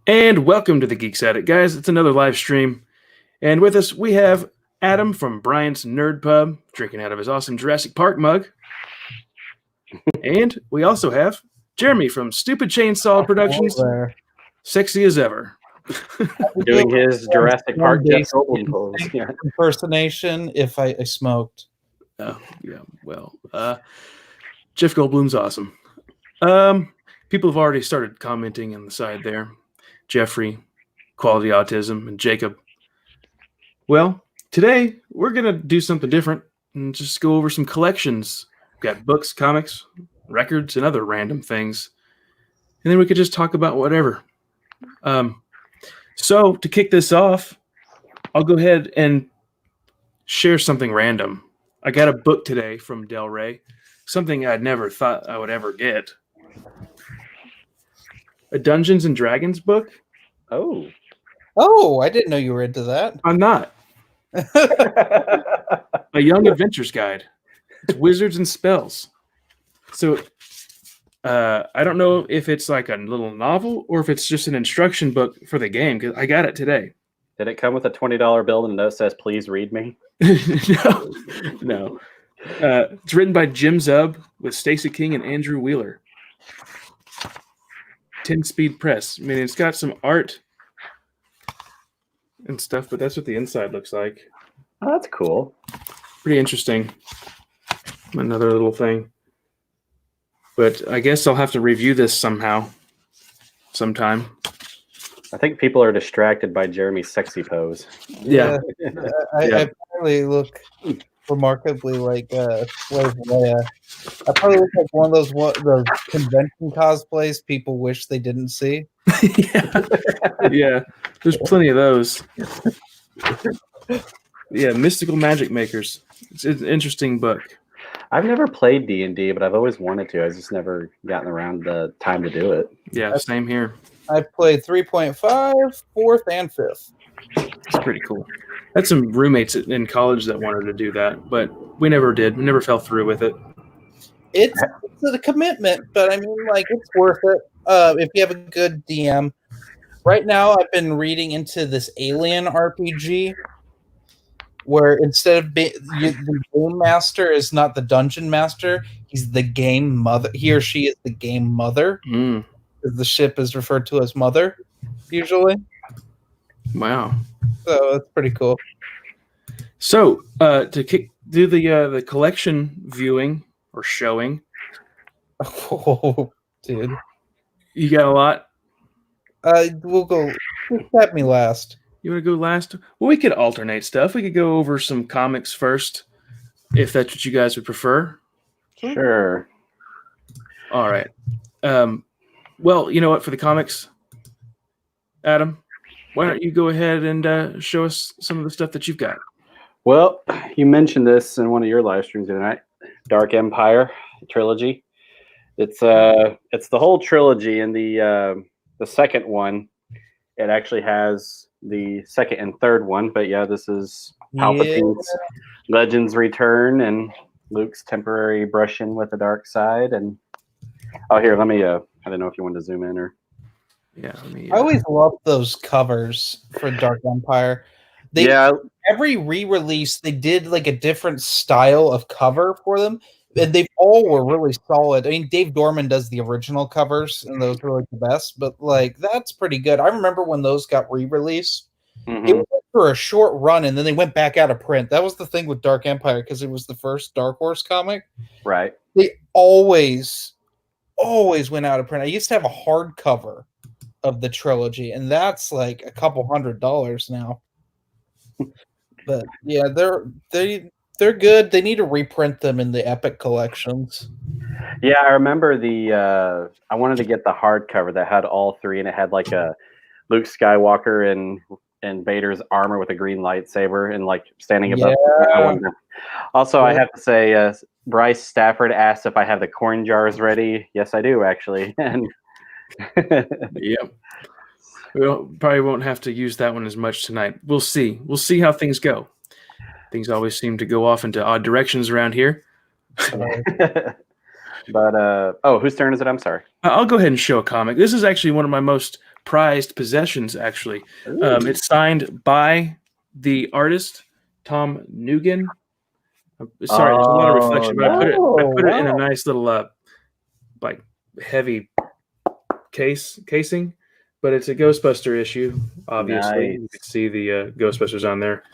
And welcome to the TheGeeksAttic, guys. It's another live stream. And with us, we have Adam from Bryant's Nerd Pub, drinking out of his awesome Jurassic Park mug. And we also have Jeremy from Stupid Chainsaw Productions, sexy as ever. Doing his Jurassic Park Jeff Goldblum pose. Yeah. Impersonation if I smoked. Oh, yeah, well, Jeff Goldblum's awesome. People have already started commenting on the side there. Jeffrey, Quality Autism, and Jacob. Well, today we're going to do something different and just go over some collections. We've got books, comics, records, and other random things. And then we could just talk about whatever. So to kick this off, I'll go ahead and share something random. I got a book today from Del Rey, something I'd never thought I would ever get. A Dungeons and Dragons book. Oh, I didn't know you were into that. I'm not. A Young Adventure's Guide. It's wizards and spells. So I don't know if it's like a little novel or if it's just an instruction book for the game, because I got it today. Did it come with a $20 bill and a note says, "Please read me"? No. It's written by Jim Zub with Stacey King and Andrew Wheeler. 10-speed press. I mean, it's got some art and stuff, but that's what the inside looks like. Oh, that's cool. Pretty interesting. Another little thing. But I guess I'll have to review this sometime. I think people are distracted by Jeremy's sexy pose. Yeah. I probably look remarkably like Slave Leia. I probably look like one of those convention cosplays people wish they didn't see. Yeah, there's plenty of those. Yeah, Mystical Magic Makers. It's an interesting book. I've never played D&D, but I've always wanted to. I've just never gotten around the time to do it. Yeah, same here. I've played 3.5, 4th, and 5th. It's pretty cool. I had some roommates in college that wanted to do that, but we never did. We never fell through with it. It's a commitment, but I mean, like, it's worth it if you have a good DM. Right now, I've been reading into this Alien RPG, where instead of the game master is not the dungeon master, he's the game mother. He or she is the game mother. The ship is referred to as mother, usually. Wow. So that's pretty cool. So to do the collection viewing or showing. Oh, dude. You got a lot? We'll go. Let me last. You want to go last? Well, we could alternate stuff. We could go over some comics first, if that's what you guys would prefer. Sure. All right. Well, you know what? For the comics, Adam, why don't you go ahead and show us some of the stuff that you've got? Well, you mentioned this in one of your live streams tonight. Dark Empire trilogy. It's the whole trilogy, and the second one, it actually has the second and third one. But yeah, this is Palpatine's Legends Return and Luke's temporary brush-in with the dark side. And oh, here, let me. I don't know if you wanted to zoom in or. Yeah, I always love those covers for Dark Empire. Every re-release they did like a different style of cover for them, and they all were really solid. I mean, Dave Dorman does the original covers, and those were like the best. But like that's pretty good. I remember when those got re-released. It was for a short run, and then they went back out of print. That was the thing with Dark Empire because it was the first Dark Horse comic. Right. They always went out of print. I used to have a hardcover of the trilogy, and that's like a couple $100 now. But yeah, they're good. They need to reprint them in the Epic collections. Yeah, I remember I wanted to get the hardcover that had all three, and it had like a Luke Skywalker and Vader's armor with a green lightsaber and like standing above. Also, I have to say, Bryce Stafford asked if I have the corn jars ready. Yes, I do actually. And yep. We probably won't have to use that one as much tonight. We'll see. We'll see how things go. Things always seem to go off into odd directions around here. But whose turn is it? I'm sorry. I'll go ahead and show a comic. This is actually one of my most prized possessions. Actually, it's signed by the artist Tom Nugent. Sorry, there's a lot of reflection, but I put it in a nice little like heavy casing. But it's a Ghostbuster issue. Obviously, you can see the Ghostbusters on there.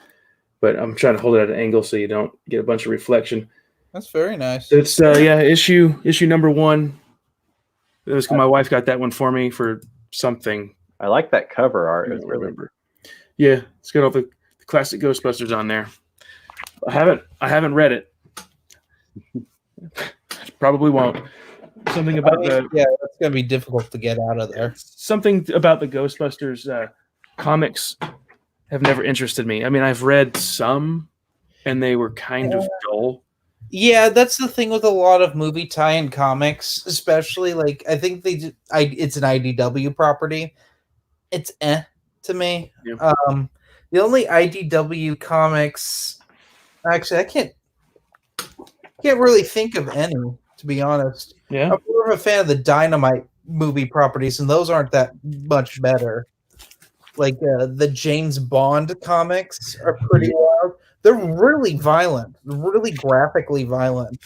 But I'm trying to hold it at an angle so you don't get a bunch of reflection. That's very nice. It's issue number 1. It was my wife got that one for me for something. I like that cover art. I don't remember. Yeah, it's got all the classic Ghostbusters on there. I haven't read it. Probably won't. Something about that's gonna be difficult to get out of there. Something about the Ghostbusters comics have never interested me. I mean, I've read some, and they were kind of dull. Yeah, that's the thing with a lot of movie tie-in comics, especially like I think it's an IDW property. It's to me. Yeah. The only IDW comics, actually, I can't really think of any, to be honest. Yeah, I'm more of a fan of the Dynamite movie properties, and those aren't that much better. Like the James Bond comics are pretty wild. They're really violent, really graphically violent.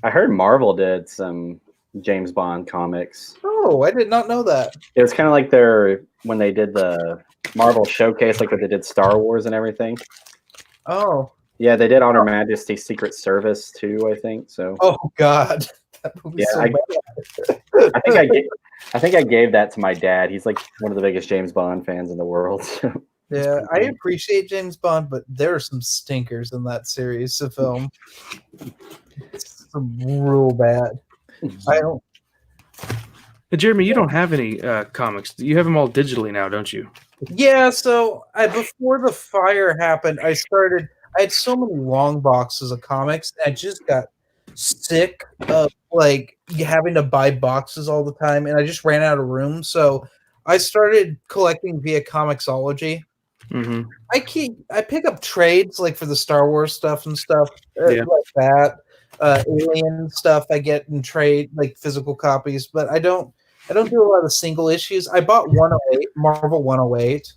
I heard Marvel did some James Bond comics. Oh, I did not know that. It was kind of like when they did the Marvel showcase, like when they did Star Wars and everything. Oh. Yeah, they did On Her Majesty's Secret Service too, I think. So. Oh God. That movie's so bad. I think I gave that to my dad. He's like one of the biggest James Bond fans in the world. Yeah, I appreciate James Bond, but there are some stinkers in that series of film. It's real bad. I don't. Jeremy, you don't have any comics. You have them all digitally now, don't you? Yeah. So before the fire happened, I had so many long boxes of comics. I just got sick of like having to buy boxes all the time, and I just ran out of room. So I started collecting via Comixology. Mm-hmm. I pick up trades like for the Star Wars stuff and stuff like that. Alien stuff I get in trade, like physical copies, but I don't do a lot of single issues. I bought 108, Marvel 108.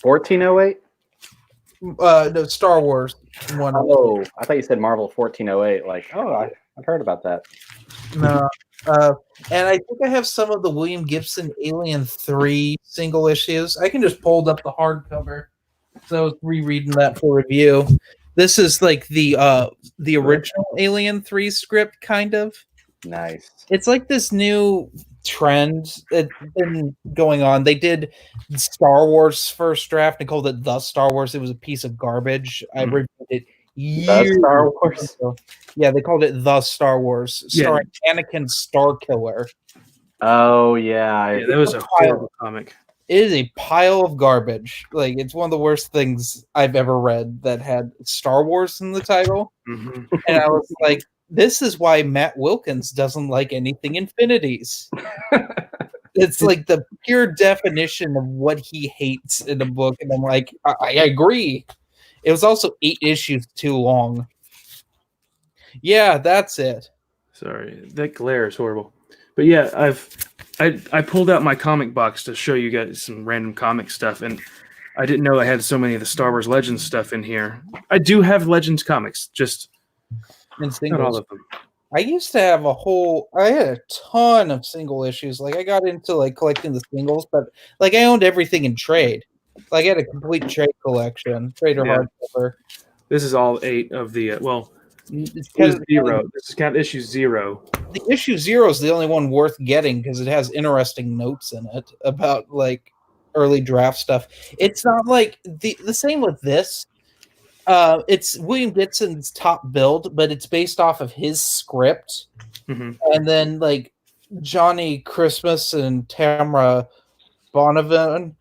1408? No, Star Wars 108. Oh, I thought you said Marvel 1408. Like, I've heard about that. No. And I think I have some of the William Gibson Alien 3 single issues. I can just hold up the hardcover. So I was rereading that for review. This is like the original Alien 3 script, kind of. Nice. It's like this new trend that's been going on. They did Star Wars first draft and called it The Star Wars. It was a piece of garbage. I reviewed it years Star Wars. ago. Yeah, they called it The Star Wars, starring Anakin Starkiller. Oh yeah, that was a horrible comic. It is a pile of garbage. Like, it's one of the worst things I've ever read that had Star Wars in the title. Mm-hmm. And I was like, this is why Matt Wilkins doesn't like anything infinities. It's like the pure definition of what he hates in a book. And I'm like, I agree. It was also 8 issues too long. Yeah, that's it. Sorry, that glare is horrible. But yeah, I pulled out my comic box to show you guys some random comic stuff, and I didn't know I had so many of the Star Wars Legends stuff in here. I do have Legends comics, just not all of them. I used to have I had a ton of single issues. Like, I got into like collecting the singles, but like I owned everything in trade. Like, I had a complete trade collection, trade or hardcover. This is all 8 of the This is 0. This is kind of issue 0. The issue 0 is the only one worth getting because it has interesting notes in it about like early draft stuff. It's not like the same with this. It's William Gibson's top build, but it's based off of his script. Mm-hmm. And then like Johnny Christmas and Tamara Bonavent,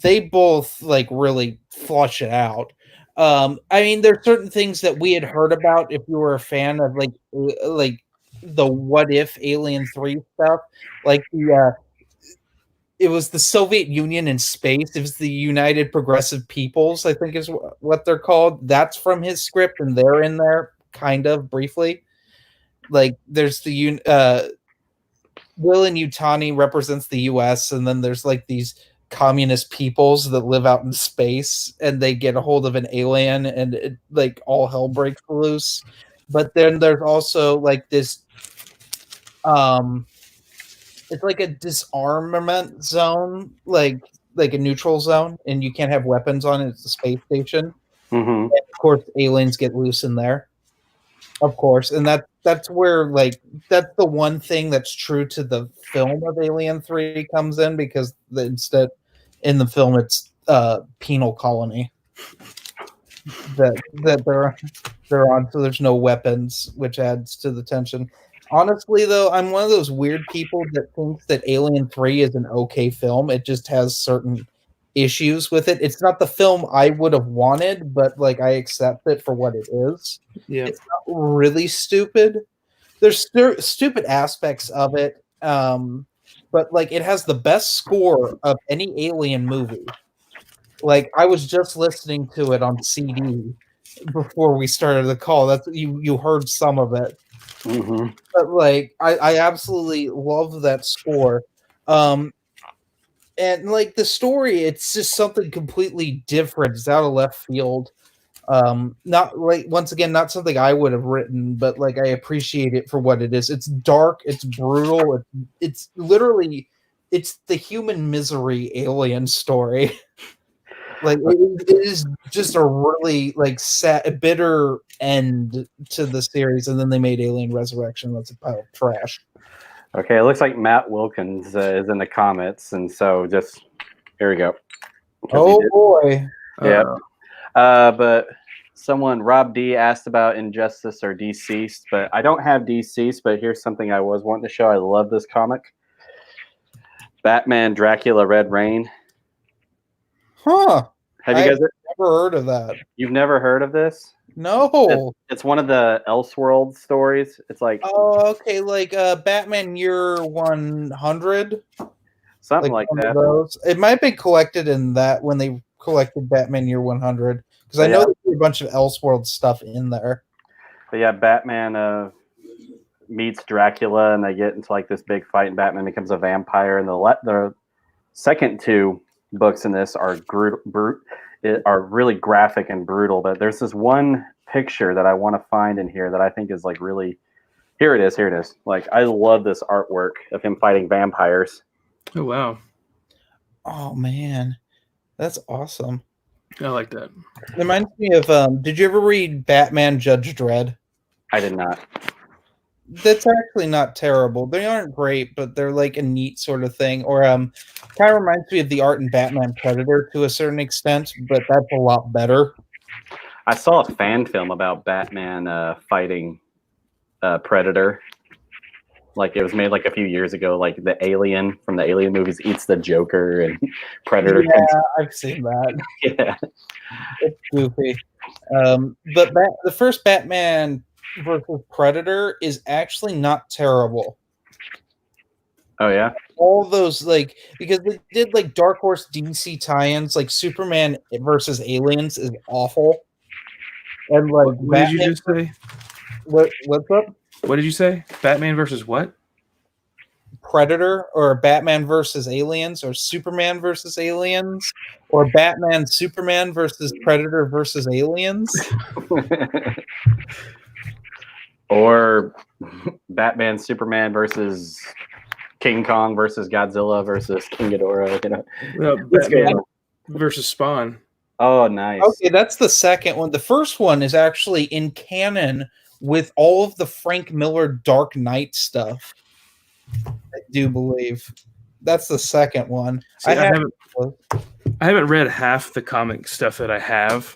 they both like really flush it out. I mean, there's certain things that we had heard about if you were a fan of like the What If Alien 3 stuff, like it was the Soviet Union in space. It was the United Progressive Peoples, I think is what they're called. That's from his script, and they're in there kind of briefly. Like there's the Yutani represents the U.S., and then there's like these communist peoples that live out in space, and they get a hold of an alien, and like all hell breaks loose. But then there's also like this, it's like a disarmament zone, like a neutral zone, and you can't have weapons on it. It's a space station. Mm-hmm. And of course, aliens get loose in there. Of course, and that's where like that's the one thing that's true to the film of Alien 3 comes in, because instead in the film it's penal colony that they're on, so there's no weapons, which adds to the tension. Honestly, though, I'm one of those weird people that thinks that Alien 3 is an okay film. It just has certain issues with it. It's not the film I would have wanted, but like I accept it for what it is. Yeah. It's not really stupid. There's stupid aspects of it, but like it has the best score of any Alien movie. Like I was just listening to it on CD before we started the call. That's you heard some of it. Mm-hmm. But like I absolutely love that score. And like the story, it's just something completely different. It's out of left field. Not like, once again, not something I would have written, but like I appreciate it for what it is. It's dark, it's brutal, it's literally it's the human misery alien story. Like it is just a really like sad, bitter end to the series, and then they made Alien Resurrection. That's a pile of trash. Okay, it looks like Matt Wilkins is in the comments, and so just here we go. Oh boy! Yeah, but someone, Rob D, asked about Injustice or Deceased, but I don't have Deceased. But here's something I was wanting to show. I love this comic. Batman, Dracula, Red Rain. Huh? Have you guys never heard of that? You've never heard of this? No. It's one of the Elseworld stories. It's like, oh, okay, like Batman Year 100, something like that. Those. It might be collected in that when they collected Batman Year 100, because I know there's a bunch of Elseworld stuff in there. But yeah, Batman meets Dracula, and they get into like this big fight, and Batman becomes a vampire. And the second two books in this are are really graphic and brutal. But there's this one picture that I want to find in here that I think is like really. Here it is. Like, I love this artwork of him fighting vampires. Oh wow! Oh man, that's awesome. I like that. It reminds me of. Did you ever read Batman Judge Dredd? I did not. That's actually not terrible. They aren't great, but they're like a neat sort of thing. Or kind of reminds me of the art in Batman Predator to a certain extent, but that's a lot better. I saw a fan film about Batman fighting Predator. Like, it was made like a few years ago. Like, the alien from the Alien movies eats the Joker, and Predator. Yeah, I've seen that. Yeah, it's goofy. But the first Batman versus Predator is actually not terrible. Oh yeah. All those, like, because they did like Dark Horse DC tie-ins, like Superman versus Aliens is awful. And like, what did you just say? What's up? What did you say? Batman versus what? Predator, or Batman versus Aliens, or Superman versus Aliens, or Batman Superman versus Predator versus Aliens. Or Batman Superman versus King Kong versus Godzilla versus King Ghidorah. You know, Batman versus Spawn. Oh, nice. Okay, that's the second one. The first one is actually in canon with all of the Frank Miller Dark Knight stuff. I do believe that's the second one. See, I haven't read half the comic stuff that I have.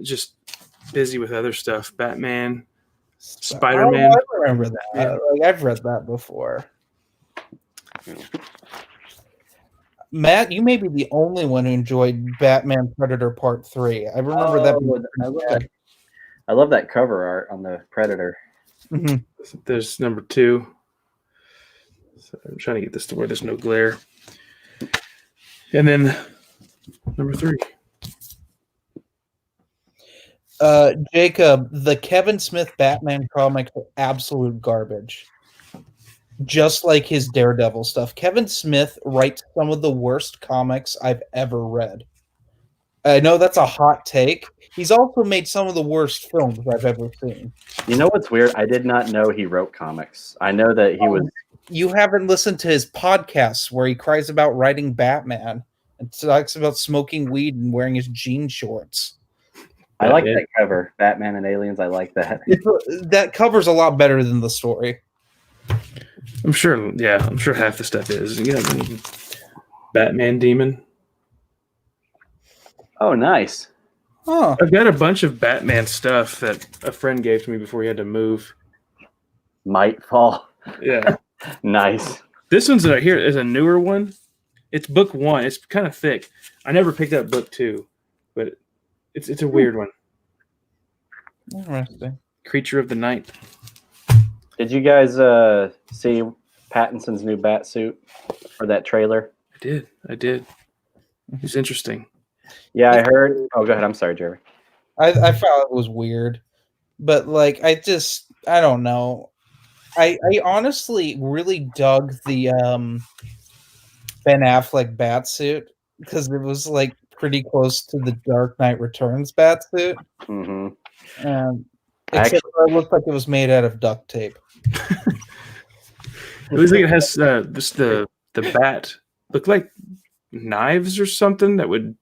Just busy with other stuff. Batman, Spider-Man. Oh, I remember that. Yeah. Like, I've read that before. Matt, you may be the only one who enjoyed Batman Predator Part 3. I remember that. I love that cover art on the Predator. Mm-hmm. There's number 2. So I'm trying to get this to where there's no glare. And then number 3. Jacob, the Kevin Smith Batman comics are absolute garbage. just like his Daredevil stuff. Kevin Smith writes some of the worst comics I've ever read. I know that's a hot take. He's also made some of the worst films I've ever seen. You know what's weird? I did not know he wrote comics. I know that he was. You haven't listened to his podcasts where he cries about writing Batman and talks about smoking weed and wearing his jean shorts. I like that cover, Batman and Aliens. I like that. That cover's a lot better than the story. I'm sure. Yeah, I'm sure half the stuff is. Batman Demon. Oh, nice. Huh. I've got a bunch of Batman stuff that a friend gave to me before he had to move. Might fall. Yeah. Nice. This one's right here is a newer one. It's book 1. It's kind of thick. I never picked up book 2, but it's a weird one. Interesting. Creature of the Night. Did you guys see Pattinson's new bat suit or that trailer? I did. It's interesting. Yeah, I heard. Oh, go ahead. I'm sorry, Jerry. I found it was weird, but like I don't know. I honestly really dug the Ben Affleck bat suit because it was like pretty close to the Dark Knight Returns bat suit. Mm-hmm. Except for it looked like it was made out of duct tape. It looks like it has just the bat look like knives or something that would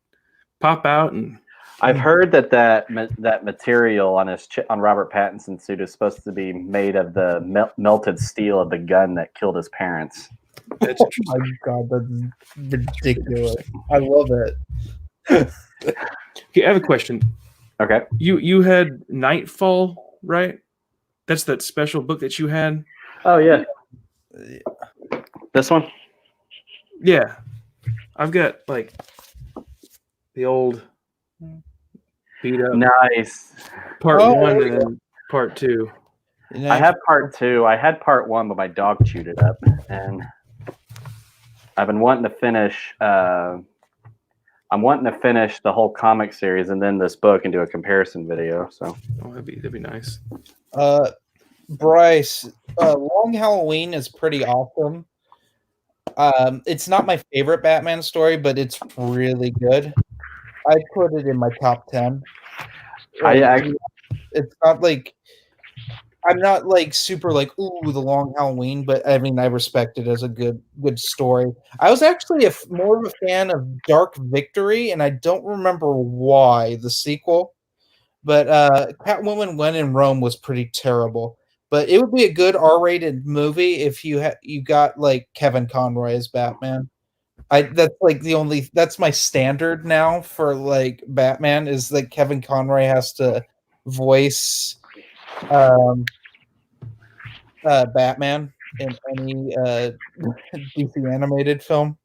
pop out. And I've heard that material on on Robert Pattinson's suit is supposed to be made of the melted steel of the gun that killed his parents. That's oh my god, that's ridiculous! I love it. Okay, I have a question. Okay, you had Nightfall, right? That's that special book that you had. Oh yeah, this one. Yeah, I've got like the old beat up. Nice. Part 1 and then part 2. I have part 2. I had part 1, but my dog chewed it up, and I've been wanting to finish. I'm wanting to finish the whole comic series and then this book and do a comparison video. So that'd be nice. Bryce, Long Halloween is pretty awesome. It's not my favorite Batman story, but it's really good. I put it in my top 10. It's not like I'm not like super like ooh the Long Halloween, but I mean I respect it as a good story. I was actually more of a fan of Dark Victory, and I don't remember why the sequel. But Catwoman When in Rome was pretty terrible. But it would be a good R-rated movie if you got like Kevin Conroy as Batman. That's my standard now for like Batman is that Kevin Conroy has to voice Batman in any DC animated film.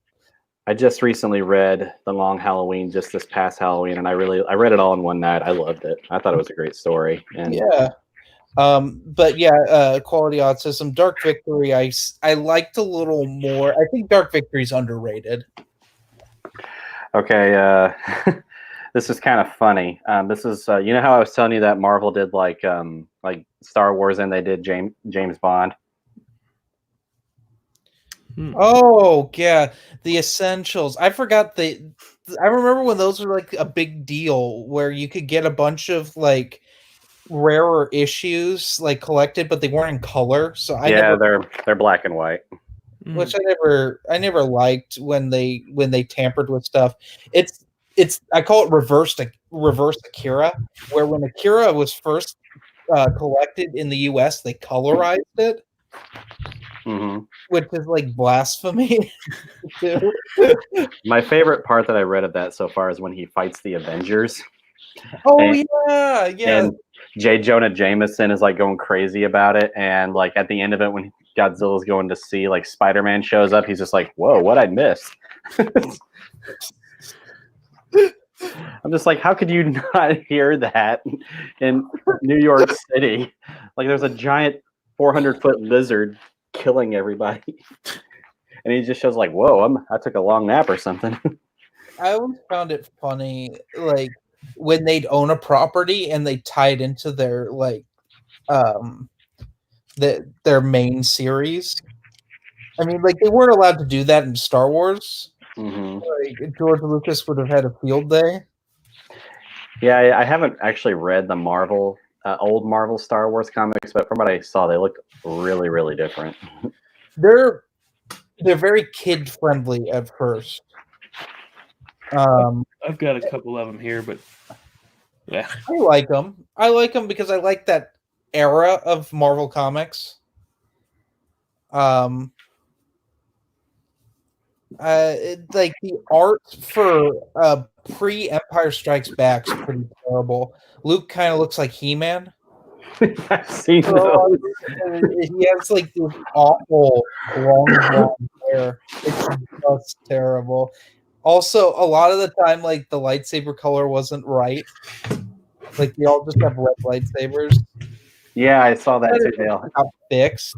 I just recently read The Long Halloween just this past Halloween, and I read it all in one night. I loved it. I thought it was a great story. And yeah. But yeah, Quality Autism, Dark Victory, I liked a little more. I think Dark Victory is underrated. Okay, this is kind of funny. This is you know how I was telling you that Marvel did like Star Wars and they did James Bond. Oh yeah, the Essentials. I forgot I remember when those were like a big deal where you could get a bunch of like rarer issues like collected, but they weren't in color. So they're black and white. Which I never liked when they tampered with stuff. It's I call it reverse Akira, where when Akira was first collected in the US, they colorized it. Mm-hmm. Which is like blasphemy. My favorite part that I read of that so far is when he fights the Avengers. Yeah. And J. Jonah Jameson is like going crazy about it, and like at the end of it, when Godzilla's going to see like Spider-Man shows up, he's just like, "Whoa, what I missed?" I'm just like, how could you not hear that in New York City? Like, there's a giant 400-foot lizard killing everybody, and he just shows like, "Whoa, I took a long nap or something." I always found it funny, like when they'd own a property and they tie it into their like their main series. I mean, like they weren't allowed to do that in Star Wars. Mm-hmm. Like George Lucas would have had a field day. Yeah, I haven't actually read the old Marvel Star Wars comics, but from what I saw, they looked really, really different. They're very kid friendly at first. I've got a couple of them here, but yeah, I like them. I like them because I like that era of Marvel comics. Like the art for pre-Empire Strikes Back is pretty terrible. Luke kind of looks like He-Man. I've seen those. He has like this awful long blonde hair. It's just terrible. Also, a lot of the time, like the lightsaber color wasn't right. Like they all just have red lightsabers. Yeah, I saw that too. They all... got fixed,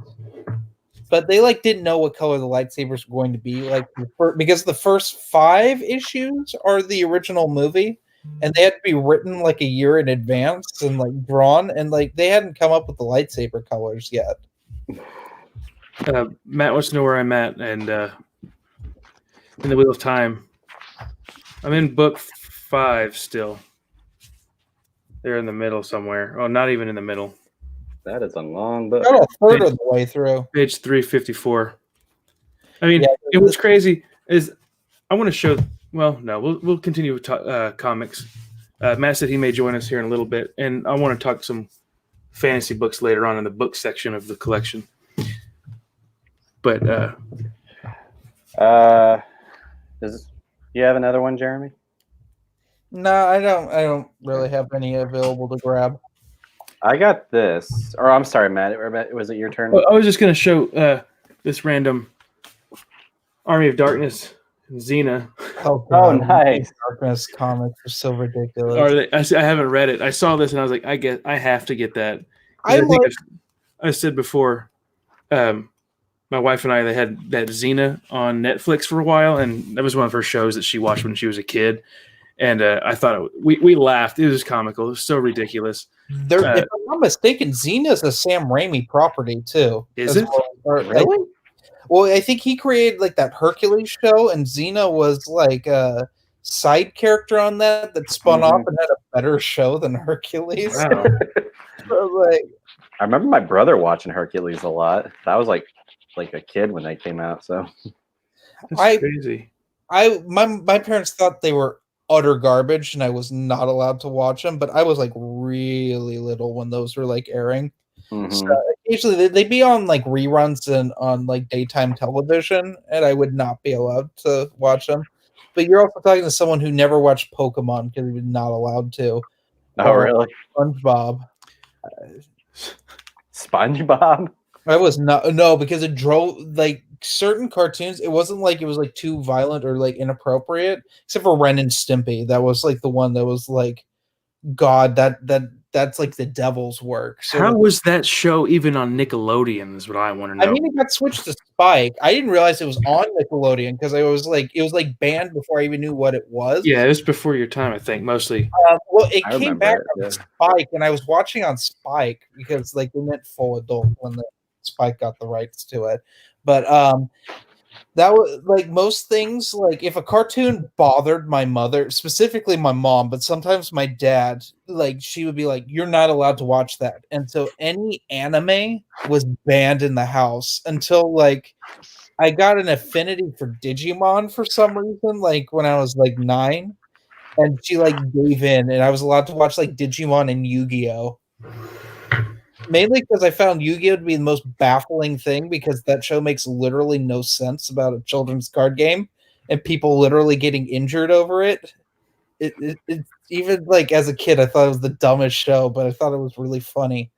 but they like didn't know what color the lightsabers were going to be. Like because the first 5 issues are the original movie, and they had to be written like a year in advance and like drawn, and like they hadn't come up with the lightsaber colors yet. Matt wants to know where I'm at, and in the Wheel of Time, I'm in book 5 still. They're in the middle somewhere. Oh, not even in the middle. That is a long book. Got a third of the way through. Page 354. I mean, yeah, what's crazy is I want to show. Well, no, we'll continue with comics. Matt said he may join us here in a little bit, and I want to talk some fantasy books later on in the book section of the collection. But you have another one, Jeremy? No, I don't really have any available to grab. I got this. Or I'm sorry, Matt. Was it your turn? I was just going to show this random Army of Darkness, Xena. Oh, nice. Darkness comics are so ridiculous. I haven't read it. I saw this and I was like, I have to get that. I said before, my wife and I, they had that Xena on Netflix for a while, and that was one of her shows that she watched when she was a kid. And I thought we laughed. It was comical. It was so ridiculous. If I'm not mistaken, Xena is a Sam Raimi property too. Is it? Really? Well, I think he created like that Hercules show, and Xena was like a side character on that spun off and had a better show than Hercules. Wow. So, I remember my brother watching Hercules a lot. That was like a kid when they came out. So that's crazy. My parents thought they were utter garbage, and I was not allowed to watch them. But I was like really little when those were like airing. Mm-hmm. So occasionally they'd be on like reruns and on like daytime television, and I would not be allowed to watch them. But you're also talking to someone who never watched Pokemon because he was not allowed to. Oh, really? SpongeBob. SpongeBob? I was no, because it drove like certain cartoons. It wasn't like it was like too violent or like inappropriate, except for Ren and Stimpy. That was like the one that was like, God, that's like the devil's work. So how was that show even on Nickelodeon is what I want to know. I mean, it got switched to Spike. I didn't realize it was on Nickelodeon because it was like banned before I even knew what it was. Yeah, it was before your time, I think, mostly. Well, it came back on Spike, and I was watching on Spike because like they meant full adult when the Spike got the rights to it. But that was like most things. Like if a cartoon bothered my mother, specifically my mom, but sometimes my dad, like she would be like, "You're not allowed to watch that." And so any anime was banned in the house until like I got an affinity for Digimon for some reason. Like when I was like 9, and she like gave in, and I was allowed to watch like Digimon and Yu-Gi-Oh. Mainly because I found Yu-Gi-Oh to be the most baffling thing because that show makes literally no sense about a children's card game and people literally getting injured over it. It even like as a kid, I thought it was the dumbest show, but I thought it was really funny.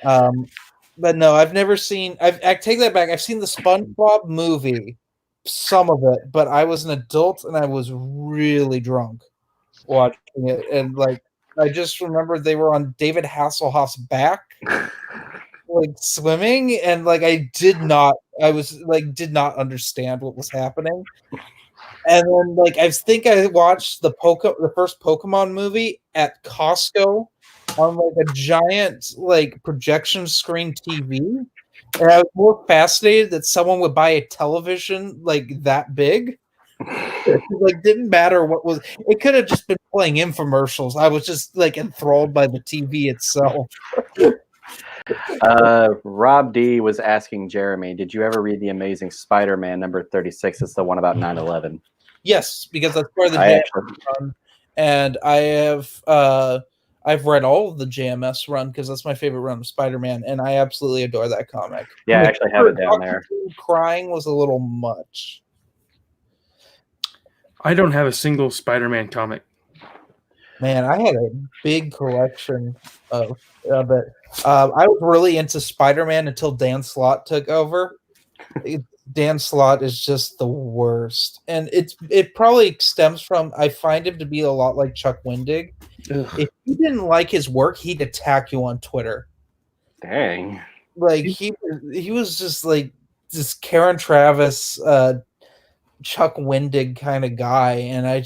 But no, I've never seen. I take that back. I've seen the SpongeBob movie, some of it, but I was an adult and I was really drunk watching it, and like. I just remember they were on David Hasselhoff's back, like swimming, and like I did not understand what was happening. And then like I think I watched the first Pokemon movie at Costco on like a giant like projection screen TV, And I was more fascinated that someone would buy a television like that big. Like, didn't matter what was. It could have just been playing infomercials. I was just like enthralled by the TV itself. Rob D was asking Jeremy, did you ever read The Amazing Spider-Man number 36? It's the one about 9/11. Yes, because that's part of the I JMS actually, run, and I've read all of the JMS run because that's my favorite run of Spider-Man, and I absolutely adore that comic. yeah, I actually have it down there. Crying was a little much. I don't have a single Spider-Man comic. Man, I had a big collection of it. I was really into Spider-Man until Dan Slott took over. Dan Slott is just the worst, and it probably stems from I find him to be a lot like Chuck Wendig. Ugh. If you didn't like his work, he'd attack you on Twitter. Dang. Like he was just like this Karen Travis, Chuck Wendig kind of guy, and I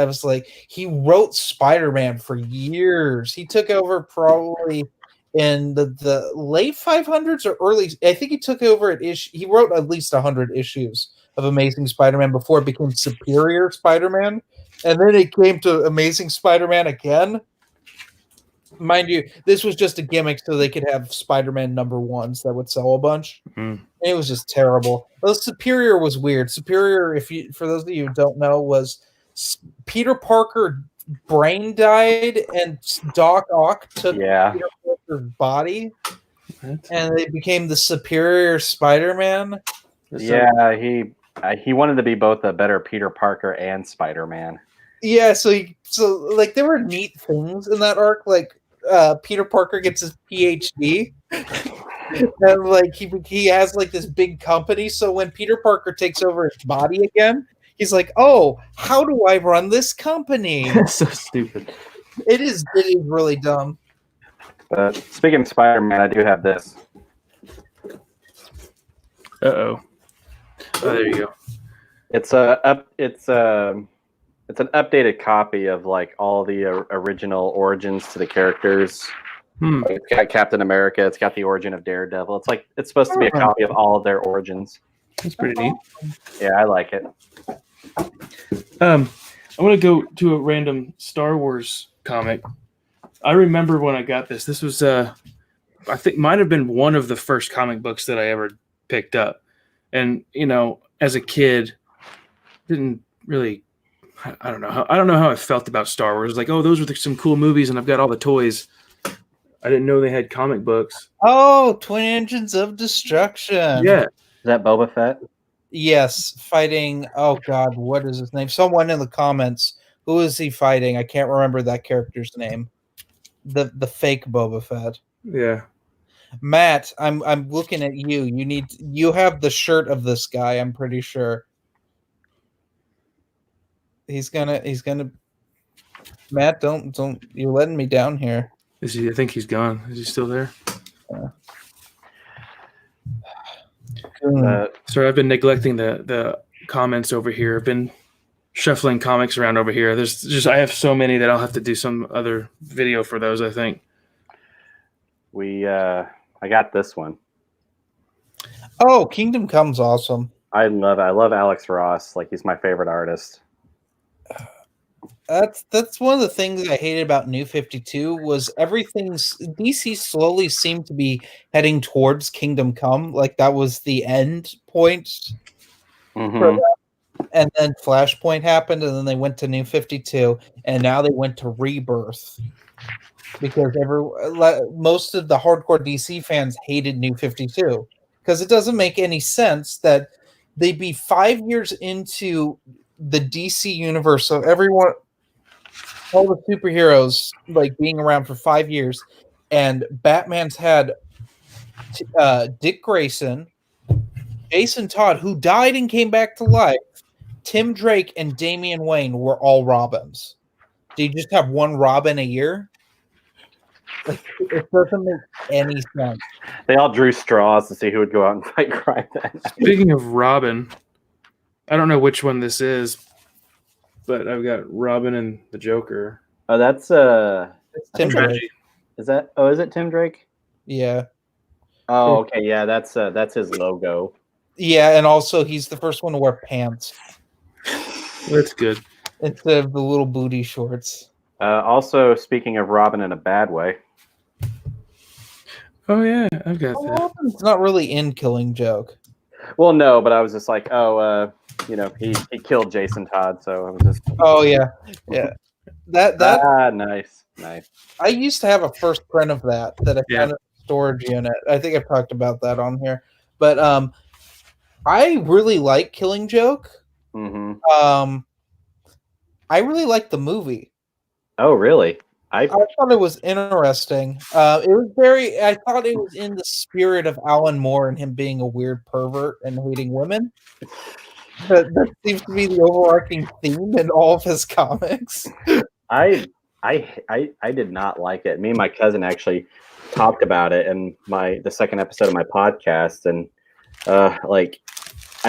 was like, he wrote Spider-Man for years. He took over probably in the late 500s or early. I think he took over at he wrote at least 100 issues of Amazing Spider-Man before it became Superior Spider-Man, and then it came to Amazing Spider-Man again. Mind you, this was just a gimmick so they could have Spider-Man #1s that would sell a bunch. Mm. It was just terrible. Well, Superior was weird. Superior, for those of you who don't know, was Peter Parker brain died and Doc Ock took Peter Parker's body, and they became the Superior Spider-Man. Yeah, he wanted to be both a better Peter Parker and Spider-Man. Yeah, so like there were neat things in that arc, like Peter Parker gets his PhD. And like he has like this big company, so when Peter Parker takes over his body again, he's like, "Oh, how do I run this company?" That's so stupid. It is really dumb. But speaking of Spider-Man, I do have this. Oh, there you go. It's an updated copy of like all the original origins to the characters. It's got Captain America. It's got the origin of Daredevil. It's supposed to be a copy of all of their origins. That's pretty neat. Yeah, I like it. I want to go to a random Star Wars comic. I remember when I got this. This was, I think, might have been one of the first comic books that I ever picked up. And as a kid, didn't really. I don't know how I felt about Star Wars. Like, oh, those are some cool movies, and I've got all the toys. I didn't know they had comic books. Oh, Twin Engines of Destruction. Yeah. Is that Boba Fett? Yes, fighting. Oh God, what is his name? Someone in the comments. Who is he fighting? I can't remember that character's name. The fake Boba Fett. Yeah. Matt, I'm looking at you. You have the shirt of this guy. I'm pretty sure. He's gonna. Matt, don't. You're letting me down here. Is he? I think he's gone. Is he still there? Sorry, I've been neglecting the comments over here. I've been shuffling comics around over here. I have so many that I'll have to do some other video for those, I think. I got this one. Oh, Kingdom Come's awesome. I love Alex Ross. Like, he's my favorite artist. That's one of the things I hated about New 52 was DC slowly seemed to be heading towards Kingdom Come. Like that was the end point. Mm-hmm. And then Flashpoint happened, and then they went to New 52, and now they went to Rebirth. Because most of the hardcore DC fans hated New 52. Because it doesn't make any sense that they'd be 5 years into the DC universe, so all the superheroes like being around for 5 years, and Batman's had Dick Grayson, Jason Todd, who died and came back to life, Tim Drake, and Damian Wayne were all Robins. Do you just have one Robin a year? It doesn't make any sense. They all drew straws to see who would go out and fight crime that night. Speaking of Robin, I don't know which one this is, but I've got Robin and the Joker. Oh, that's Tim Drake. Is that? Oh, is it Tim Drake? Yeah. Oh, okay, yeah, that's his logo. Yeah, and also he's the first one to wear pants. That's good. Instead of the little booty shorts. Also, speaking of Robin in a bad way. Oh yeah, I've got that. Robin's not really in Killing Joke. Well, no, but I was just like, he killed Jason Todd, so I was just. Oh yeah. That nice. I used to have a first print of that I found in a storage unit. I think I've talked about that on here. But I really like Killing Joke. Mm-hmm. I really like the movie. Oh, really? I thought it was interesting. I thought it was in the spirit of Alan Moore and him being a weird pervert and hating women. That seems to be the overarching theme in all of his comics. I did not like it. Me and my cousin actually talked about it in the second episode of my podcast, and I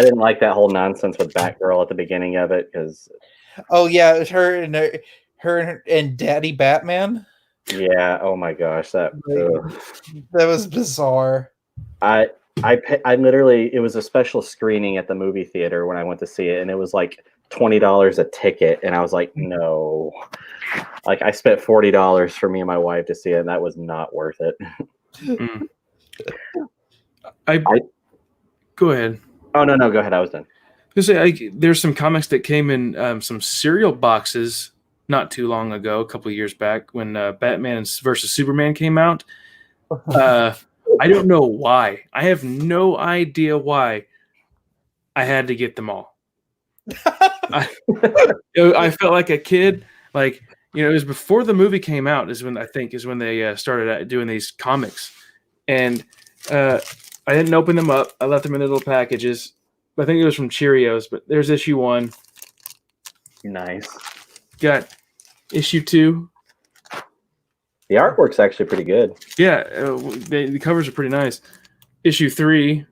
didn't like that whole nonsense with Batgirl at the beginning of it because. Oh yeah, it was her and Daddy Batman. Yeah. Oh my gosh, that was bizarre. I literally, it was a special screening at the movie theater when I went to see it, and it was like $20 a ticket, and I was like, no. Like, I spent $40 for me and my wife to see it, and that was not worth it. Go ahead. Oh no, go ahead. I was done. There's some comics that came in some cereal boxes not too long ago, a couple of years back, when Batman versus Superman came out. I don't know why. I have no idea why I had to get them all. I felt like a kid. Like, it was before the movie came out is when they started doing these comics. And I didn't open them up. I left them in little packages. I think it was from Cheerios, but there's issue 1. Nice. Got issue 2. The artwork's actually pretty good. Yeah, the covers are pretty nice. Issue 3.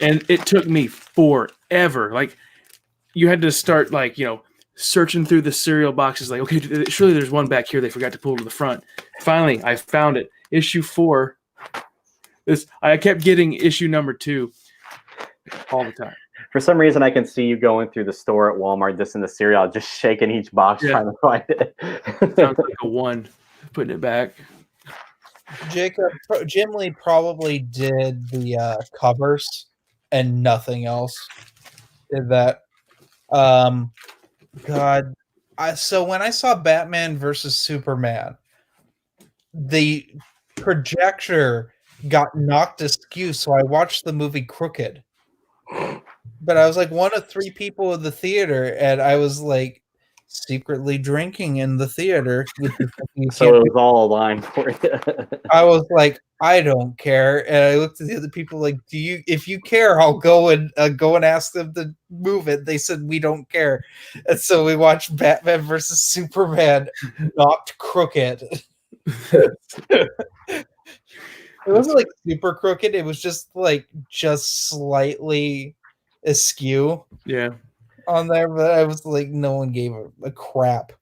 And it took me forever. Like, you had to start, searching through the cereal boxes. Like, okay, surely there's one back here they forgot to pull to the front. Finally, I found it. Issue 4. I kept getting issue number 2 all the time. For some reason, I can see you going through the store at Walmart, just in the cereal, just shaking each box, trying to find it. Sounds like a 1, putting it back. Jacob, Jim Lee probably did the covers and nothing else. Did that. God. So when I saw Batman versus Superman, the projector got knocked askew, so I watched the movie crooked. But I was like one of 3 people in the theater, and I was like secretly drinking in the theater. So it was all aligned for you. I was like, I don't care, and I looked at the other people like, if you care, I'll go and ask them to move it. They said we don't care, and so we watched Batman versus Superman knocked crooked. It wasn't like super crooked. It was just slightly askew. Yeah. On there, but I was like, no one gave a crap.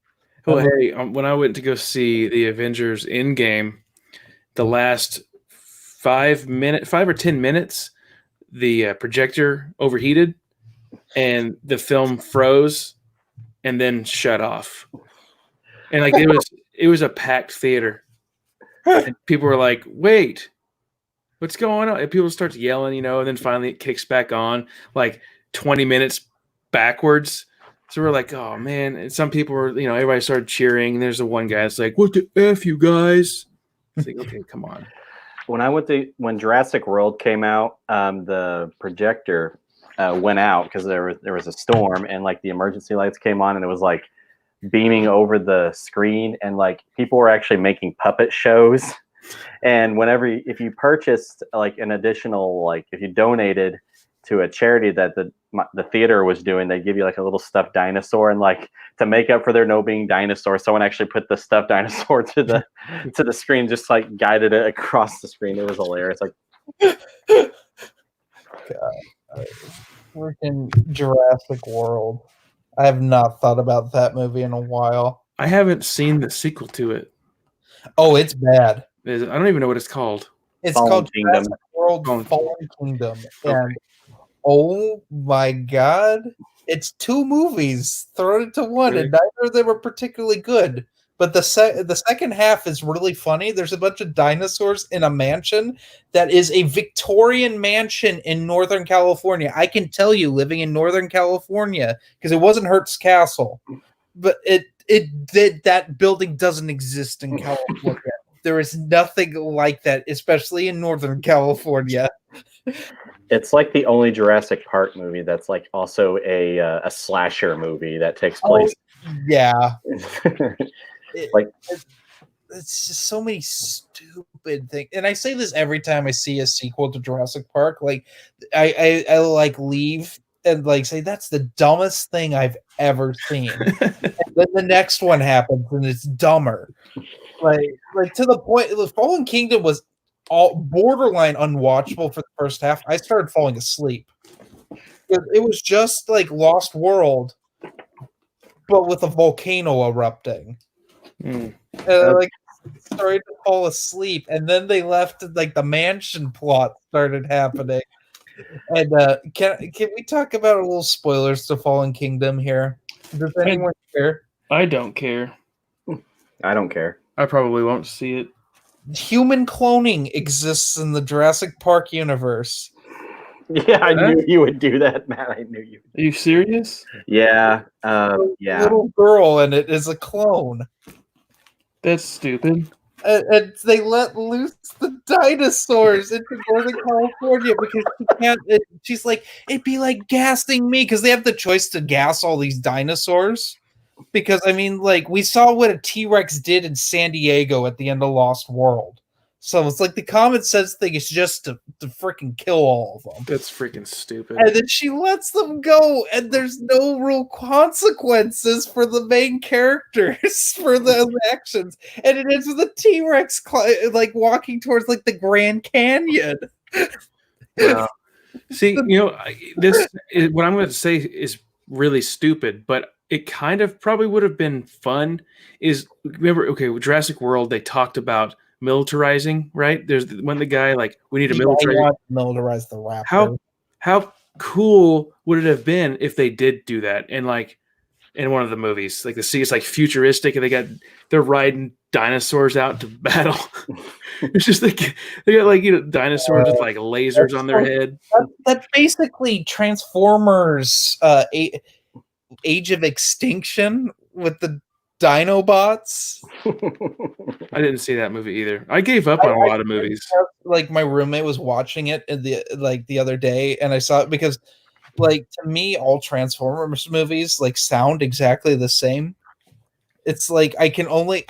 Well, hey, when I went to go see the Avengers Endgame, the last 5 or 10 minutes, the projector overheated and the film froze and then shut off. And it was a packed theater. And people were like, wait, what's going on? And people start yelling, and then finally it kicks back on, like 20 minutes backwards. So we're like, oh man. And some people were, everybody started cheering. And there's the one guy that's like, what the F, you guys? It's like, okay, come on. When Jurassic World came out, the projector went out because there was a storm, and the emergency lights came on, and it was beaming over the screen, and people were actually making puppet shows. And if you purchased an additional, if you donated to a charity that the theater was doing, they give you a little stuffed dinosaur, and to make up for there no being dinosaurs, someone actually put the stuffed dinosaur to the screen, just guided it across the screen. It was hilarious. God, freaking Jurassic World. I have not thought about that movie in a while. I haven't seen the sequel to it. Oh, it's bad. I don't even know what it's called. It's Fallen called Kingdom. Jurassic World Fallen Kingdom. And oh my god, it's 2 movies thrown into one, and neither of them are particularly good. But the second half is really funny. There's a bunch of dinosaurs in a mansion that is a Victorian mansion in Northern California. I can tell you, living in Northern California, because it wasn't Hertz Castle, but that building doesn't exist in California. There is nothing like that, especially in Northern California. It's like the only Jurassic Park movie that's like also a slasher movie that takes place. Yeah. Like it's just so many stupid things, and I say this every time I see a sequel to Jurassic Park. Like, I like leave and like say that's the dumbest thing I've ever seen. And then the next one happens and it's dumber. Like to the point, the Fallen Kingdom was all borderline unwatchable for the first half. I started falling asleep. It was just like Lost World, but with a volcano erupting. And like started to fall asleep, and then they left. Like the mansion plot started happening. And can we talk about a little spoilers to Fallen Kingdom here? Does anyone care? I don't care. I don't care. I probably won't see it. Human cloning exists in the Jurassic Park universe. Yeah, I knew you would do that, Matt. I knew you. Are you serious? Yeah. Yeah. Little girl, and it is a clone. That's stupid. And they let loose the dinosaurs into Northern California because she can't. She's like, it'd be like gassing me, because they have the choice to gas all these dinosaurs. Because I mean, like, we saw what a T-Rex did in San Diego at the end of Lost World. So it's like the common sense thing is just to freaking kill all of them. That's freaking stupid. And then she lets them go, and there's no real consequences for the main characters for those actions. And it ends with a T-Rex like walking towards like the Grand Canyon. See, you know, what I'm going to say is really stupid, but it kind of probably would have been fun. Remember, okay, with Jurassic World, they talked about militarizing, right? There's when the guy like, we need to militarize the raptor. How cool would it have been if they did do that? And like in one of the movies, like the sea is like futuristic, and they're riding dinosaurs out to battle. It's just like they got like, you know, dinosaurs with like lasers on their head. That's basically Transformers Age of Extinction with the Dinobots. I didn't see that movie either. I gave up on a lot of movies. Like my roommate was watching it the other day, and I saw it because, like, to me, all Transformers movies like sound exactly the same. It's like I can only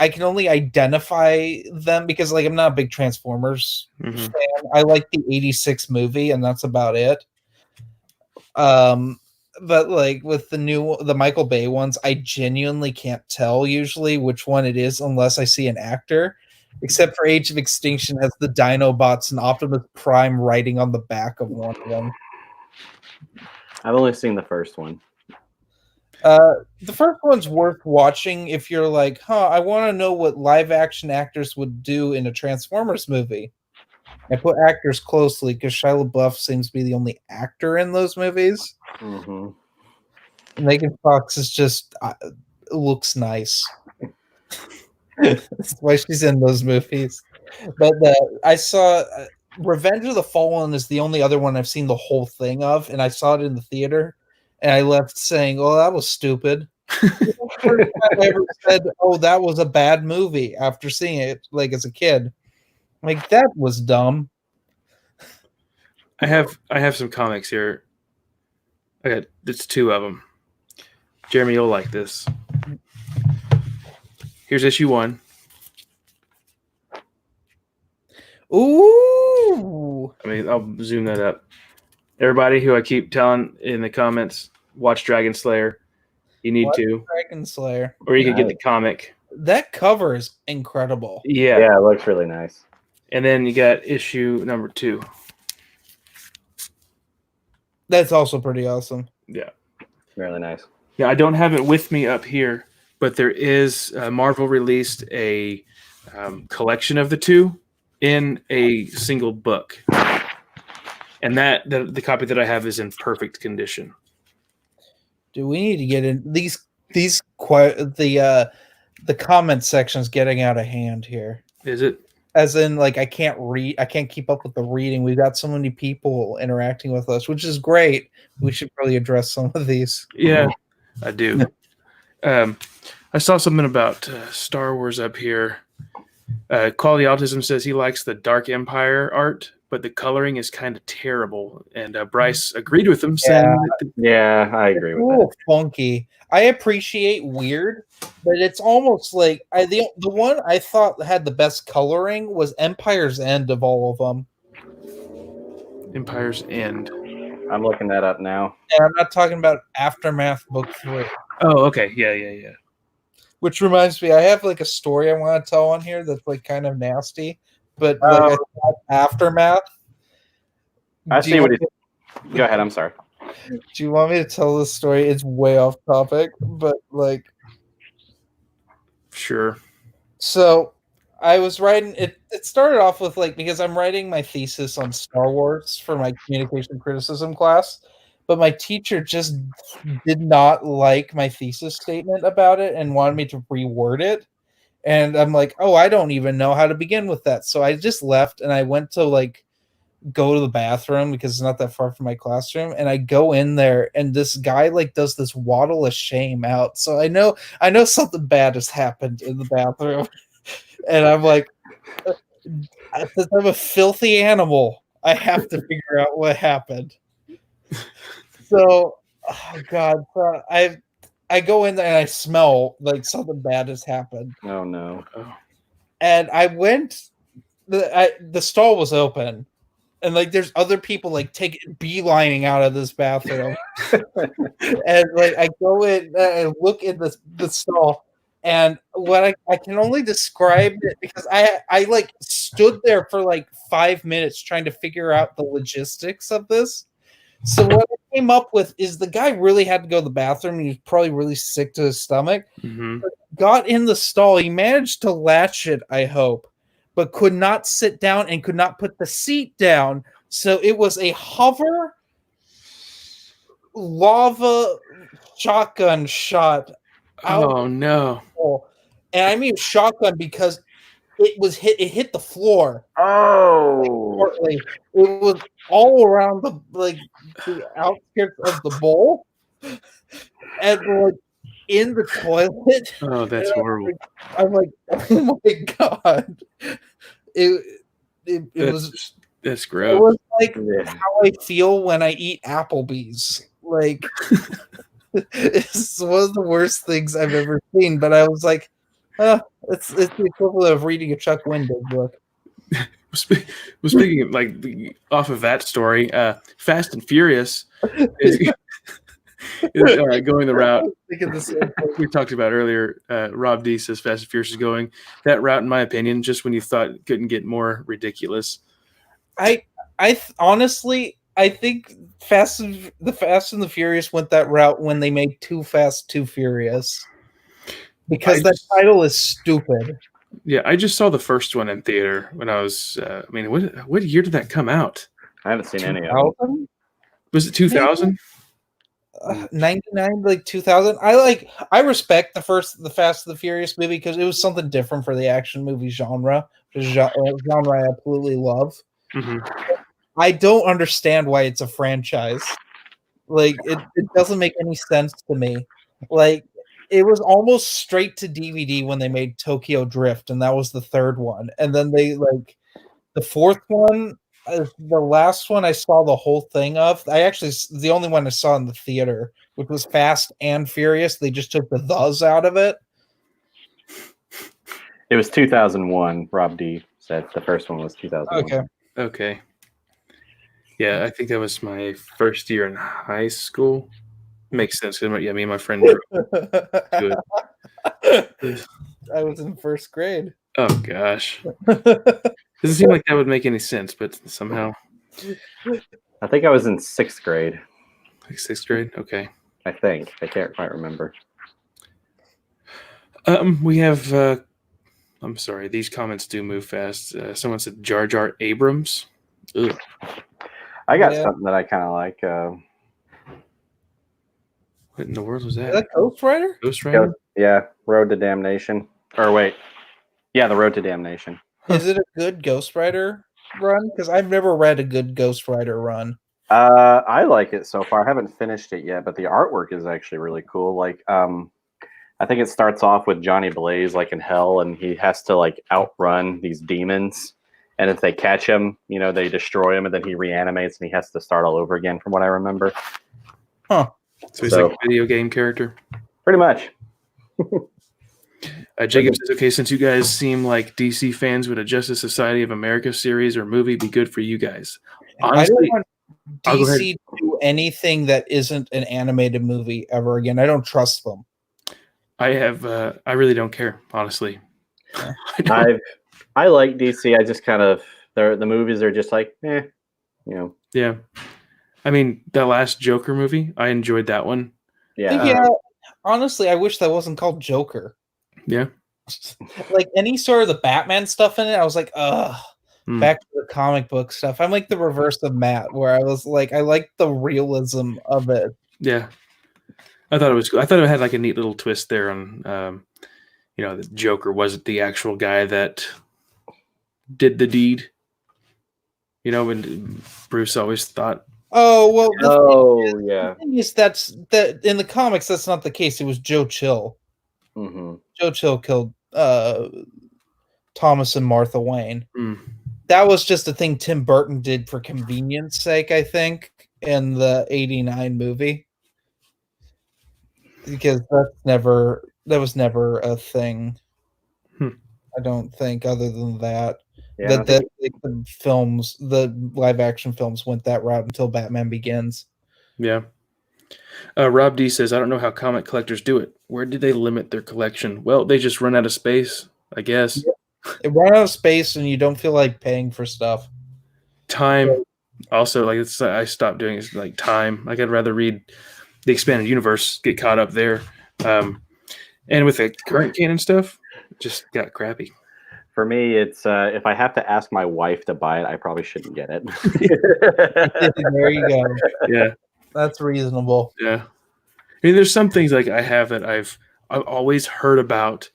identify them because, like, I'm not a big Transformers fan. I like the '86 movie, and that's about it. But like with the Michael Bay ones, I genuinely can't tell usually which one it is unless I see an actor. Except for Age of Extinction has the Dinobots and Optimus Prime riding on the back of one of them. I've only seen the first one. The first one's worth watching if you're like, I want to know what live action actors would do in a Transformers movie. I put actors closely because Shia LaBeouf seems to be the only actor in those movies. Mm-hmm. Megan Fox is just looks nice. That's why she's in those movies. But I saw Revenge of the Fallen is the only other one I've seen the whole thing of, and I saw it in the theater, and I left saying, "Oh, that was stupid." The first time I ever said, "Oh, that was a bad movie," after seeing it like as a kid. Like, that was dumb. I have some comics here. It's 2 of them. Jeremy, you'll like this. Here's issue 1. Ooh! I mean, I'll zoom that up. Everybody who I keep telling in the comments, watch Dragon Slayer. You need to. Dragon Slayer. Or you can get the comic. That cover is incredible. Yeah. Yeah, it looks really nice. And then you got issue number 2. That's also pretty awesome. Yeah. Really nice. Yeah, I don't have it with me up here, but there is Marvel released a collection of the 2, in a single book, and that the copy that I have is in perfect condition. Do we need to get in these the comment section's getting out of hand here? Is it? As in, like, I can't keep up with the reading. We've got so many people interacting with us, which is great. We should probably address some of these. Yeah, I do. I saw something about Star Wars up here. Quality Autism says he likes the Dark Empire art, but the coloring is kind of terrible. And Bryce agreed with him, saying yeah, I agree with that. Funky. I appreciate weird, but it's almost like the one I thought had the best coloring was Empire's End of all of them. Empire's End. I'm looking that up now. And I'm not talking about Aftermath Book 3. Oh, okay. Yeah. Which reminds me, I have like a story I want to tell on here that's like kind of nasty, but like Aftermath. I see what Go ahead. I'm sorry. Do you want me to tell this story? It's way off topic, but like, sure. So I was writing it. It started off with like, because I'm writing my thesis on Star Wars for my communication criticism class, but my teacher just did not like my thesis statement about it and wanted me to reword it. And I'm like, oh, I don't even know how to begin with that. So I just left and I went to like go to the bathroom because it's not that far from my classroom. And I go in there and this guy like does this waddle of shame out. So I know something bad has happened in the bathroom. And I'm like, since I'm a filthy animal, I have to figure out what happened. So, oh God, so I go in there and I smell like something bad has happened. Oh no! And I went. The stall was open, and like there's other people like beelining out of this bathroom. And like I go in and look in the stall, and what I can only describe it because I like stood there for like 5 minutes trying to figure out the logistics of this. So what I came up with is the guy really had to go to the bathroom. He was probably really sick to his stomach. Mm-hmm. Got in the stall. He managed to latch it, I hope, but could not sit down and could not put the seat down. So it was a hover lava shotgun shot. Oh no! And I mean shotgun because it hit the floor. Oh, It was all around the outskirts of the bowl, and like in the toilet. Oh, that's horrible. I'm like, oh my God! It was. That's gross. It was like how I feel when I eat Applebee's. Like it's one of the worst things I've ever seen. But I was like, it's the equivalent of reading a Chuck Wendig book. Speaking of like off of that story, Fast and Furious is going the route we talked about earlier. Rob D says Fast and Furious is going that route, in my opinion, just when you thought it couldn't get more ridiculous. I honestly, I think Fast and the Furious went that route when they made Too Fast, Too Furious, because that title is stupid. Yeah, I just saw the first one in theater when I was. What year did that come out? I haven't seen any of them. Was it 2000? 99, like 2000. I respect the Fast and the Furious movie because it was something different for the action movie genre, which is a genre I absolutely love. Mm-hmm. I don't understand why it's a franchise. Like it doesn't make any sense to me. Like it was almost straight to DVD when they made Tokyo Drift, and that was the third one. And then they like the fourth one, the last one I saw the whole thing of. The only one I saw in the theater, which was Fast and Furious. They just took the "thes" out of it. It was 2001. Rob D said the first one was 2001. Okay. Yeah, I think that was my first year in high school. Makes sense. Me and my friend were good. I was in first grade. Oh gosh. Doesn't seem like that would make any sense, but somehow. I think I was in sixth grade. Like sixth grade? Okay. I think. I can't quite remember. We have I'm sorry. These comments do move fast. Someone said Jar Jar Abrams. Ugh. I got something that I kind of like. What in the world was that? Is that Ghost Rider? Ghost Rider? Yeah, Road to Damnation. Or wait, yeah, the Road to Damnation. Is it a good Ghost Rider run? Because I've never read a good Ghost Rider run. I like it so far. I haven't finished it yet, but the artwork is actually really cool. Like, I think it starts off with Johnny Blaze like in hell, and he has to like outrun these demons. And if they catch him, you know, they destroy him, and then he reanimates, and he has to start all over again, from what I remember. Huh. So he's like a video game character? Pretty much. Jacob says, okay, since you guys seem like DC fans, would a Justice Society of America series or movie be good for you guys? Honestly, I don't want DC to do anything that isn't an animated movie ever again. I don't trust them. I really don't care, honestly. I like DC. I just kind of the movies are just like, you know. Yeah. I mean, the last Joker movie, I enjoyed that one. Yeah. Honestly, I wish that wasn't called Joker. Yeah. Like any sort of the Batman stuff in it, I was like, ugh. Back to the comic book stuff. I'm like the reverse of Matt, where I was like, I like the realism of it. Yeah. I thought it was cool. I thought it had like a neat little twist there on, you know, the Joker wasn't the actual guy that did the deed. You know, when Bruce always thought. Oh, well. The thing is that in the comics, that's not the case. It was Joe Chill. Mm-hmm. Joe Chill killed Thomas and Martha Wayne. Mm. That was just a thing Tim Burton did for convenience sake, I think, in the '89 movie. Because that was never a thing. I don't think, other than that. Yeah, The live action films went that route until Batman Begins. Yeah. Rob D says, I don't know how comic collectors do it. Where did they limit their collection? Well, they just run out of space, I guess. Yeah. They run out of space and you don't feel like paying for stuff. Time. Also, like I stopped doing it, like time. Like I'd rather read the expanded universe, get caught up there. And with the current canon stuff, it just got crappy. For me, it's if I have to ask my wife to buy it, I probably shouldn't get it. There you go. Yeah. That's reasonable. Yeah. I mean, there's some things like I have that I've always heard about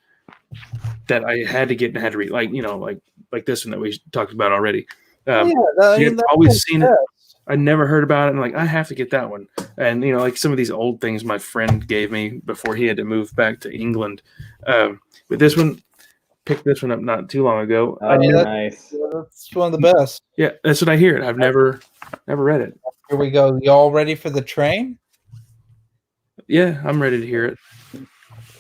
that I had to get and had to read, like, you know, like this one that we talked about already. I've always seen it. I never heard about it, and like I have to get that one. And you know, like some of these old things my friend gave me before he had to move back to England. But this one, picked this one up not too long ago. Nice. That's one of the best. Yeah, that's what I hear. I've never read it. Here we go. Y'all ready for the train? Yeah, I'm ready to hear it.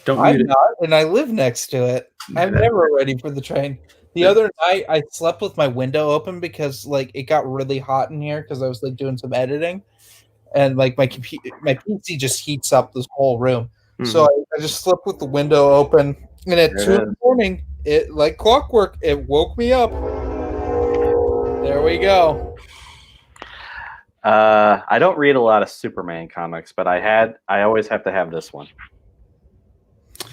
I'm not, and I live next to it. I'm never ready for the train. The other night, I slept with my window open because like it got really hot in here because I was like doing some editing, and like my PC just heats up this whole room. Mm-hmm. So I just slept with the window open, and at 2 in the morning, it like clockwork, it woke me up. There we go. I don't read a lot of Superman comics, but I always have to have this one.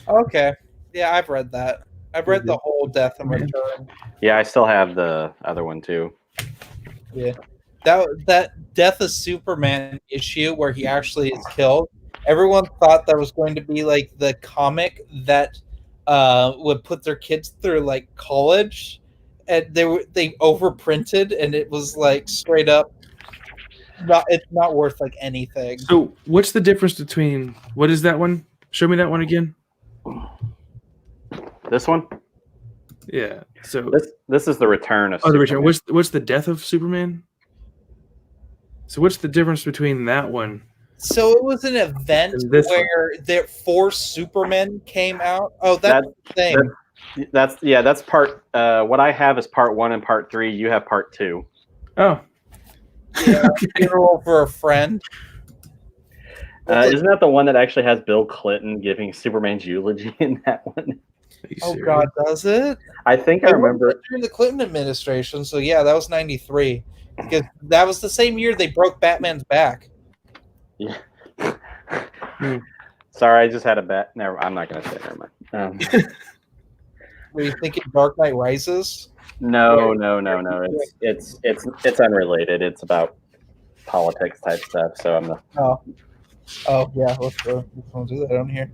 Okay. Yeah, I've read that. I've read the whole Death and Return. Yeah, I still have the other one too. Yeah. That Death of Superman issue where he actually is killed. Everyone thought that was going to be like the comic that would put their kids through like college, and they overprinted, and it was like straight up it's not worth like anything. So what's the difference between what is that one? Show me that one again. This one? Yeah. So this is the Return of Superman. The Return. What's the Death of Superman? So what's the difference between that one? So it was an event where there 4 Supermen came out. Oh, that's the thing. That's part. What I have is part 1 and part 3. You have part 2. Oh. Yeah. Funeral for a Friend. Isn't that the one that actually has Bill Clinton giving Superman's eulogy in that one? Oh God, does it? I think I remember during the Clinton administration. So yeah, that was '93 because that was the same year they broke Batman's back. Yeah. Sorry, I just had a bet. Never. I'm not going to say. Never mind. Were you thinking Dark Knight Rises? No. It's unrelated. It's about politics type stuff. So I'm the. Oh yeah, let's do that on here.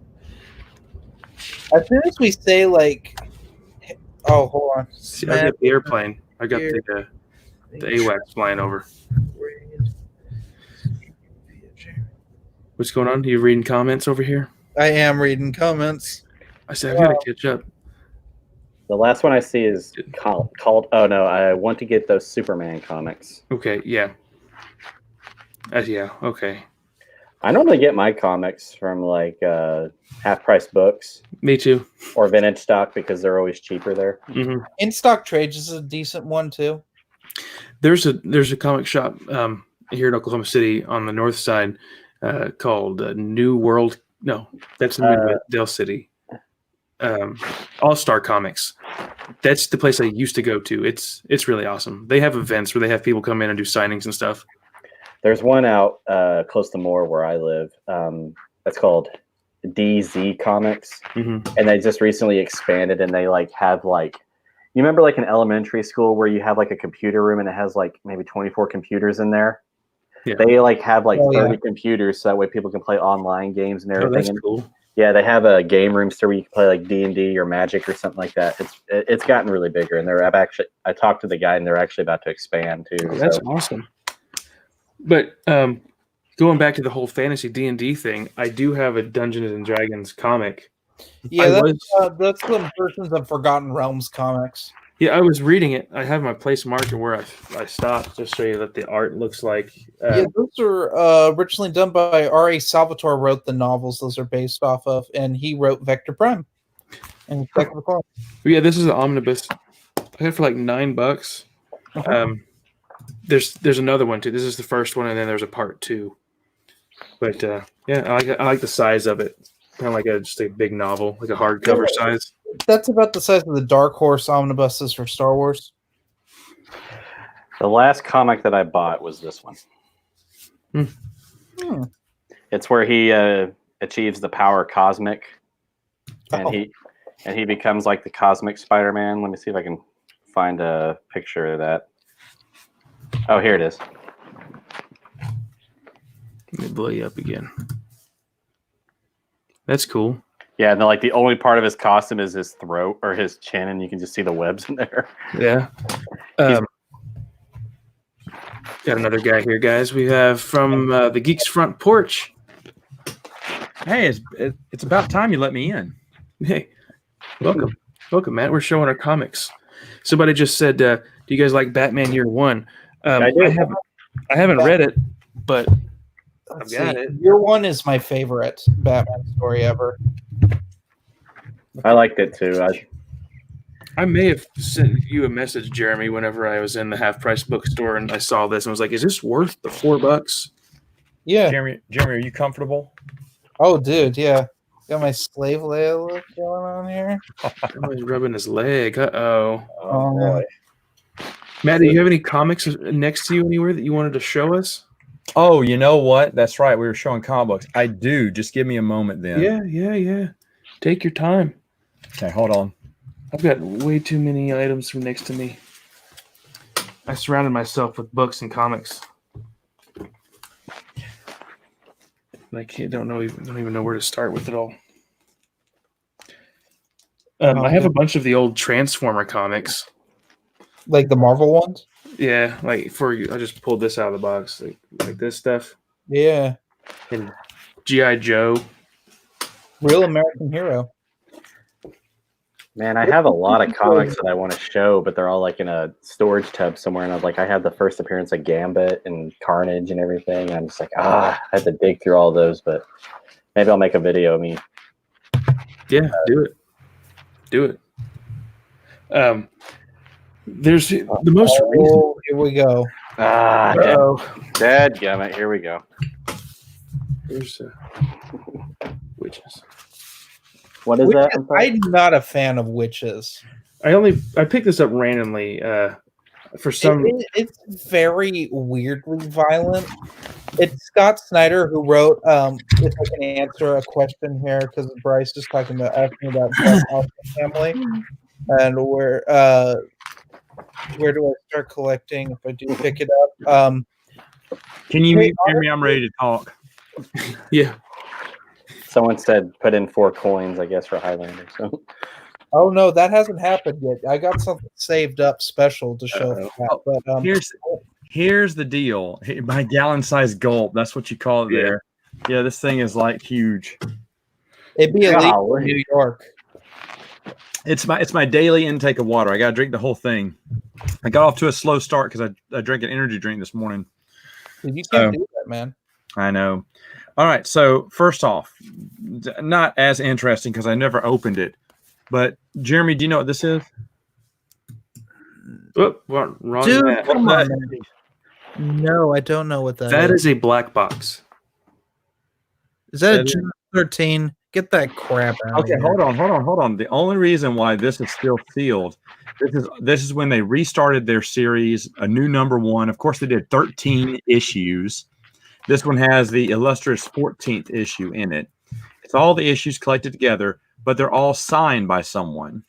As soon as we say like, oh, hold on. See, I got the airplane. I got the AWACS flying over. What's going on? You reading comments over here? I am reading comments. I said, I've got to catch up. The last one I see is called. Oh no, I want to get those Superman comics. Okay, yeah. Yeah, okay. I normally get my comics from like half price books. Me too. Or vintage stock because they're always cheaper there. Mm-hmm. In Stock Trades is a decent one too. There's a comic shop here in Oklahoma City on the north side called New World. No, that's in Dale City. All-Star Comics. That's the place I used to go to. It's really awesome. They have events where they have people come in and do signings and stuff. There's one out close to Moore where I live. That's called DZ Comics, and they just recently expanded, and they like have like, you remember like an elementary school where you have like a computer room and it has like maybe 24 computers in there. Yeah. They like have like 30 computers so that way people can play online games and everything. Oh, that's cool. Yeah, they have a game room where you can play like D&D or Magic or something like that. It's gotten really bigger, and I talked to the guy, and they're actually about to expand too. Oh, that's awesome. But going back to the whole fantasy D&D thing, I do have a Dungeons and Dragons comic. Yeah, that's some Versions of Forgotten Realms comics. Yeah, I was reading it. I have my place marker where I stopped just to show you what the art looks like. Those are originally done by R.A. Salvatore. Wrote the novels those are based off of, and he wrote Vector Prime. And yeah, this is an omnibus. I got it for like $9. There's another one too. This is the first one, and then there's a part 2. But yeah, I like the size of it. Kind of like just a big novel, like a hardcover size. That's about the size of the Dark Horse omnibuses for Star Wars. The last comic that I bought was this one. It's where he achieves the power cosmic, and he becomes like the cosmic Spider-Man. Let me see if I can find a picture of that. Oh, here it is. Let me blow you up again. That's cool. Yeah, and like the only part of his costume is his throat or his chin, and you can just see the webs in there. Yeah. Got another guy here, guys. We have from the Geeks Front Porch. Hey, it's about time you let me in. Hey, welcome, Matt. We're showing our comics. Somebody just said, "Do you guys like Batman Year One?" I haven't read it, but I've got it. Year One is my favorite Batman story ever. I liked it too. I may have sent you a message, Jeremy, whenever I was in the half-price bookstore and I saw this and was like, "Is this worth the $4?" Yeah. Jeremy, are you comfortable? Oh, dude, yeah. Got my slave Leia look going on here. Somebody's rubbing his leg. Uh-oh. Oh, boy. Matt, do you have any comics next to you anywhere that you wanted to show us? Oh, you know what? That's right. We were showing comic books. I do. Just give me a moment then. Yeah. Take your time. Okay, hold on. I've got way too many items from next to me. I surrounded myself with books and comics. I don't even know where to start with it all. I have a bunch of the old Transformer comics. Like the Marvel ones? Yeah, like I just pulled this out of the box, like this stuff. Yeah. And G.I. Joe. Real American Hero. Man, I have a lot of comics that I want to show, but they're all like in a storage tub somewhere. And I was like, I had the first appearance of Gambit and Carnage and everything. I'm just like, I had to dig through all those, but maybe I'll make a video of me. Yeah, do it. There's the most recent. Here we go. Dadgummit, here we go. There's witches. What is that? I'm not a fan of witches. I picked this up randomly for some. It's very weirdly violent. It's Scott Snyder who wrote. If I can answer a question here, because Bryce is asking about the family. And where do I start collecting if I do pick it up? Can you hear me? I'm ready to talk. Yeah. Someone said put in 4 coins, I guess, for Highlander. So Oh no, that hasn't happened yet. I got something saved up special to show for that. But here's the deal. My gallon-sized gulp. That's what you call it there. Yeah, this thing is like huge. It'd be illegal in New York. It's my daily intake of water. I got to drink the whole thing. I got off to a slow start because I drank an energy drink this morning. You can't do that, man. I know. All right. So first off, not as interesting because I never opened it. But Jeremy, do you know what this is? Oh, wrong. Dude, come on, man. No, I don't know what that is. That is a black box. Is that a June 13? Get that crap out. Okay, hold on. The only reason why this is still sealed, this is when they restarted their series, a new #1. Of course, they did 13 issues. This one has the illustrious 14th issue in it. It's all the issues collected together, but they're all signed by someone.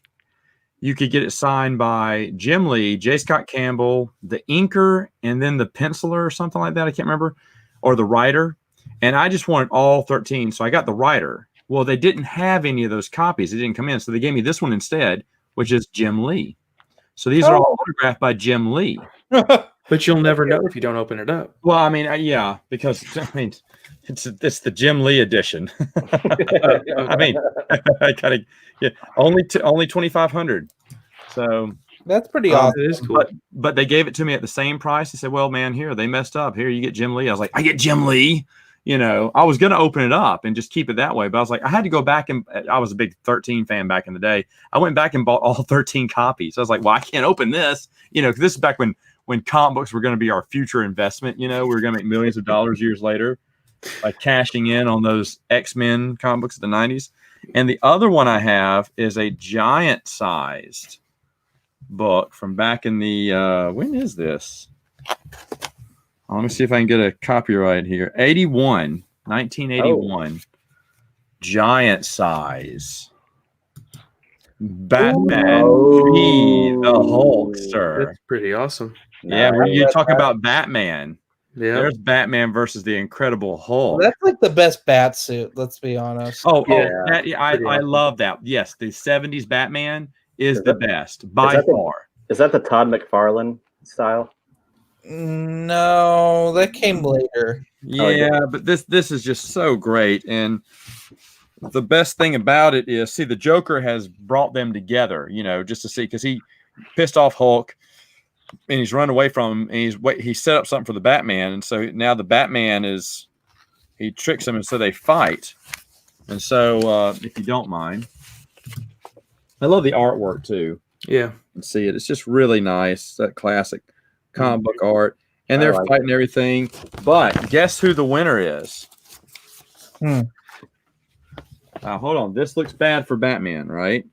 You could get it signed by Jim Lee, J. Scott Campbell, the inker, and then the penciler or something like that. I can't remember, or the writer. And I just wanted all 13, so I got the writer. Well, they didn't have any of those copies. They didn't come in, so they gave me this one instead, which is Jim Lee. So these are all autographed by Jim Lee. But you'll never know if you don't open it up. Well, I mean, yeah, because I mean, it's the Jim Lee edition. I mean, I gotta only 2,500. So that's pretty awesome. It is cool. But they gave it to me at the same price. They said, "Well, man, here they messed up. Here you get Jim Lee." I was like, "I get Jim Lee." You know, I was gonna open it up and just keep it that way, but I was like, I had to go back, and I was a big 13 fan back in the day. I went back and bought all 13 copies. I was like, well, I can't open this, you know, because this is back when comic books were going to be our future investment. You know, we were going to make millions of dollars years later by cashing in on those X-Men comic books of the 90s. And the other one I have is a giant-sized book from back in the when is this? Let me see if I can get a copyright here. 1981. Giant size. Batman v. the Hulkster. That's pretty awesome. Yeah, when you talk about Batman, there's Batman versus the Incredible Hulk. Well, that's like the best bat suit, let's be honest. I love that. Yes, the 70s Batman is the best by far. Is that the Todd McFarlane style? No, that came later. Yeah, but this is just so great. And the best thing about it is, see, the Joker has brought them together, you know, just to see, because he pissed off Hulk and he's run away from him, and he set up something for the Batman. And so now the Batman he tricks him, and so they fight. And so if you don't mind, I love the artwork too. Yeah. And see it. It's just really nice. That classic comic book art, and they're fighting everything. But guess who the winner is? Hold on. This looks bad for Batman, right?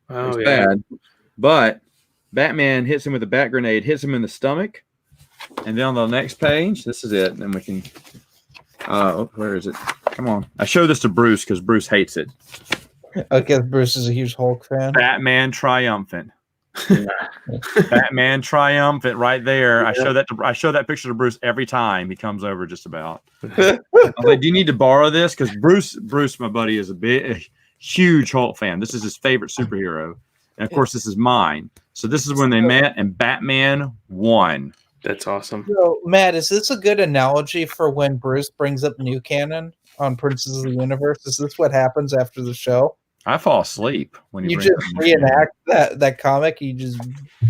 Oh, it's bad. But Batman hits him with a bat grenade, hits him in the stomach, and then on the next page, this is it. And we can. Where is it? Come on. I showed this to Bruce because Bruce hates it. I guess Bruce is a huge Hulk fan. Batman triumphant. Batman triumphant right there. Yeah. I show that picture to Bruce every time he comes over, just about. I was like, do you need to borrow this? Because Bruce, my buddy, is a huge Hulk fan. This is his favorite superhero. And of course, this is mine. So this is when they met, and Batman won. That's awesome. So, Matt, is this a good analogy for when Bruce brings up new canon on Princes of the Universe? Is this what happens after the show? I fall asleep when you just reenact that comic. You just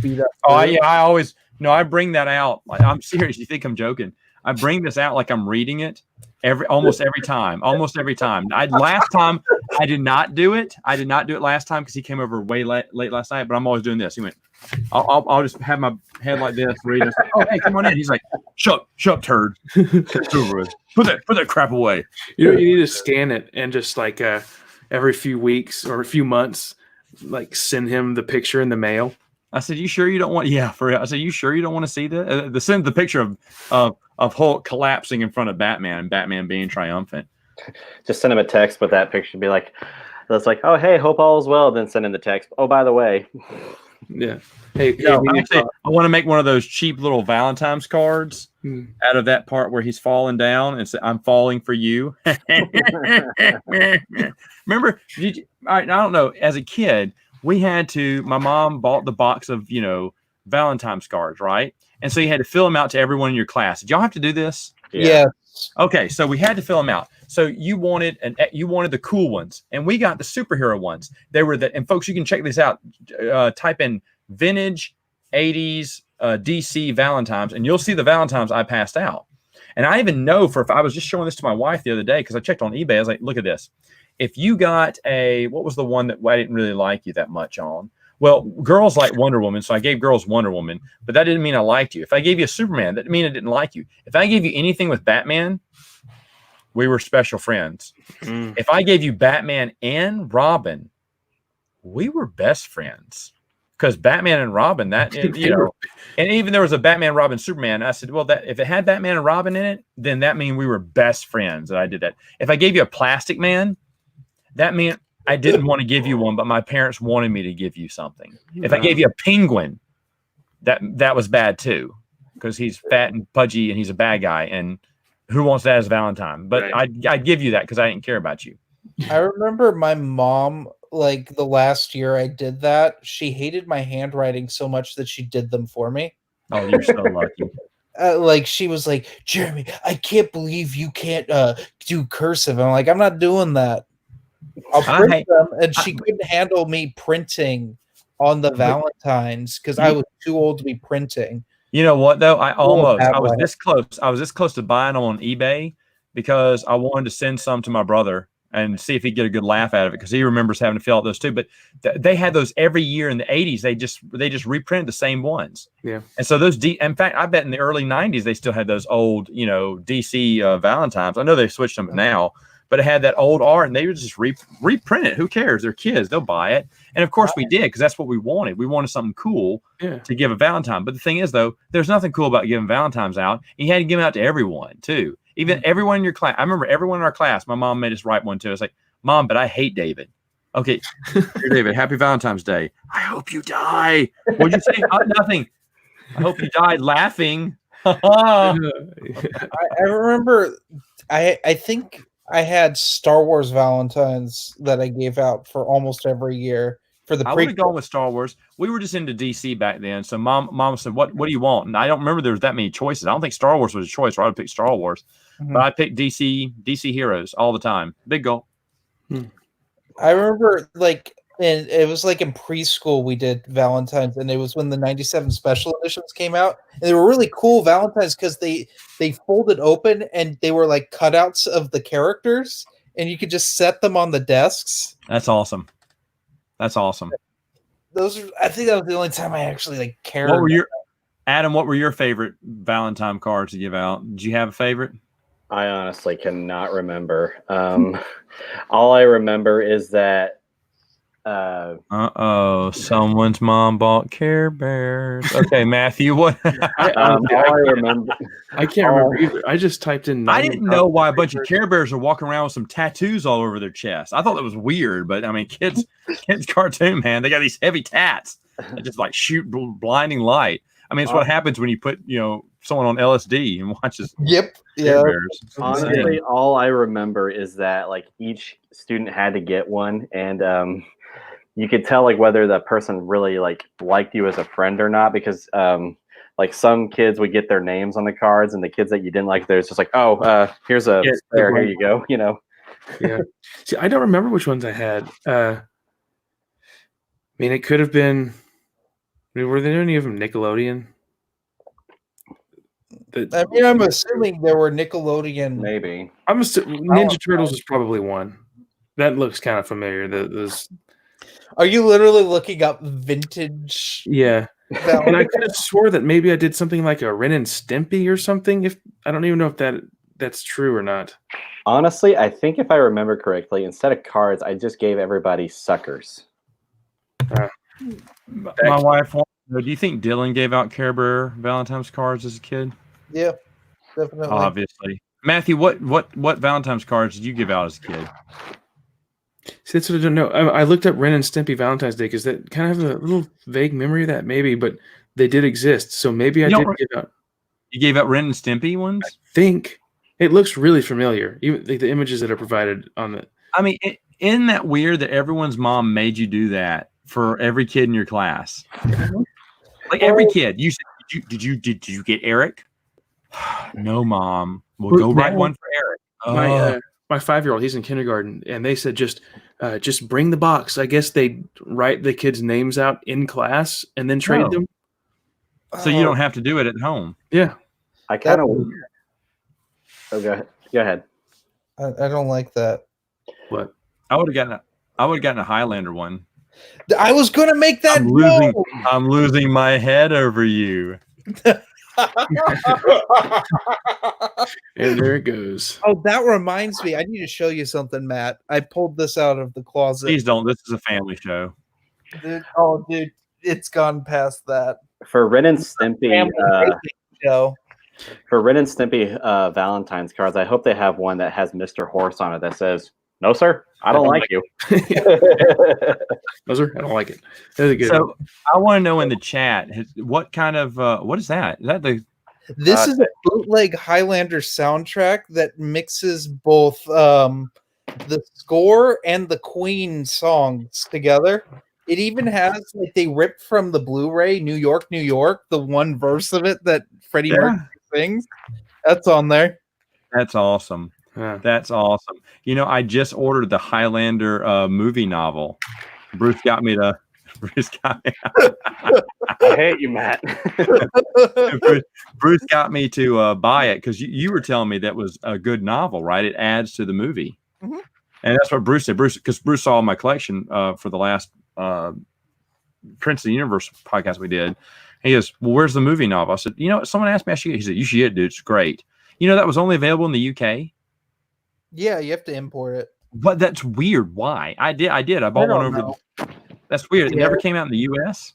beat up. Oh yeah, I bring that out. Like, I'm serious. You think I'm joking? I bring this out like I'm reading it almost every time. Last time I did not do it. I did not do it last time because he came over way late last night. But I'm always doing this. He went, I'll just have my head like this, read it. Oh, hey, come on in. He's like, shut up, turd. Put that crap away. You need to scan it and just like every few weeks or a few months, like send him the picture in the mail. I said, "You sure you don't want?" Yeah, for real. I said, "You sure you don't want to see that?" Send the picture of Hulk collapsing in front of Batman and Batman being triumphant. Just send him a text with that picture. Be like, That's like, oh, hey, hope all is well. Then send in the text. Oh, by the way. Yeah. Hey, No, we need actually, to- I want to make one of those cheap little Valentine's cards out of that part where he's falling down and say, "I'm falling for you." Remember? I don't know. As a kid, we had to. My mom bought the box of Valentine's cards, right? And so you had to fill them out to everyone in your class. Did y'all have to do this? Yeah. Okay, so we had to fill them out. So you wanted the cool ones, and we got the superhero ones. They were and folks, you can check this out. Type in vintage 80s DC Valentine's, and you'll see the Valentine's I passed out. And I even know if I was just showing this to my wife the other day because I checked on eBay. I was like, look at this. If you got what was the one that I didn't really like you that much on? Well, girls like Wonder Woman, so I gave girls Wonder Woman, but that didn't mean I liked you. If I gave you a Superman, that didn't mean I didn't like you. If I gave you anything with Batman, we were special friends. If I gave you Batman and Robin, we were best friends. Because Batman and Robin, and even there was a Batman, Robin, Superman. I said, well, that if it had Batman and Robin in it, then that means we were best friends. That I did that. If I gave you a Plastic Man, that meant I didn't want to give you one, but my parents wanted me to give you something. If I gave you a Penguin, that was bad too, because he's fat and pudgy and he's a bad guy. And who wants that as Valentine? But I'd give you that because I didn't care about you. I remember my mom, like the last year I did that, she hated my handwriting so much that she did them for me. Oh, you're so lucky. Like she was like, Jeremy, I can't believe you can't do cursive. I'm like, I'm not doing that. I'll print them, and she couldn't handle me printing on the Valentines because I was too old to be printing. You know what though? I was this close. I was this close to buying them on eBay because I wanted to send some to my brother and see if he'd get a good laugh out of it because he remembers having to fill out those too. But they had those every year in the 80s. They just reprinted the same ones. Yeah. And so those in fact, I bet in the early 90s they still had those old, DC Valentines. I know they switched them now, but it had that old art and they would just reprint it. Who cares? They're kids. They'll buy it. And of course we did because that's what we wanted. We wanted something cool to give a Valentine. But the thing is though, there's nothing cool about giving Valentines out. You had to give them out to everyone too. Even everyone in your class. I remember everyone in our class. My mom made us write one too. I was like, Mom, but I hate David. Okay, dear David, happy Valentine's Day. I hope you die. What'd you say? Nothing. I hope you died laughing. I remember. I think I had Star Wars Valentines that I gave out for almost every year. I would have gone with Star Wars. We were just into DC back then. So mom said, what do you want? And I don't remember there was that many choices. I don't think Star Wars was a choice, or I would pick Star Wars. Mm-hmm. But I picked DC heroes all the time. Big goal. I remember and it was like in preschool we did Valentine's, and it was when the 97 special editions came out. And they were really cool Valentines because they folded open and they were like cutouts of the characters, and you could just set them on the desks. That's awesome. That's awesome. I think that was the only time I actually cared. Adam, what were your favorite Valentine cards to give out? Did you have a favorite? I honestly cannot remember. All I remember is that someone's mom bought Care Bears. Okay, Matthew, what? I remember. I can't remember either. I just typed in. I didn't know why a bunch of Care Bears are walking around with some tattoos all over their chest. I thought that was weird, but I mean, kids cartoon, man, they got these heavy tats that just shoot blinding light. I mean, it's what happens when you put someone on LSD and watches. Yep. Care Bears. Honestly, all I remember is that each student had to get one, and you could tell whether that person really liked you as a friend or not, because some kids would get their names on the cards, and the kids that you didn't like, there's just here's a spare, here you go, Yeah. See, I don't remember which ones I had. I mean, it could have been. Were there any of them Nickelodeon? I'm assuming there were Nickelodeon. Maybe. Ninja Turtles is probably one. That looks kind of familiar. Those. Are you literally looking up vintage? Yeah. And I could have swore that maybe I did something like a Ren and Stimpy or something. If I don't even know if that's true or not. Honestly, I think if I remember correctly, instead of cards, I just gave everybody suckers. My wife. Do you think Dylan gave out Care Bear Valentine's cards as a kid? Yeah, definitely. Obviously, Matthew. What Valentine's cards did you give out as a kid? See, that's what I don't know. I looked up Ren and Stimpy Valentine's Day because that kind of have a little vague memory of that, maybe, but they did exist. So maybe I did give out. You gave out Ren and Stimpy ones? I think it looks really familiar. Even the images that are provided on the. I mean, isn't that weird that everyone's mom made you do that for every kid in your class? Like every kid. You said, did you get Eric? No, Mom. We'll go write one for Eric. My 5-year-old, he's in kindergarten, and they said just bring the box. I guess they write the kids' names out in class and then trade them. So you don't have to do it at home. Yeah. I kind of. Oh, go ahead. I don't like that. What? I would have gotten a Highlander one. I was gonna make that. I'm losing my head over you. And there it goes. Oh, that reminds me. I need to show you something, Matt. I pulled this out of the closet. Please don't. This is a family show. Dude, it's gone past that. For Ren and Stimpy, show. For Ren and Stimpy Valentine's cards, I hope they have one that has Mr. Horse on it that says, "No, sir, I don't like you." No, sir, I don't like it. That's a good. So I want to know in the chat what kind of what is that? Is that the? This is a bootleg Highlander soundtrack that mixes both the score and the Queen songs together. It even has, like, they ripped from the Blu-ray New York, New York, the one verse of it that Freddie Mercury sings. That's on there. That's awesome. Yeah. That's awesome. You know, I just ordered the Highlander movie novel. Bruce got me. I hate you, Matt. Bruce got me to buy it because you were telling me that was a good novel, right? It adds to the movie. Mm-hmm. And that's what Bruce said. Because Bruce saw my collection for the last Prince of the Universe podcast we did. He goes, "Well, where's the movie novel?" I said, "You know, someone asked me. He said, you should get it, dude. It's great. You know, that was only available in the UK. Yeah, you have to import it. But that's weird. Why? I did. I bought one over. That's weird. It never came out in the US.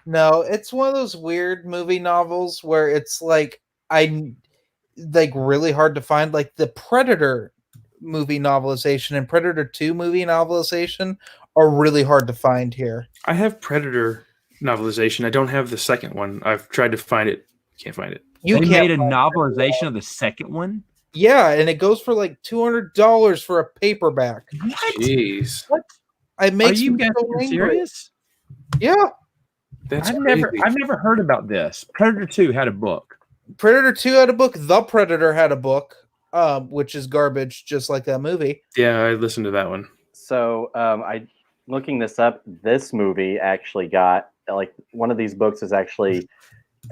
No, it's one of those weird movie novels where it's like really hard to find. Like the Predator movie novelization and Predator 2 movie novelization are really hard to find here. I have Predator novelization. I don't have the second one. I've tried to find it. Can't find it. They made a novelization of the second one? Yeah, and it goes for like $200 for a paperback. What? Jeez. What? Are you guys serious? Yeah. I've never heard about this. Predator 2 had a book. Predator 2 had a book. The Predator had a book, which is garbage, just like that movie. Yeah, I listened to that one. So I looking this up. This movie actually got, like, one of these books is actually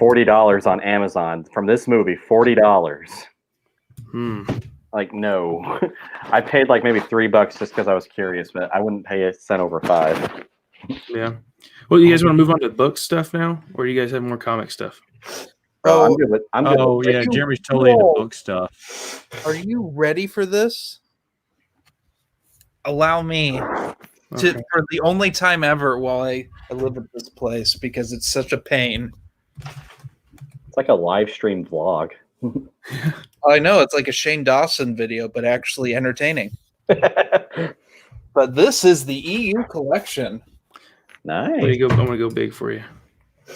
$40 on Amazon. From this movie, $40. Like, no. I paid like maybe $3 just because I was curious, but I wouldn't pay a cent over $5. Yeah. Well, you guys want to move on to book stuff now, or do you guys have more comic stuff? Oh, I'm good with. I'm good with yeah, Jeremy's totally into book stuff. Are you ready for this? Allow me to, for the only time ever while I live at this place, because it's such a pain. It's like a live stream vlog. I know, it's like a Shane Dawson video, but actually entertaining. But this is the EU collection. Nice. I'm gonna go big for you.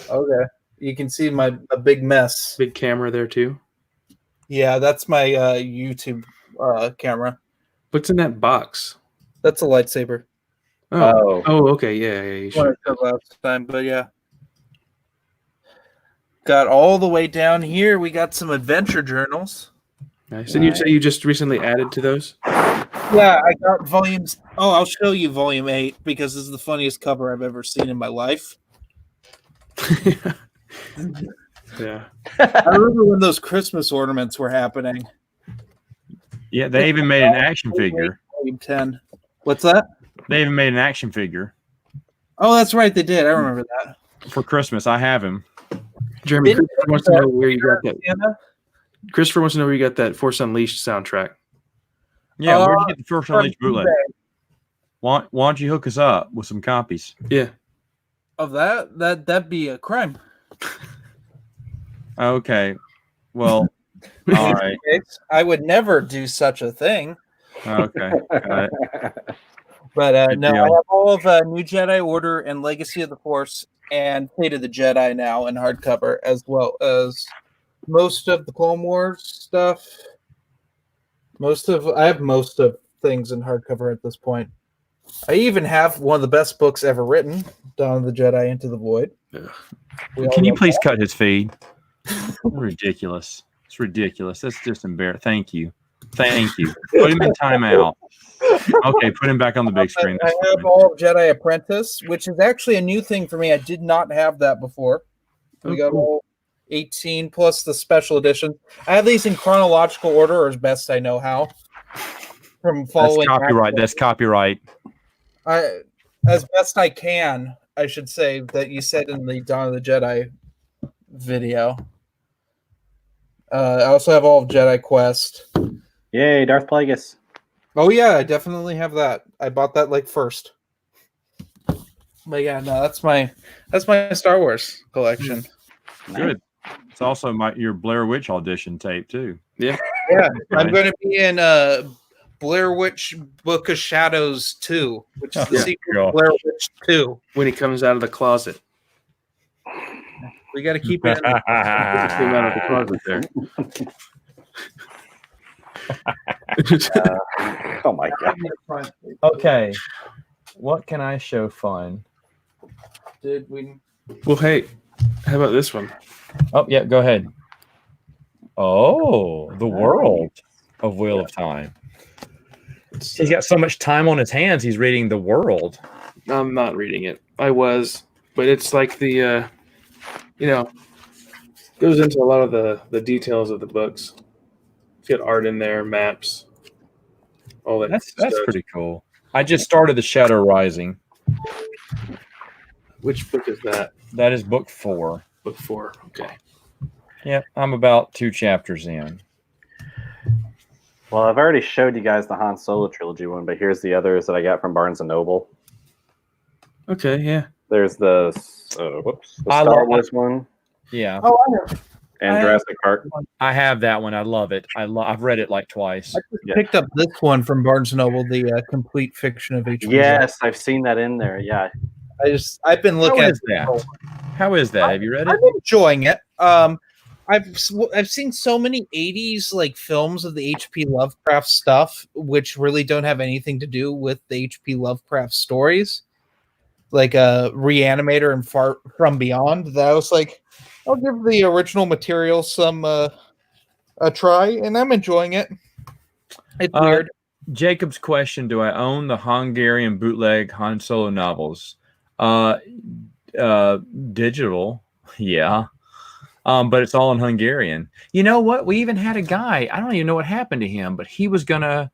Okay, you can see a big mess. Big camera there too. Yeah, that's my YouTube camera. What's in that box? That's a lightsaber. Oh, okay, yeah. You should. Last time, but yeah. Got all the way down here. We got some adventure journals. Nice. And you say you just recently added to those? Yeah, I got volumes. Oh, I'll show you volume 8 because this is the funniest cover I've ever seen in my life. Yeah. I remember when those Christmas ornaments were happening. Yeah, they even made an action figure. Volume 10. What's that? They even made an action figure. Oh, that's right. They did. I remember that. For Christmas, I have him. Jeremy, Christopher wants to know where you got that. Christopher wants to know where you got that Force Unleashed soundtrack. Yeah, where'd you get the Force Unleashed bootleg? Why don't you hook us up with some copies? Yeah. Of that'd be a crime. Okay. Well, all right. I would never do such a thing. Okay. Got it. But no, I have all of New Jedi Order and Legacy of the Force and Fate of the Jedi now in hardcover, as well as most of the Clone Wars stuff. I have most of things in hardcover at this point. I even have one of the best books ever written, Dawn of the Jedi Into the Void. Can you please cut his feed? Ridiculous. It's ridiculous. That's just embarrassing. Thank you. Put him in timeout. Okay, put him back on the big screen. I have all of Jedi Apprentice, which is actually a new thing for me. I did not have that before. We got all 18 plus the special edition. I have these in chronological order, or as best I know how. From following That's copyright. As best I can, I should say, that you said in the Dawn of the Jedi video. I also have all of Jedi Quest. Yay, Darth Plagueis. Oh yeah, I definitely have that. I bought that like first. But yeah, no, that's my Star Wars collection. Good. It's also your Blair Witch audition tape too. Yeah. Yeah, I'm going to be in Blair Witch Book of Shadows 2, which is the sequel to Blair Witch 2. When he comes out of the closet. We got to keep it in Came out of the closet there. Oh my god. Okay. What can I show fun? Did we? Well, hey, how about this one? Oh, yeah, go ahead. Oh, the world of Wheel of Time. He's got so much time on his hands, he's reading the world. I'm not reading it. I was, but it's like the, goes into a lot of the details of the books. It's got art in there, maps, all that. That's pretty cool. I just started The Shadow Rising. Which book is that? That is book 4. Book 4. Okay. Yeah, I'm about 2 chapters in. Well, I've already showed you guys the Han Solo trilogy one, but here's the others that I got from Barnes & Noble. Okay, yeah. There's the Star Wars one. Yeah. Oh, I know. And Jurassic Park. I have that one. I love it. I've read it like twice. I just picked up this one from Barnes & Noble, the complete fiction of H.P. Yes, I've seen that in there. Yeah. I've been looking at that. How is that? Have you read it? I'm enjoying it. I've seen so many 80s like films of the H.P. Lovecraft stuff, which really don't have anything to do with the H.P. Lovecraft stories, like Reanimator and Far From Beyond. That I was like, I'll give the original material some a try, and I'm enjoying it. It's weird. Jacob's question: do I own the Hungarian bootleg Han Solo novels? Digital, yeah. But it's all in Hungarian. You know what? We even had a guy. I don't even know what happened to him, but he was gonna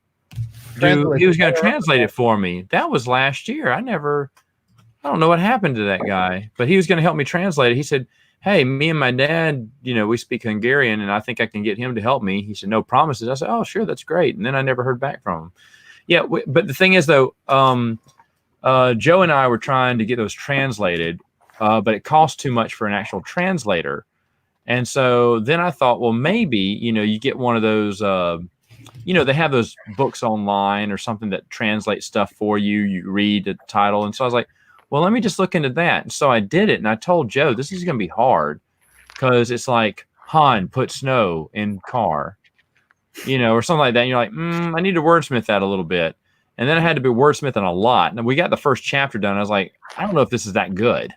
translate it for me. That was last year. I don't know what happened to that guy, but he was gonna help me translate it. He said, "Hey, me and my dad, we speak Hungarian, and I think I can get him to help me." He said, "No promises." I said, "Oh, sure, that's great." And then I never heard back from him. Yeah, but the thing is, though, Joe and I were trying to get those translated, but it cost too much for an actual translator. And so then I thought, well, maybe, you get one of those, they have those books online or something that translates stuff for you. You read the title. And so I was like, well, let me just look into that. And so I did it. And I told Joe, this is going to be hard because it's like Han put snow in car, or something like that. And you're like, I need to wordsmith that a little bit. And then I had to be wordsmithing a lot. And we got the first chapter done. I was like, I don't know if this is that good.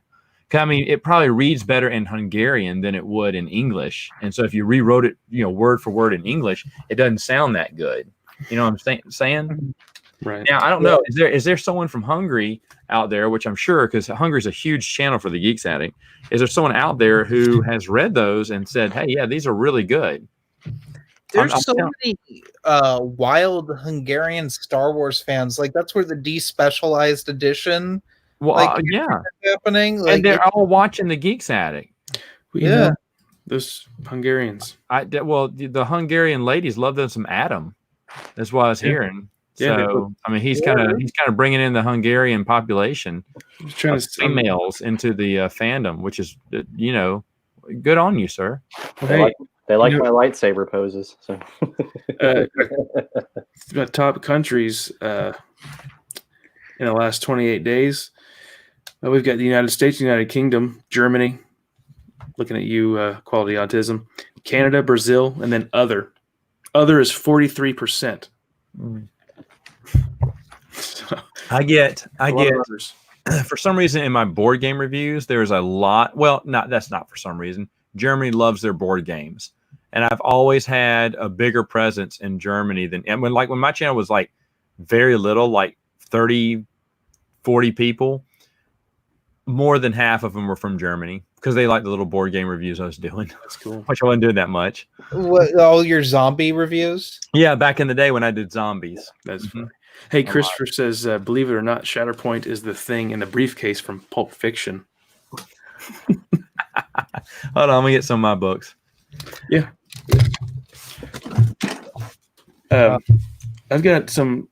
I mean, it probably reads better in Hungarian than it would in English. And so if you rewrote it, word for word in English, it doesn't sound that good. You know what I'm saying? Right. Now, I don't know. Is there someone from Hungary out there, which I'm sure, because Hungary is a huge channel for the Geeks Attic. Is there someone out there who has read those and said, hey, yeah, these are really good? There's so many wild Hungarian Star Wars fans. Like, that's where the despecialized edition happening. Like, and they're all watching the Geeks Attic. Yeah. Those Hungarians. The Hungarian ladies love them some Adam. That's what I was hearing. So I mean, he's kind of bringing in the Hungarian population, trying to females into the fandom, which is good on you, sir. They like my lightsaber poses. So top countries. in the last 28 days. We've got the United States, United Kingdom, Germany, looking at you, Quality Autism, Canada, Brazil, and then other. Other is 43%. So, I get others. For some reason in my board game reviews, there's a lot. Well, that's not for some reason. Germany loves their board games. And I've always had a bigger presence in Germany and when my channel was like very little, like 30, 40 people, more than half of them were from Germany because they liked the little board game reviews I was doing. That's cool. Which I wasn't doing that much. What, all your zombie reviews? Yeah, back in the day when I did zombies. That's funny. Hey, Christopher says, believe it or not, Shatterpoint is the thing in the briefcase from Pulp Fiction. Hold on, I'm going to get some of my books. Yeah. I've got some,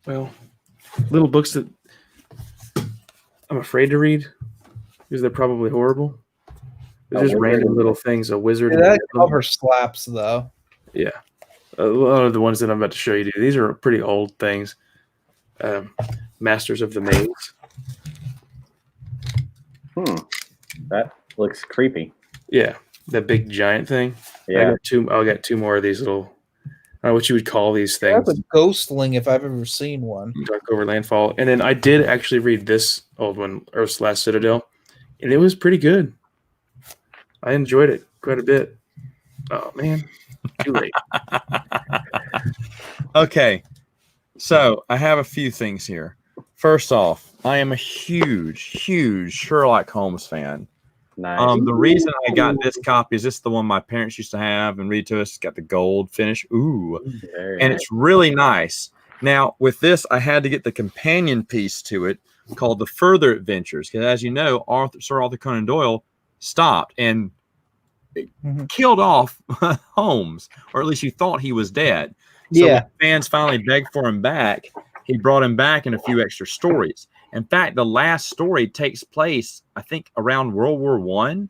little books that I'm afraid to read because they're probably horrible. They're just random little things. A wizard. Yeah, that cover slaps, though. Yeah. A lot of the ones that I'm about to show you, dude, these are pretty old things. Masters of the Maze. That looks creepy. Yeah, that big giant thing. Yeah. I got two more of these little. I don't know what you would call these things. That's a ghostling if I've ever seen one. Dark Over Landfall. And then I did actually read this old one, Earth's Last Citadel, and it was pretty good. I enjoyed it quite a bit. Oh, man. Too late. Okay. So I have a few things here. First off, I am a huge, huge Sherlock Holmes fan. Nice. The reason I got this copy is this is the one my parents used to have and read to us. It's got the gold finish. Ooh. And it's really nice. Now, with this, I had to get the companion piece to it called The Further Adventures. Because as you know, Sir Arthur Conan Doyle stopped and killed off Holmes, or at least you thought he was dead. So when fans finally begged for him back, he brought him back in a few extra stories. In fact, the last story takes place, I think, around World War I.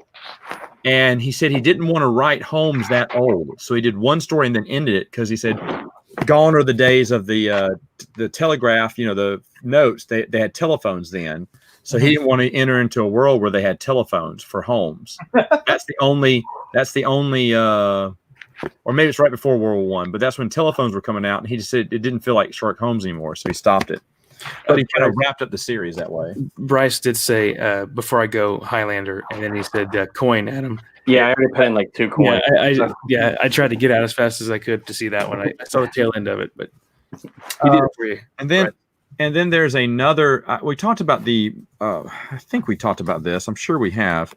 And he said he didn't want to write Holmes that old. So he did one story and then ended it because he said, gone are the days of the telegraph, the notes. They had telephones then. So he didn't want to enter into a world where they had telephones for Holmes. That's the only, or maybe it's right before World War I, but that's when telephones were coming out. And he just said it didn't feel like Sherlock Holmes anymore. So he stopped it. But he kind of wrapped up the series that way. Bryce did say, before I go, Highlander, and then he said, coin at him. Yeah, I already put in like 2 coins. I tried to get out as fast as I could to see that one. I saw the tail end of it, but he did it for you. And then there's another. We talked about the. I think we talked about this. I'm sure we have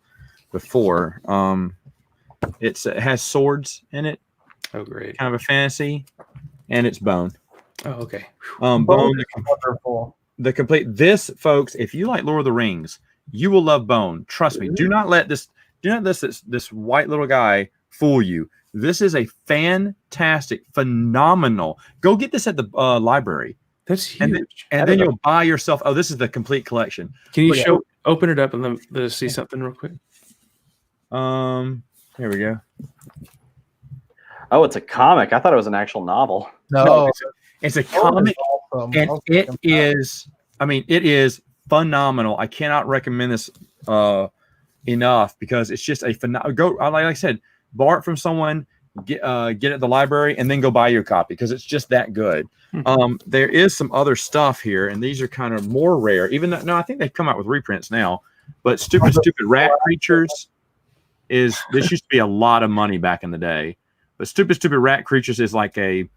before. It has swords in it. Oh, great! Kind of a fantasy, and it's Bone. Oh, okay. Bone. The complete. This, folks, if you like Lord of the Rings, you will love Bone. Trust me. Do not let this white little guy fool you. This is a fantastic, phenomenal. Go get this at the library. That's huge. And then you'll buy yourself. Oh, this is the complete collection. Can you open it up and let us see something real quick? Here we go. Oh, it's a comic. I thought it was an actual novel. No, it's a comic, and it is. I mean, it is phenomenal. I cannot recommend this enough because it's just a phenomenal. Like I said, borrow it from someone. Get it at the library and then go buy your copy because it's just that good. There is some other stuff here, and these are kind of more rare. Even though, no, I think they've come out with reprints now. But Stupid Rat Creatures this used to be a lot of money back in the day. But Stupid Rat Creatures is like a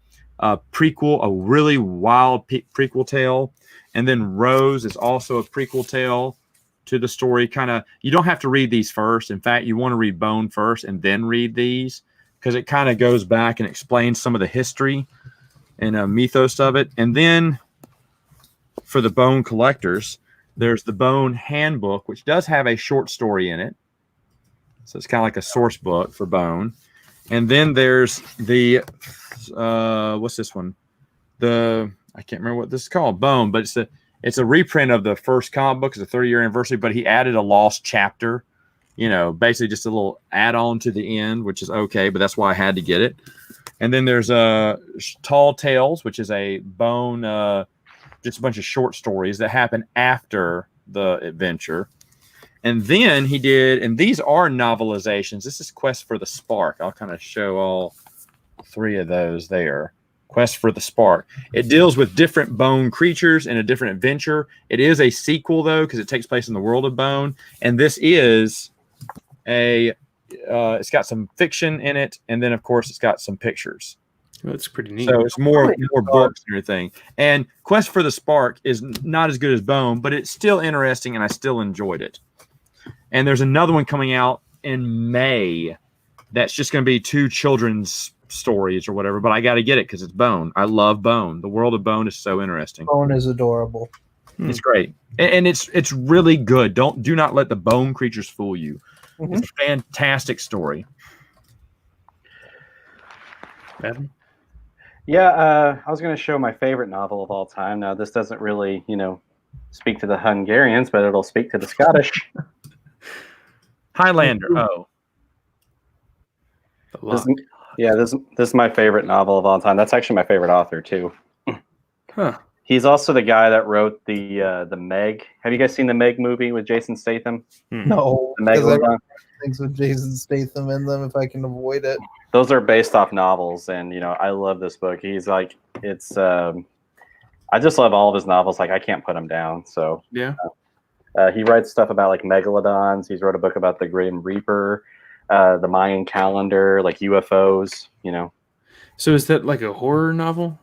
prequel, a really wild prequel tale. And then Rose is also a prequel tale to the story. You don't have to read these first. In fact, you want to read Bone first and then read these, because it kind of goes back and explains some of the history and mythos of it. And then for the Bone collectors, there's the Bone Handbook, which does have a short story in it. So it's kind of like a source book for Bone. And then there's the, what's this one? I can't remember what this is called, Bone, but it's a reprint of the first comic book. It's a 30-year anniversary, but he added a lost chapter. Basically just a little add-on to the end, which is okay, but that's why I had to get it. And then there's Tall Tales, which is a Bone just a bunch of short stories that happen after the adventure. And then he did, and these are novelizations. This is Quest for the Spark. I'll kind of show all 3 of those there. Quest for the Spark. It deals with different bone creatures in a different adventure. It is a sequel, though, because it takes place in the world of bone. And this is it's got some fiction in it. And then, of course, it's got some pictures. Well, that's pretty neat. So it's more books and everything. And Quest for the Spark is not as good as Bone, but it's still interesting, and I still enjoyed it. And there's another one coming out in May that's just going to be 2 children's stories or whatever, but I got to get it because it's Bone. I love Bone. The world of Bone is so interesting. Bone is adorable. It's great, and it's really good. Do not let the bone creatures fool you. Mm-hmm. It's a fantastic Adam? Yeah, I was going to show my favorite novel of all time. Now, this doesn't really, speak to the Hungarians, but it'll speak to the Scottish. Highlander. Oh, This is my favorite novel of all time. That's actually my favorite author too. Huh. He's also the guy that wrote the Meg. Have you guys seen the Meg movie with Jason Statham? No, The Megalodon. things with Jason Statham in them if I can avoid it. Those are based off novels, and I love this book. He's like, it's. I just love all of his novels. Like, I can't put them down. So Yeah. He writes stuff about like megalodons. He's wrote a book about the Grim Reaper, the Mayan calendar, like UFOs. So is that like a horror novel?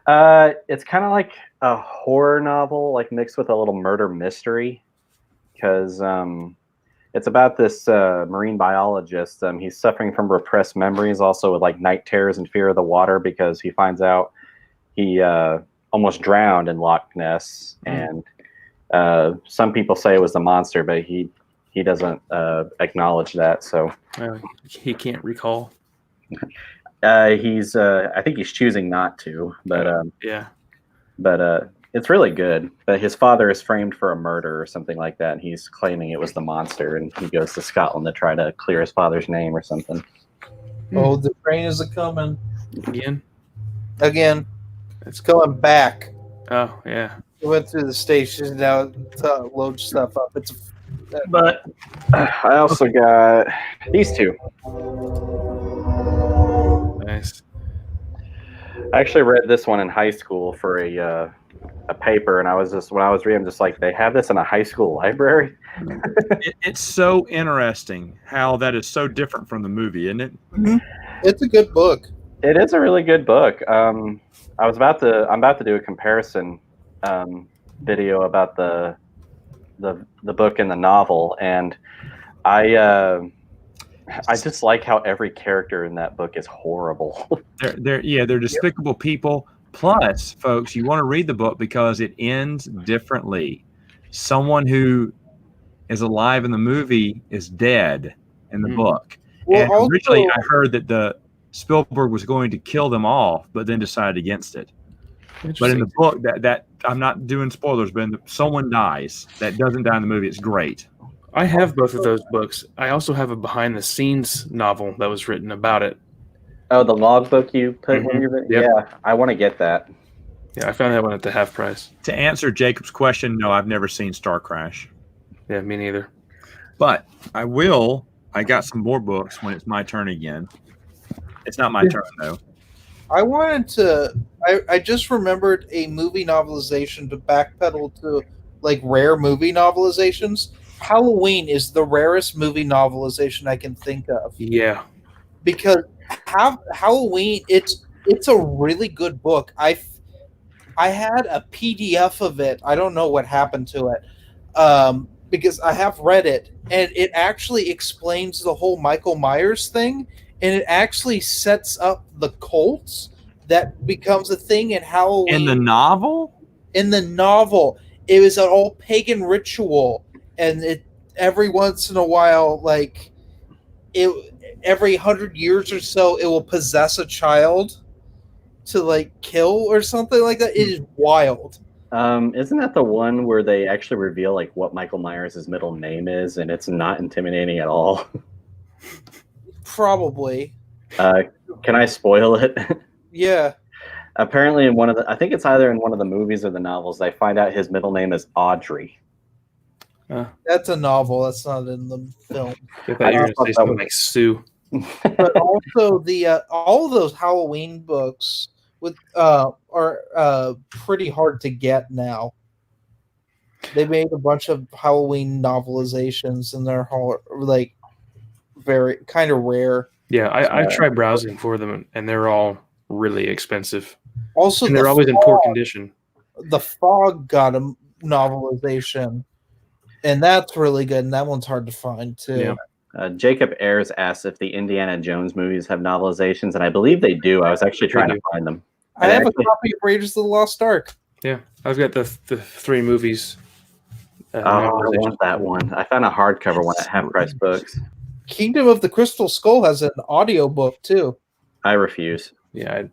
It's kind of like a horror novel, like mixed with a little murder mystery, because it's about this marine biologist. He's suffering from repressed memories, also with like night terrors and fear of the water, because he finds out he almost drowned in Loch Ness, and some people say it was the monster, but he doesn't acknowledge that. So He can't recall. he's I think he's choosing not to, but Yeah. it's really good. But his father is framed for a murder or something like that, and he's claiming it was the monster, and he goes to Scotland to try to clear his father's name or something. Oh, the train is a-coming. Again? It's going back. Oh, yeah. We went through the station now to load stuff up. But I also got these 2. Nice. I actually read this one in high school for a paper, and when I was reading, I'm just like, they have this in a high school library. it's so interesting how that is so different from the movie, isn't it? Mm-hmm. It's a good book. It is a really good book. I'm about to do a comparison video about the book and the novel, and I just like how every character in that book is horrible. They're despicable people. Plus, folks, you want to read the book because it ends differently. Someone who is alive in the movie is dead in the book. Well, and originally, I heard that the Spielberg was going to kill them off, but then decided against it. But in the book, that I'm not doing spoilers, but someone dies that doesn't die in the movie. It's great. I have both of those books. I also have a behind-the-scenes novel that was written about it. Oh, the logbook you put when you're... Yep. Yeah, I want to get that. Yeah, I found that one at the half price. To answer Jacob's question, no, I've never seen Star Crash. Yeah, me neither. But I will. I got some more books when it's my turn again. It's not my turn, though. I wanted to... I just remembered a movie novelization to backpedal to like rare movie novelizations. Halloween is the rarest movie novelization I can think of. Yeah. Because Halloween, it's a really good book. I had a PDF of it. I don't know what happened to it, because I have read it, and it actually explains the whole Michael Myers thing, and it actually sets up the cults that becomes a thing in Halloween. In the novel? In the novel, it was an old pagan ritual, and it every once in a while, like every 100 years or so, it will possess a child to like kill or something like that. It is wild. Isn't that the one where they actually reveal like what Michael Myers' middle name is, and it's not intimidating at all? Probably. Can I spoil it? Yeah. Apparently, in one of the, I think it's either in one of the movies or the novels, they find out his middle name is Audrey. That's a novel. That's not in the film. I thought you were going to say something like Sue. But also the all of those Halloween books with are pretty hard to get now. They made a bunch of Halloween novelizations, and they're like very kind of rare. Yeah, I tried browsing for them, and they're all really expensive. Also, And they're always in poor condition. The Fog got a novelization, and that's really good. And that one's hard to find too. Yeah. Jacob Ayers asked if the Indiana Jones movies have novelizations, and I believe they do. I was actually trying to find them. I have a copy of Raiders of the Lost Ark. Yeah, I've got the 3 movies. I want that one. I found a hardcover one at Half Price Books. Kingdom of the Crystal Skull has an audio book too. I refuse. Yeah,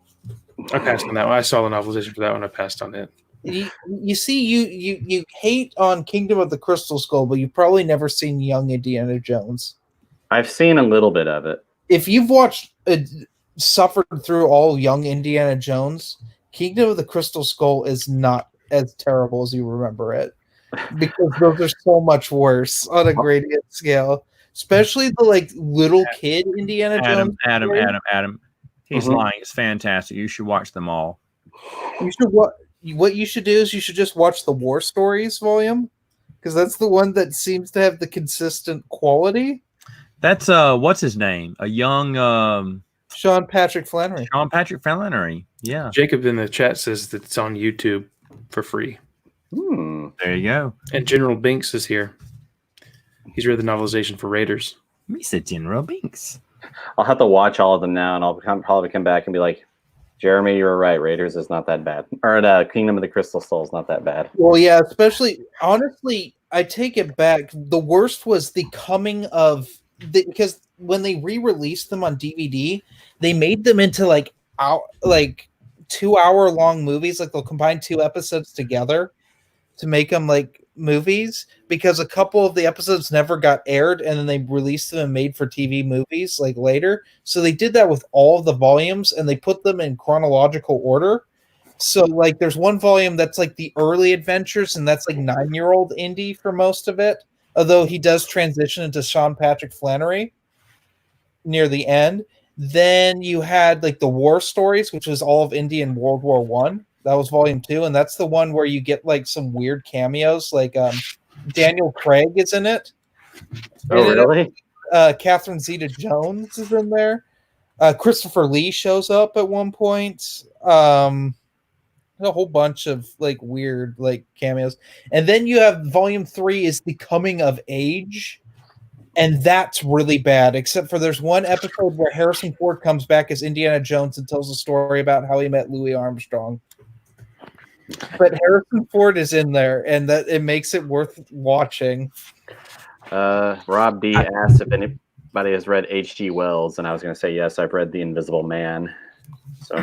I passed on that one. I saw the novelization for that one. I passed on it. You see, you hate on Kingdom of the Crystal Skull, but you've probably never seen Young Indiana Jones. I've seen a little bit of it. If you've watched suffered through all Young Indiana Jones, Kingdom of the Crystal Skull is not as terrible as you remember it, because those are so much worse on a gradient scale. Especially the little kid Indiana Jones. Adam. He's lying. It's fantastic. You should watch them all. You should what you should do is you should just watch the War Stories volume, because that's the one that seems to have the consistent quality. That's what's his name? A young Sean Patrick Flannery. Sean Patrick Flannery. Yeah. Jacob in the chat says that it's on YouTube for free. There you go. And General Binks is here. He's read the novelization for Raiders. Mr. General Binks. I'll have to watch all of them now, and I'll probably come back and be like, Jeremy, you were right. Raiders is not that bad. Or Kingdom of the Crystal Skull is not that bad. Well, yeah, especially, honestly, I take it back. The worst was the coming of... because when they re-released them on DVD, they made them into 2-hour-long movies. They'll combine 2 episodes together to make them movies, because a couple of the episodes never got aired, and then they released them and made for TV movies later. So they did that with all of the volumes, and they put them in chronological order. So there's one volume that's the early adventures, and that's 9-year-old Indy for most of it, although he does transition into Sean Patrick Flannery near the end. Then you had the War Stories, which was all of Indy in World War One. That was volume 2, and that's the one where you get some weird cameos, Daniel Craig is in it. Oh, really? Catherine Zeta-Jones is in there. Christopher Lee shows up at one point. A whole bunch of weird cameos. And then you have volume 3 is the coming of age, and that's really bad, except for there's one episode where Harrison Ford comes back as Indiana Jones and tells a story about how he met Louis Armstrong. But Harrison Ford is in there, and that it makes it worth watching. Rob D asked if anybody has read H.G. Wells, and I was going to say yes. I've read The Invisible Man. So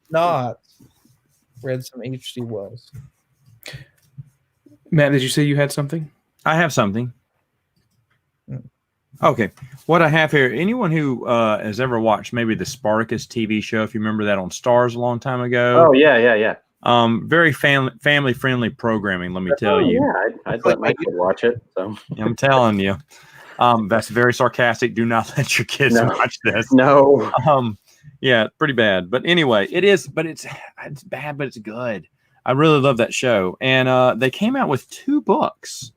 not read some H.G. Wells. Matt, did you say you had something? I have something. Okay, what I have here. Anyone who has ever watched maybe the Spartacus TV show, if you remember that on Stars a long time ago. Oh yeah. Very family friendly programming. Let me tell you. Yeah, I'd let my kid watch it. So I'm telling you, that's very sarcastic. Do not let your kids watch this. No. Yeah, pretty bad. But anyway, it is. But it's bad, but it's good. I really love that show, and they came out with 2 books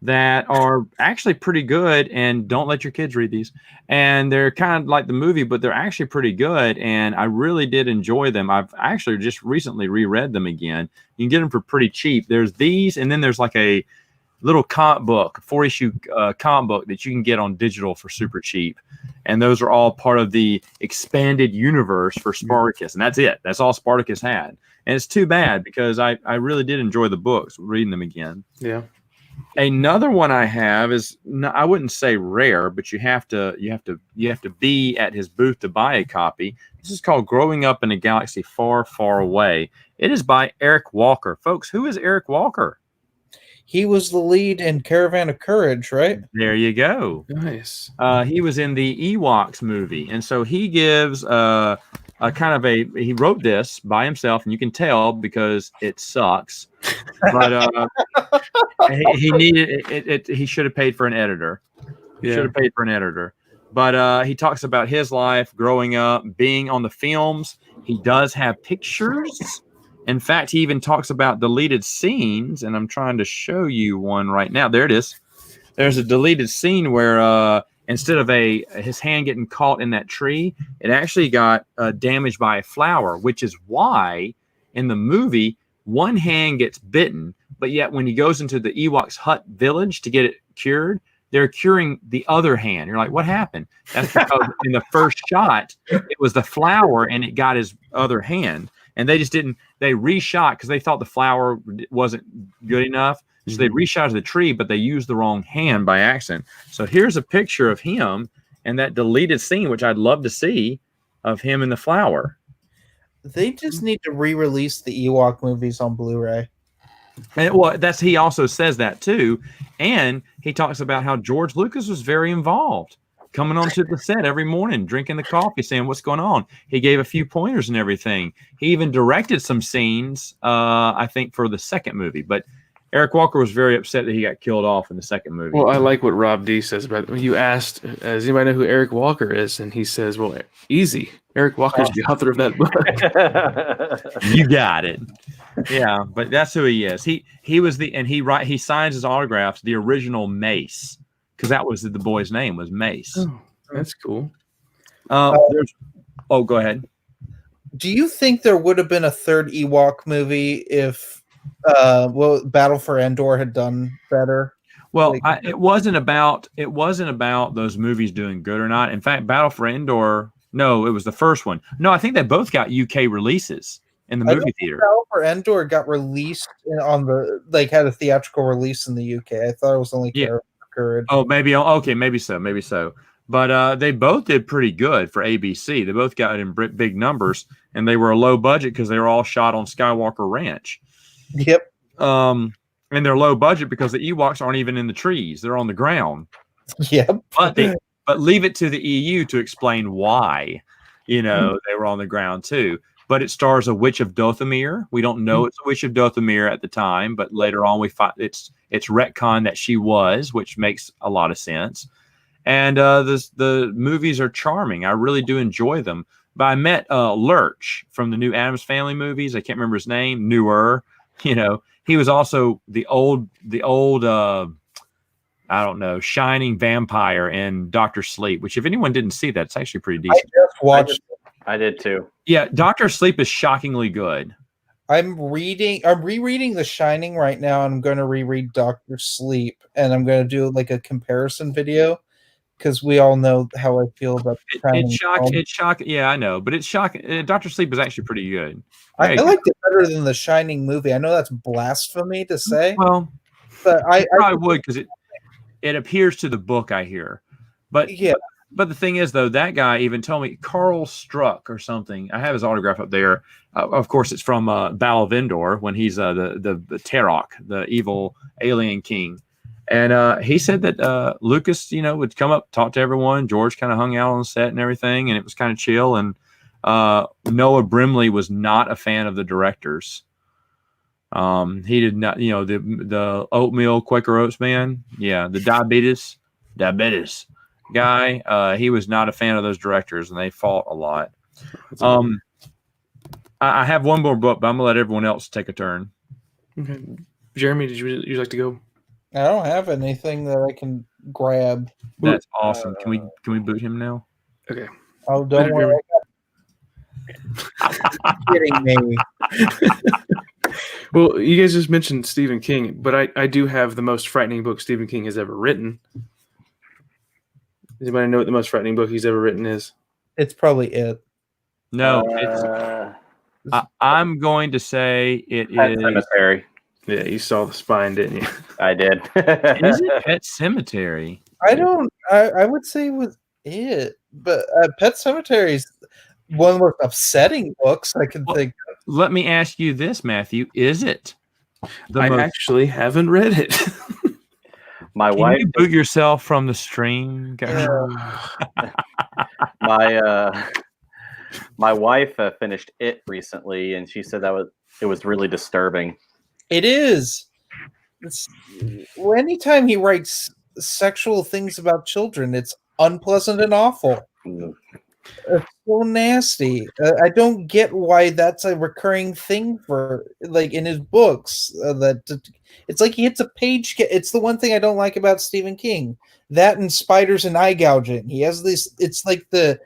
that are actually pretty good, and don't let your kids read these. And they're kind of like the movie, but they're actually pretty good, and I really did enjoy them. I've actually just recently reread them again. You can get them for pretty cheap. There's these, and then there's a little comic book, 4-issue comic book that you can get on digital for super cheap. And those are all part of the expanded universe for Spartacus. And that's it. That's all Spartacus had. And it's too bad, because I really did enjoy the books, reading them again. Yeah. Another one I have is, I wouldn't say rare, but you have to be at his booth to buy a copy. This is called Growing Up in a Galaxy Far, Far Away. It is by Eric Walker. Folks, who is Eric Walker? He was the lead in Caravan of Courage, right? There you go. Nice. He was in the Ewoks movie, and so he gives a he wrote this by himself, and you can tell because it sucks. But he needed it. He should have paid for an editor. He should have paid for an editor. But he talks about his life growing up, being on the films. He does have pictures. In fact, he even talks about deleted scenes, and I'm trying to show you one right now. There it is. There's a deleted scene where instead of his hand getting caught in that tree, it actually got damaged by a flower, which is why in the movie one hand gets bitten, but yet when he goes into the Ewoks' hut village to get it cured, they're curing the other hand. You're like, what happened? That's because in the first shot, it was the flower and it got his other hand. And they just didn't, they reshot because they thought the flower wasn't good enough. So they reshot the tree, but they used the wrong hand by accident. So here's a picture of him and that deleted scene, which I'd love to see, of him in the flower. They just need to re-release the Ewok movies on Blu-ray. And well, he also says that too. And he talks about how George Lucas was very involved, coming onto the set every morning, drinking the coffee, saying what's going on. He gave a few pointers and everything. He even directed some scenes, I think, for the second movie. But Eric Walker was very upset that he got killed off in the second movie. Well, I like what Rob D says about it. You asked, does anybody know who Eric Walker is? And he says, well, easy. Eric Walker's the author of that book. You got it. Yeah, but that's who he is. He was he signs his autographs the original Mace, because that was the boy's name was Mace. Oh, that's cool. Go ahead. Do you think there would have been a third Ewok movie if Battle for Endor had done better? Well, it wasn't about those movies doing good or not. In fact, Battle for Endor, no, it was the first one. No, I think they both got UK releases in the movie theater. Battle for Endor got released had a theatrical release in the UK. I thought it was only Courage. Oh, maybe okay, maybe so. But they both did pretty good for ABC. They both got in big numbers, and they were a low budget because they were all shot on Skywalker Ranch. Yep. And they're low budget because the Ewoks aren't even in the trees; they're on the ground. Yep. But leave it to the EU to explain why, they were on the ground too. But it stars a witch of Dothamir. We don't know it's a witch of Dothamir at the time, but later on we find it's retcon that she was, which makes a lot of sense. And the movies are charming. I really do enjoy them. But I met Lurch from the new Addams Family movies. I can't remember his name. Newer. He was also the old I don't know, shining vampire in Dr. Sleep, which if anyone didn't see that, it's actually pretty decent. I just watched. I did too. Yeah, Dr. Sleep is shockingly good. I'm rereading The Shining right now, and I'm going to reread Dr. Sleep, and I'm going to do like a comparison video because we all know how I feel about the Shining. It's shocking. Yeah, I know, but it's shocking. Dr. Sleep is actually pretty good. I liked it better than The Shining movie. I know that's blasphemy to say. Well, but I probably would because it appears to the book, I hear. But yeah. But the thing is, though, that guy even told me Carl Struck or something. I have his autograph up there. Of course, it's from Battle of Endor when he's the Tarok, the evil alien king. And he said that Lucas, would come up, talk to everyone. George kind of hung out on the set and everything, and it was kind of chill. And Noah Brimley was not a fan of the directors. He did not, the oatmeal Quaker Oats man. Yeah, the diabetes guy. He was not a fan of those directors, and they fought a lot. I have one more book, but I'm gonna let everyone else take a turn. Okay, Jeremy, did you like to go? I don't have anything that I can grab. That's awesome. Can we boot him now? Okay. Oh, don't worry. Kidding me. Well, you guys just mentioned Stephen King, but I do have the most frightening book Stephen King has ever written. Does anybody know what the most frightening book he's ever written is? It's probably it. No, I'm going to say it is Cemetery. Yeah, you saw the spine, didn't you? I did. Is it Pet Cemetery? I would say it was it, but Pet Cemetery is one of the most upsetting books I can think of. Let me ask you this, Matthew. Is it? Actually haven't read it. My Can wife. you boot yourself from the stream? My My wife finished it recently, and she said it was really disturbing. It is. Well, anytime he writes sexual things about children, it's unpleasant and awful. Mm. It's so nasty. I don't get why that's a recurring thing for like in his books. It's like he hits a page. It's the one thing I don't like about Stephen King. That and spiders and eye gouging. He has this. It's like the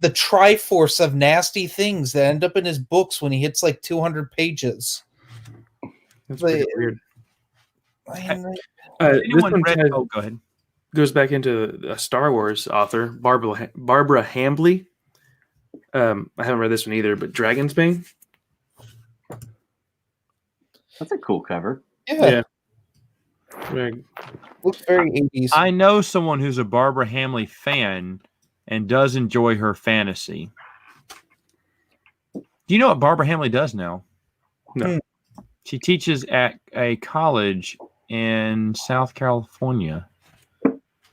triforce of nasty things that end up in his books when he hits like 200 pages. That's pretty weird. Anyone go ahead. Goes back into a Star Wars author, Barbara Hambly. I haven't read this one either, but Dragon's Bane. That's a cool cover. Yeah. Looks very 80s. I know someone who's a Barbara Hambly fan and does enjoy her fantasy. Do you know what Barbara Hambly does now? No. She teaches at a college in South California.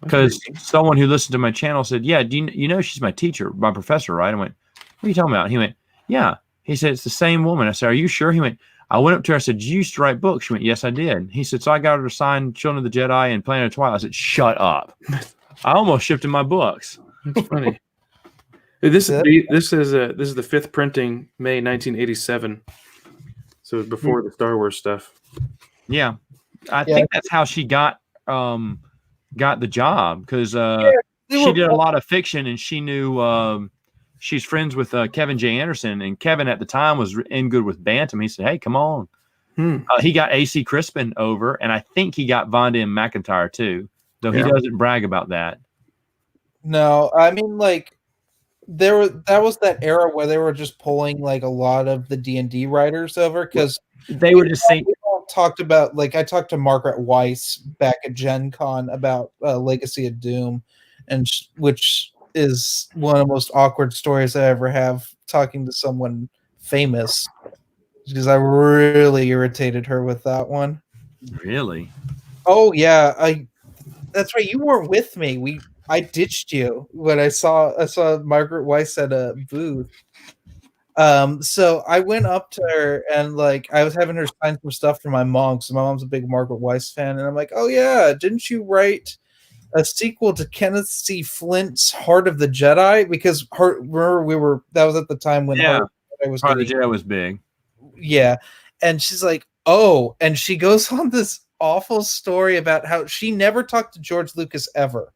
Because someone who listened to my channel said, yeah, do you know she's my teacher, my professor, right? I went, what are you talking about? He went, yeah. He said, it's the same woman. I said, are you sure? He went, I went up to her. I said, you used to write books. She went, yes, I did. He said, so I got her to sign Children of the Jedi and Planet of Twilight. I said, shut up. I almost shipped in my books. That's funny. This is the 5th printing, May 1987. So before the Star Wars stuff. Yeah. I think that's how she got the job, because she did a lot of fiction, and she knew she's friends with Kevin J. Anderson, and Kevin at the time was in good with Bantam. He said, hey, come on. He got A.C. Crispin over, and I think he got Vonda and McIntyre too, though he doesn't brag about that. No, I mean, like, that was that era where they were just pulling like a lot of the D&D writers over, because they were just saying. Talked about, like, I talked to Margaret Weiss back at Gen Con about Legacy of Doom, and which is one of the most awkward stories I ever have talking to someone famous, because I really irritated her with that one. Really? Oh yeah, that's right. You weren't with me. I ditched you when I saw Margaret Weiss at a booth. So I went up to her, and like I was having her sign some stuff for my mom, because my mom's a big Margaret Weiss fan, and I'm like, oh yeah, didn't you write a sequel to Kenneth C. Flint's Heart of the Jedi? Because remember that was at the time when Heart of the Jedi was big. Yeah. And she's like, oh, and she goes on this awful story about how she never talked to George Lucas ever,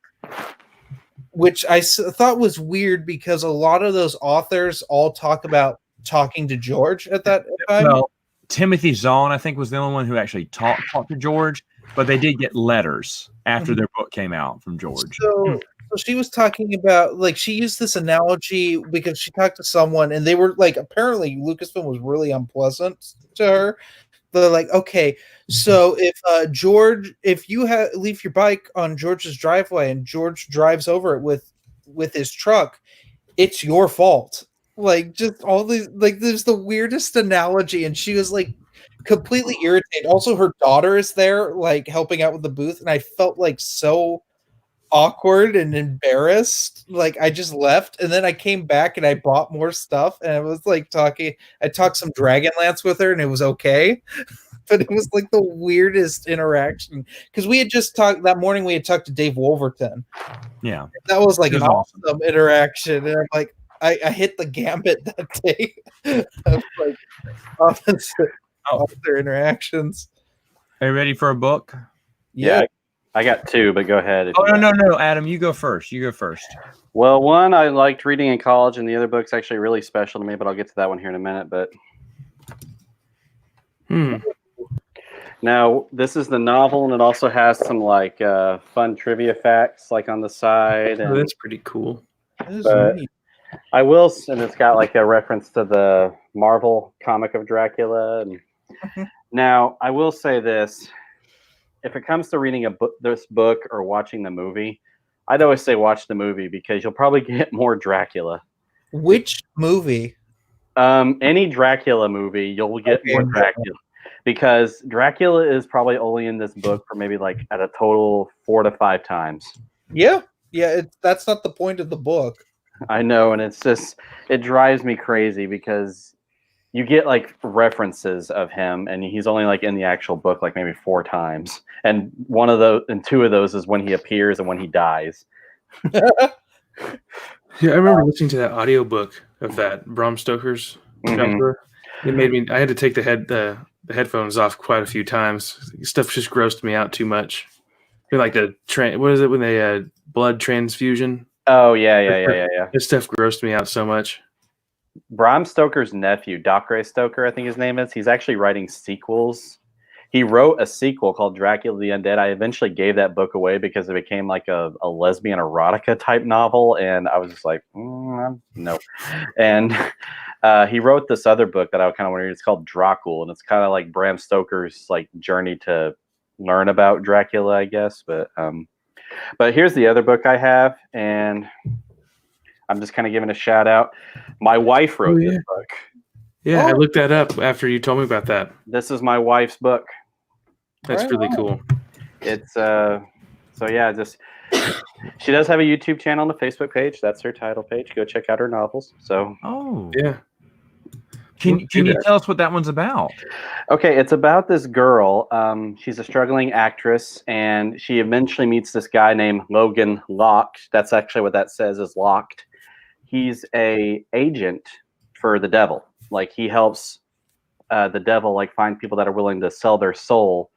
which I thought was weird, because a lot of those authors all talk about talking to George at that time. Well, Timothy Zahn, I think, was the only one who actually talked to George, but they did get letters after their book came out from George. So she was talking about, like, she used this analogy because she talked to someone, and they were like, apparently Lucasfilm was really unpleasant to her. They're like, okay, so if you leave your bike on George's driveway and George drives over it with his truck, it's your fault. Like, just all these, like, there's the weirdest analogy, and she was like completely irritated. Also, her daughter is there, like, helping out with the booth, and I felt like so awkward and embarrassed. Like, I just left, and then I came back and I bought more stuff, and I was like I talked some Dragonlance with her, and it was okay. But it was like the weirdest interaction, because we had just talked that morning. We had talked to Dave Wolverton. Yeah, that was like an awesome interaction, and I'm like, I hit the gambit that day of like author interactions. Are you ready for a book? Yeah, I got 2, but go ahead. Oh no, Adam, you go first. Well, one I liked reading in college, and the other book's actually really special to me, but I'll get to that one here in a minute. But now this is the novel, and it also has some like fun trivia facts like on the side. And that's pretty cool. But I will, and it's got like a reference to the Marvel comic of Dracula. And now I will say this: if it comes to reading this book or watching the movie, I'd always say watch the movie, because you'll probably get more Dracula. Which movie? Any Dracula movie, you'll get more Dracula, because Dracula is probably only in this book for maybe like at a total 4 to 5 times. Yeah, that's not the point of the book. I know, and it drives me crazy because you get like references of him, and he's only like in the actual book like maybe 4 times, and two of those is when he appears and when he dies. Yeah, I remember listening to that audiobook of that Bram Stoker's Dracula. It made me. I had to take the headphones off quite a few times. Stuff just grossed me out too much. Like what is it when they blood transfusion? Oh yeah. This stuff grossed me out so much. Bram Stoker's nephew, Dacre Stoker, I think his name is. He's actually writing sequels. He wrote a sequel called Dracula the Undead. I eventually gave that book away because it became like a lesbian erotica type novel, and I was just like, no. And he wrote this other book that I kind of want to read. It's called Dracula, and it's kind of like Bram Stoker's like journey to learn about Dracula, I guess. But here's the other book I have, and I'm just kind of giving a shout out. My wife wrote this book. Yeah, I looked that up after you told me about that. This is my wife's book. That's really cool. It's so yeah, she does have a YouTube channel and a Facebook page. That's her title page. Go check out her novels. So yeah. Can you tell us what that one's about? Okay, it's about this girl. She's a struggling actress, and she eventually meets this guy named Logan Locked. That's actually what that says is Locked. He's a agent for the devil. Like he helps the devil like find people that are willing to sell their soul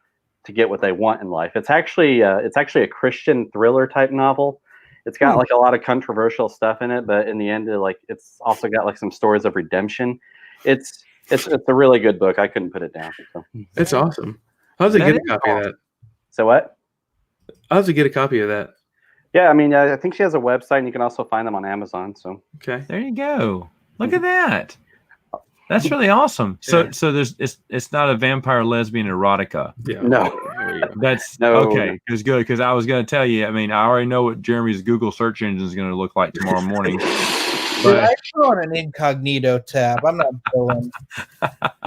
to get what they want in life. It's actually a Christian thriller type novel. It's got like a lot of controversial stuff in it, but in the end, it's also got like some stories of redemption. It's a really good book. I couldn't put it down. So. It's awesome. I'll have to get a copy of that. So what? I'll have to get a copy of that. Yeah, I mean, I think she has a website, and you can also find them on Amazon. So okay, there you go. Look at that. That's really awesome. So it's not a vampire lesbian erotica. Yeah. No. That's okay. It's good because I was going to tell you. I mean, I already know what Jeremy's Google search engine is going to look like tomorrow morning. But I put on an incognito tab. I'm not going. I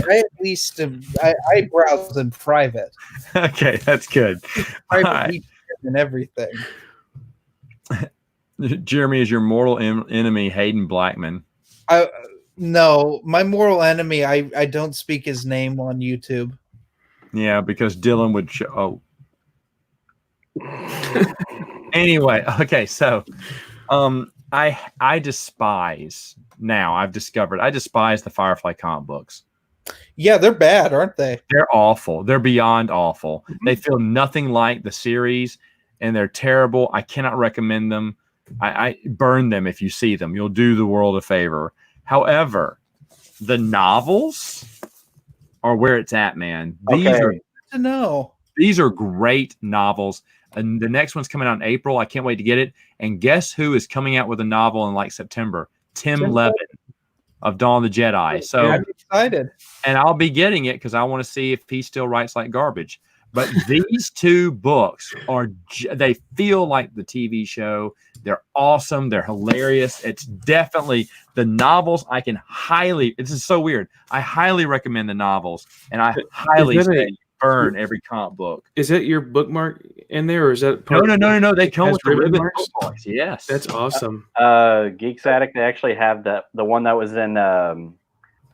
at least I browse in private. Okay, that's good. Private and everything. Jeremy is your mortal enemy, Hayden Blackman. No, my mortal enemy. I don't speak his name on YouTube. Yeah, because Dylan would show. Anyway, okay, so I despise now. I've discovered I despise the Firefly comic books. Yeah, they're bad, aren't they? They're awful. They're beyond awful. They feel nothing like the series, and they're terrible. I cannot recommend them. I burn them if you see them. You'll do the world a favor. However, the novels are where it's at, man. These are great novels. And the next one's coming out in April. I can't wait to get it. And guess who is coming out with a novel in like September? Tim Levin of Dawn of the Jedi. So I'm excited. And I'll be getting it because I want to see if he still writes like garbage. But these two books they feel like the TV show. They're awesome. They're hilarious. It's definitely the novels. This is so weird. I highly recommend the novels, and I highly say burn every comic book. Is that your bookmark in there, or is that no? They come with the ribbon bookmarks. Yes, that's awesome. TheGeeksAttic, they actually have the one that was in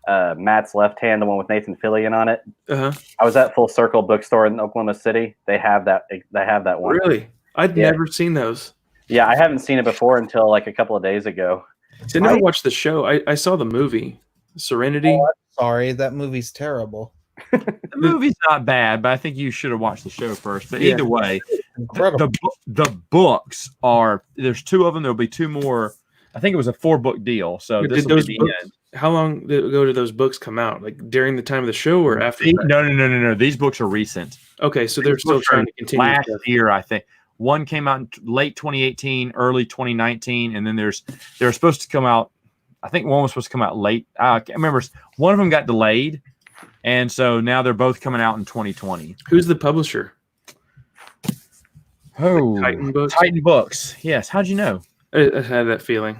Matt's left hand, the one with Nathan Fillion on it. I was at Full Circle Bookstore in Oklahoma City. They have that. They have that one. Really? I'd never seen those. Yeah, I haven't seen it before until like a couple of days ago. So now I watched the show. I saw the movie Serenity. Oh, I'm sorry, that movie's terrible. The movie's not bad, but I think you should have watched the show first. But either way, the books are. There's 2 of them. There'll be 2 more. I think it was a 4-book deal. So this will be the end. How long ago did those books come out? Like during the time of the show or after? No. These books are recent. Okay, so they're still trying to continue. Last year, I think. One came out in late 2018, early 2019, and then they're supposed to come out. I think one was supposed to come out late. I can't remember. One of them got delayed, and so now they're both coming out in 2020. Who's the publisher? Oh, like Titan Books. Titan Books. Yes. How'd you know? I had that feeling.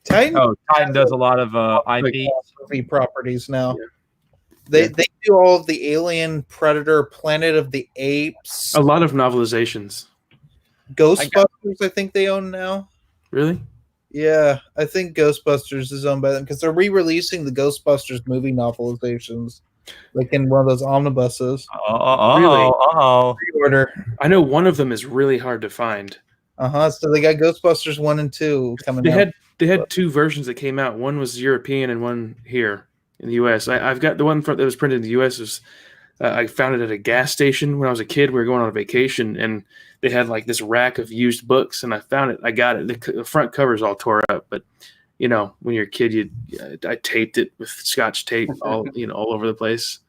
Titan. Oh, Titan does a lot of IP movie properties now. Yeah. They do all of the Alien, Predator, Planet of the Apes. A lot of novelizations. Ghostbusters, I think they own now. Really? Yeah, I think Ghostbusters is owned by them because they're re-releasing the Ghostbusters movie novelizations, like in one of those omnibuses. Really? Pre-order. I know one of them is really hard to find. So they got Ghostbusters 1 and 2 coming out. They had two versions that came out. One was European and one here in the U.S. I've got the one that was printed in the U.S. was I found it at a gas station when I was a kid. We were going on a vacation, and they had like this rack of used books, and I found it. I got it. The front cover's all tore up, but you know, when you're a kid, I taped it with Scotch tape all all over the place.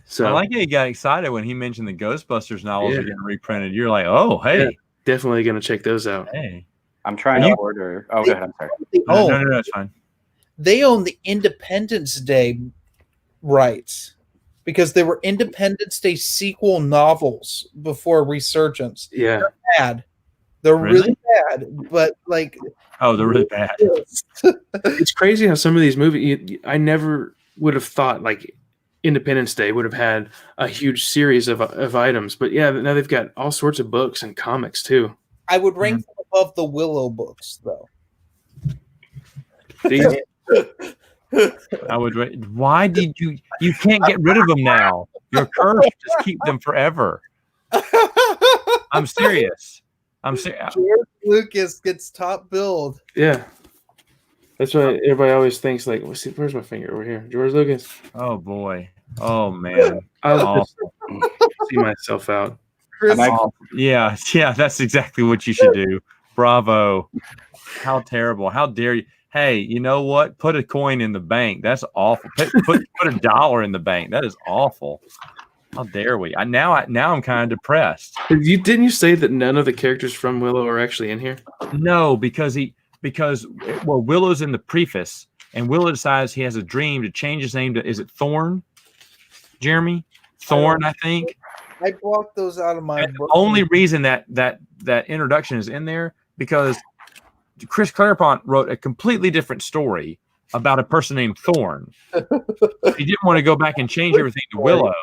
So I like how you got excited when he mentioned the Ghostbusters novels are getting reprinted. You're like, oh, hey, yeah, definitely gonna check those out. Hey, I'm trying to order. Oh, go ahead. I'm sorry. No, it's fine. They own the Independence Day rights because they were Independence Day sequel novels before Resurgence. Yeah, they're bad. They're really bad, but like, oh, they're really bad. It's crazy how some of these movies I never would have thought like Independence Day would have had a huge series of items, but yeah, now they've got all sorts of books and comics too. I would rank them above the Willow books, though. I would. Why did you? You can't get rid of them now. You're cursed. Just keep them forever. I'm serious. George Lucas gets top billed. Yeah, that's why everybody always thinks like, where's my finger over here? George Lucas. Oh boy. Oh man. I'll see myself out. Yeah. That's exactly what you should do. Bravo. How terrible. How dare you? Hey, you know what? Put a coin in the bank. That's awful. Put $1 in the bank. That is awful. How dare we? Now I'm kind of depressed. Didn't you say that none of the characters from Willow are actually in here? No, because Willow's in the preface, and Willow decides he has a dream to change his name to, is it Thorn? Jeremy? Thorn, I think. I blocked those out of my book. The only reason that introduction is in there because Chris Claremont wrote a completely different story about a person named Thorn. He didn't want to go back and change everything to Willow,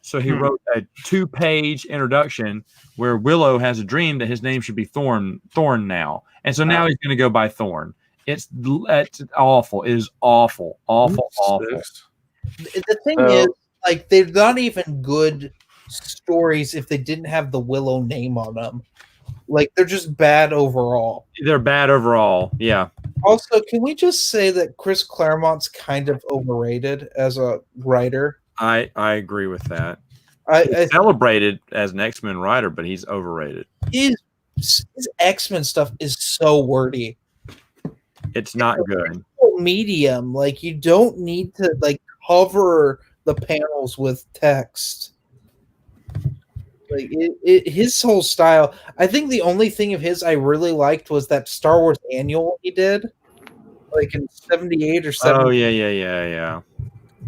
so he wrote a 2-page introduction where Willow has a dream that his name should be Thorn now, and so now he's going to go by Thorn. It's awful. It is awful. The thing is, like, they're not even good stories if they didn't have the Willow name on them. Like, they're just bad overall. They're bad overall, yeah. Also, can we just say that Chris Claremont's kind of overrated as a writer? I agree with that. He's celebrated as an X-Men writer, but he's overrated. His X-Men stuff is so wordy. It's not good. Medium, like, you don't need to like cover the panels with text. Like his whole style. I think the only thing of his I really liked was that Star Wars annual he did, like in '78 or '70. Oh yeah.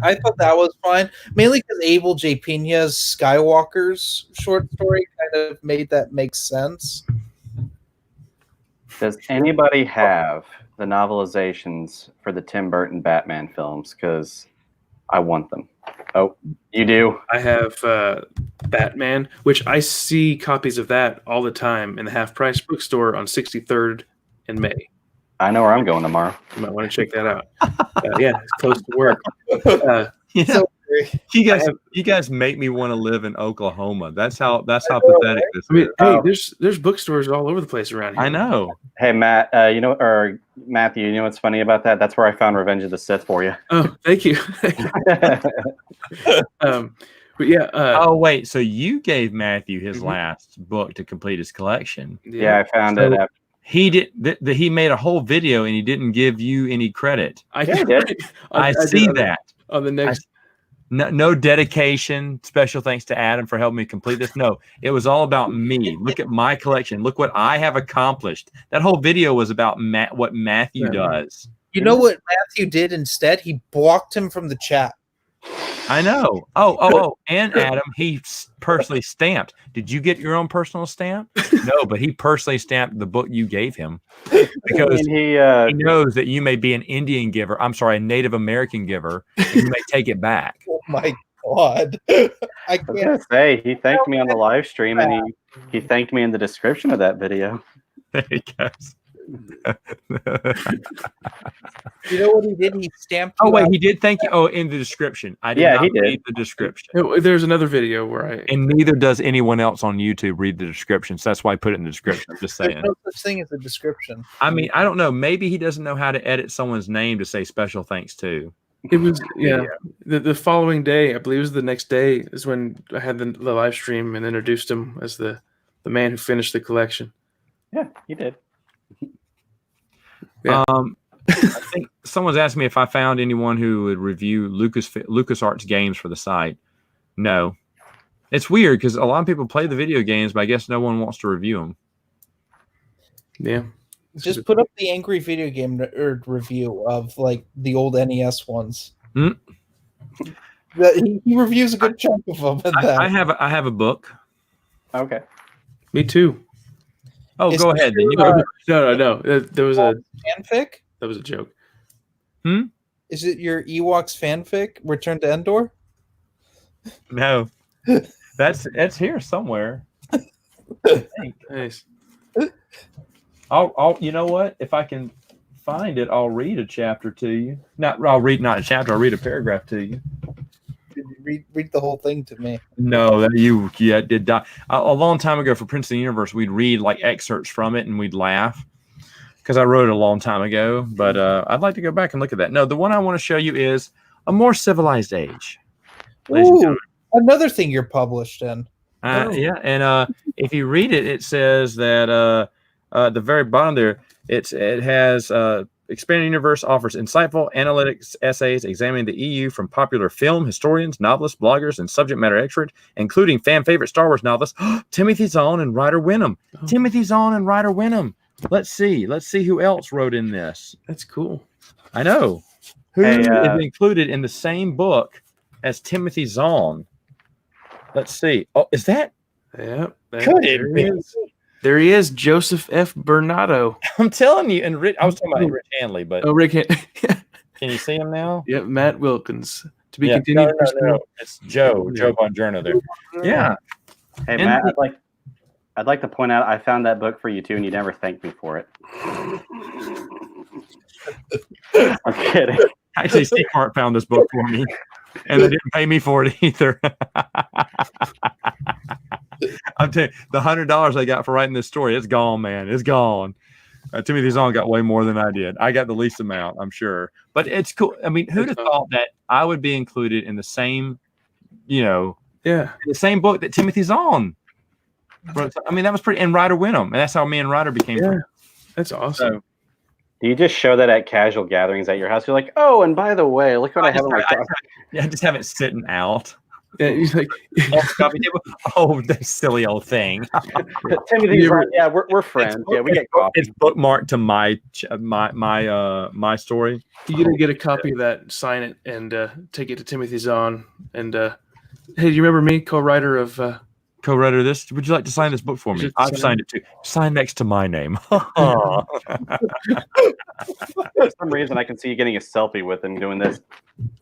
I thought that was fine, mainly because Abel J. Pina's Skywalker's short story kind of made that make sense. Does anybody have the novelizations for the Tim Burton Batman films? Because I want them. Oh, you do? I have Batman, which I see copies of that all the time in the half-price bookstore on 63rd in May. I know where I'm going tomorrow. You might want to check that out. Yeah, it's close to work. You guys make me want to live in Oklahoma. That's how pathetic this is. I mean, hey, there's bookstores all over the place around here. I know. Hey, Matt, Matthew, you know what's funny about that? That's where I found Revenge of the Sith for you. Oh, thank you. But yeah. Oh wait, so you gave Matthew his last book to complete his collection? Yeah, I found it. He did. He made a whole video and he didn't give you any credit. I did. I see that on the next. No dedication. Special thanks to Adam for helping me complete this. No, it was all about me. Look at my collection. Look what I have accomplished. That whole video was about what Matthew does. You know what Matthew did instead? He blocked him from the chat. I know. Oh, and Adam, he personally stamped. Did you get your own personal stamp? No, but he personally stamped the book you gave him because he knows that you may be an Indian giver. I'm sorry, a Native American giver. And you may take it back. Oh my God! I can't say he thanked me on the live stream, and he thanked me in the description of that video. There he goes. You know what he did? He stamped. Oh you wait, out. he did. Thank you. Oh, in the description. I did Yeah, not he did. read the description. There's another video where I And neither does anyone else on YouTube read the description. So that's why I put it in the description. I'm just There's saying. no such thing as a description. I mean, I don't know. Maybe he doesn't know how to edit someone's name to say special thanks to. it was the following day, I believe it was the next day, is when I had the live stream and introduced him as the man who finished the collection. Yeah, he did. Yeah. I think someone's asked me if I found anyone who would review LucasArts games for the site. No. It's weird because a lot of people play the video games, but I guess no one wants to review them. Yeah. Just put up the angry video game review of like the old NES ones. Hmm? He reviews a good chunk of them. I have a book. Okay. Me too. Oh, Is go it ahead. Then. true, No. There was a fanfic? that was a joke. Is it your Ewoks fanfic? Return to Endor? No. That's here somewhere. Nice. I'll you know what? If I can find it, I'll read a chapter to you. I'll read a paragraph to you. Did you read the whole thing to me? No, that did die. A long time ago for Prince of the Universe, we'd read like excerpts from it and we'd laugh because I wrote it a long time ago. But I'd like to go back and look at that. No, the one I want to show you is A More Civilized Age. Ooh, another thing you're published in. Yeah, and if you read it, it says that at the very bottom there, it has Expanded Universe offers insightful analytics essays examining the EU from popular film historians, novelists, bloggers, and subject matter experts, including fan favorite Star Wars novelists Timothy Zahn and Ryder Wenham. Oh. Timothy Zahn and Ryder Wenham. Let's see who else wrote in this. That's cool. I know who is included in the same book as Timothy Zahn. Let's see. Oh, is that? Yeah. Could it be? There he is, Joseph F. Bernardo. I'm telling you, and I was talking about Rick Hanley, but Rick. can you see him now? Yeah, Matt Wilkins. To be continued. No. It's Joe Bongiorno there. Yeah. Hey, Matt, I'd like to point out I found that book for you too, and you never thanked me for it. I'm kidding. Actually, Steve Hart found this book for me, and they didn't pay me for it either. I'm telling you, the $100 I got for writing this story, it's gone, man. It's gone. Timothy Zahn got way more than I did. I got the least amount, I'm sure. But it's cool. I mean, who'd have thought that I would be included in the same, in the same book that Timothy Zahn wrote? I mean, that was pretty. And Ryder Wenham, and that's how me and Ryder became friends. That's awesome. So, do you just show that at casual gatherings at your house? You're like, oh, and by the way, look what I have on my car. I just have it sitting out. Yeah, he's like, oh, that silly old thing. Timothy's like, yeah, we're friends. Yeah, we get coffee. It's bookmarked to my story. You gotta get a copy of that, sign it, and take it to Timothy Zahn. And hey, do you remember me, co-writer of this? Would you like to sign this book for me? I've signed it too. Sign next to my name. For some reason, I can see you getting a selfie with him doing this.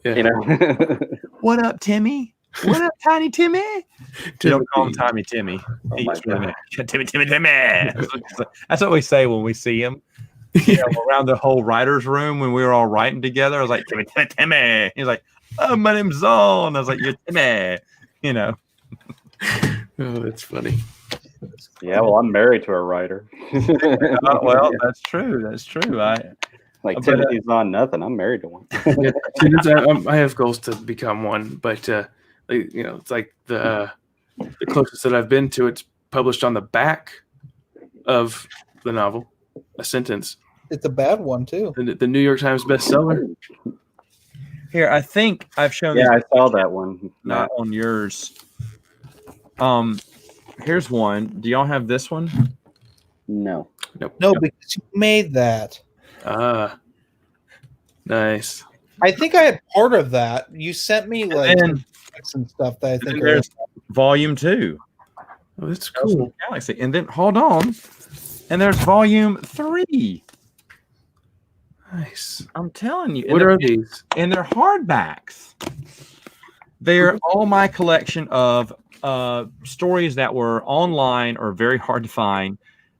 Yeah. You know, what up, Timmy? What up, Tiny Timmy? You don't call him Tiny Timmy. Timmy. That's what we say when we see him. Around the whole writer's room when we were all writing together. I was like, Timmy. He's like, oh, my name's Zahn. I was like, you're Timmy. Oh, that's funny. Yeah, well, I'm married to a writer. Well, that's true. That's true. Timothy's on nothing. I'm married to one. I have goals to become one, but it's like the closest that I've been to. It's published on the back of the novel, a sentence. It's a bad one too. The New York Times bestseller. Here, I think I've shown. Yeah, I saw that one. Not on yours. Here's one. Do y'all have this one? No. Nope. No, because you made that. Nice. I think I had part of that. You sent me some stuff that I think there's volume 2. Oh, that's cool. Galaxy. And then hold on. And there's volume 3. Nice. I'm telling you. What are these? And they're hardbacks. They're all my collection of stories that were online or very hard to find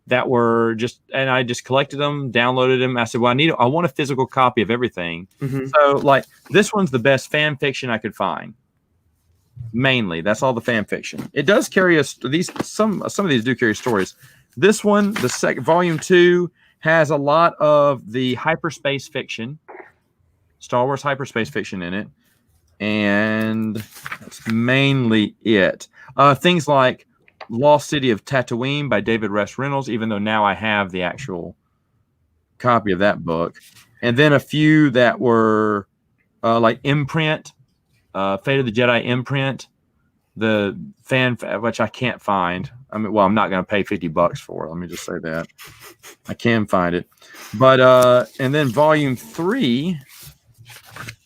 that were and I just collected them, downloaded them. I said, well, I want a physical copy of everything. Mm-hmm. So like this one's the best fan fiction I could find. Mainly, that's all the fan fiction. It does carry some of these do carry stories. This one, the second volume 2, has a lot of the hyperspace fiction, Star Wars hyperspace fiction in it, and that's mainly it. Things like Lost City of Tatooine by David Rest Reynolds, even though now I have the actual copy of that book. And then a few that were like Imprint, Fate of the Jedi Imprint, the fan, which I can't find. I mean, well, I'm not going to pay $50 for it. Let me just say that. I can find it. But, and then volume 3,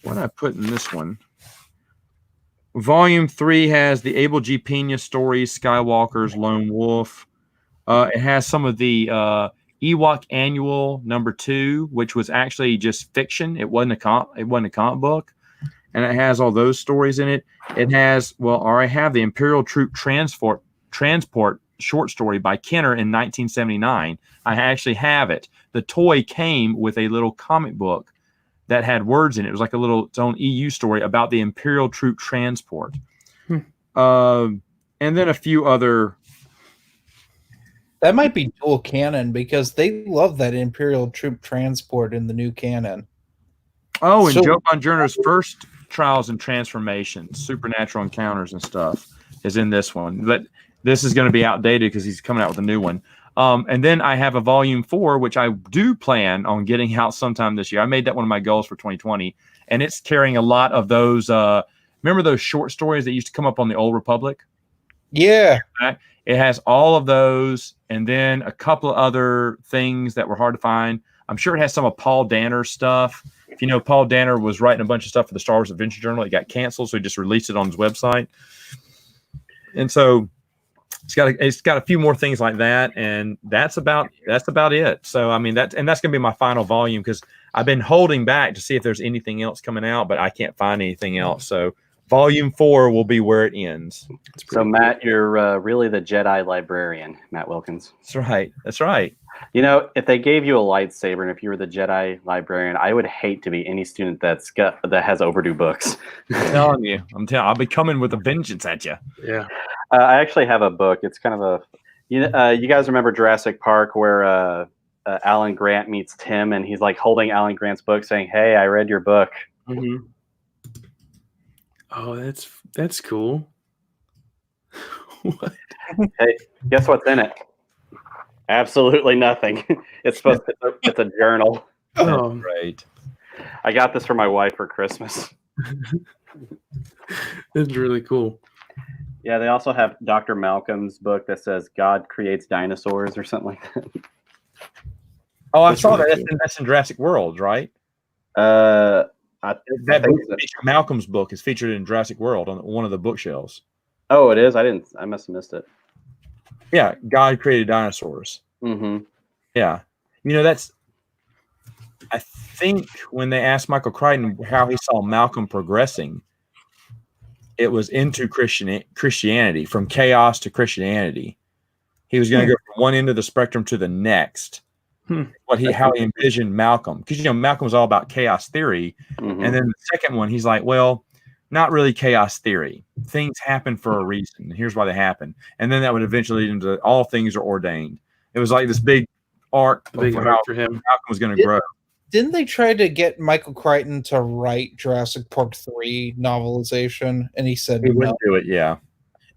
what did I put in this one? Volume 3 has the Abel G. Pena stories, Skywalker's Lone Wolf. It has some of the Ewok Annual #2, which was actually just fiction. It wasn't a comic book, and it has all those stories in it. It has I have the Imperial Troop Transport short story by Kenner in 1979. I actually have it. The toy came with a little comic book that had words in it. It was like its own EU story about the Imperial Troop Transport. And then a few other. That might be dual canon because they love that Imperial Troop Transport in the new canon. Oh, and Joe Bongiorno's first Trials and Transformations, Supernatural Encounters and stuff is in this one. But this is going to be outdated because he's coming out with a new one. And then I have a volume 4, which I do plan on getting out sometime this year. I made that one of my goals for 2020, and it's carrying a lot of those. Remember those short stories that used to come up on the Old Republic? Yeah. It has all of those, and then a couple of other things that were hard to find. I'm sure it has some of Paul Danner's stuff. If you know, Paul Danner was writing a bunch of stuff for the Star Wars Adventure Journal. It got canceled, so he just released it on his website. And so it's got a few more things like that, and that's about it. So I mean that's going to be my final volume because I've been holding back to see if there's anything else coming out, but I can't find anything else. So volume 4 will be where it ends. So Matt, you're really the Jedi librarian, Matt Wilkins. That's right. That's right. You know, if they gave you a lightsaber and if you were the Jedi librarian, I would hate to be any student that has overdue books. I'm telling you, I'll be coming with a vengeance at you. Yeah. I actually have a book. It's kind of you guys remember Jurassic Park where Alan Grant meets Tim and he's like holding Alan Grant's book saying, "Hey, I read your book." Mm-hmm. Oh, that's cool. What? Hey, guess what's in it? Absolutely nothing. It's it's a journal. Oh, Right. I got this for my wife for Christmas. That's really cool. Yeah, they also have Dr. Malcolm's book that says God creates dinosaurs or something like that. Oh, I That's saw really that. That's in Jurassic World, right? I That think book, Malcolm's book is featured in Jurassic World on one of the bookshelves. Oh, it is? I must have missed it. Yeah, God created dinosaurs. Mm-hmm. Yeah. You know, I think when they asked Michael Crichton how he saw Malcolm progressing, it was into Christianity, from chaos to Christianity. He was going to go from one end of the spectrum to the next. How he envisioned Malcolm. Because, you know, Malcolm was all about chaos theory. Mm-hmm. And then the second one, he's like, well, not really chaos theory. Things happen for a reason. And here's why they happen. And then that would eventually lead into all things are ordained. It was like this big arc for him. Malcolm was going to grow. Didn't they try to get Michael Crichton to write Jurassic Park 3 novelization? And he said He wouldn't do it, yeah.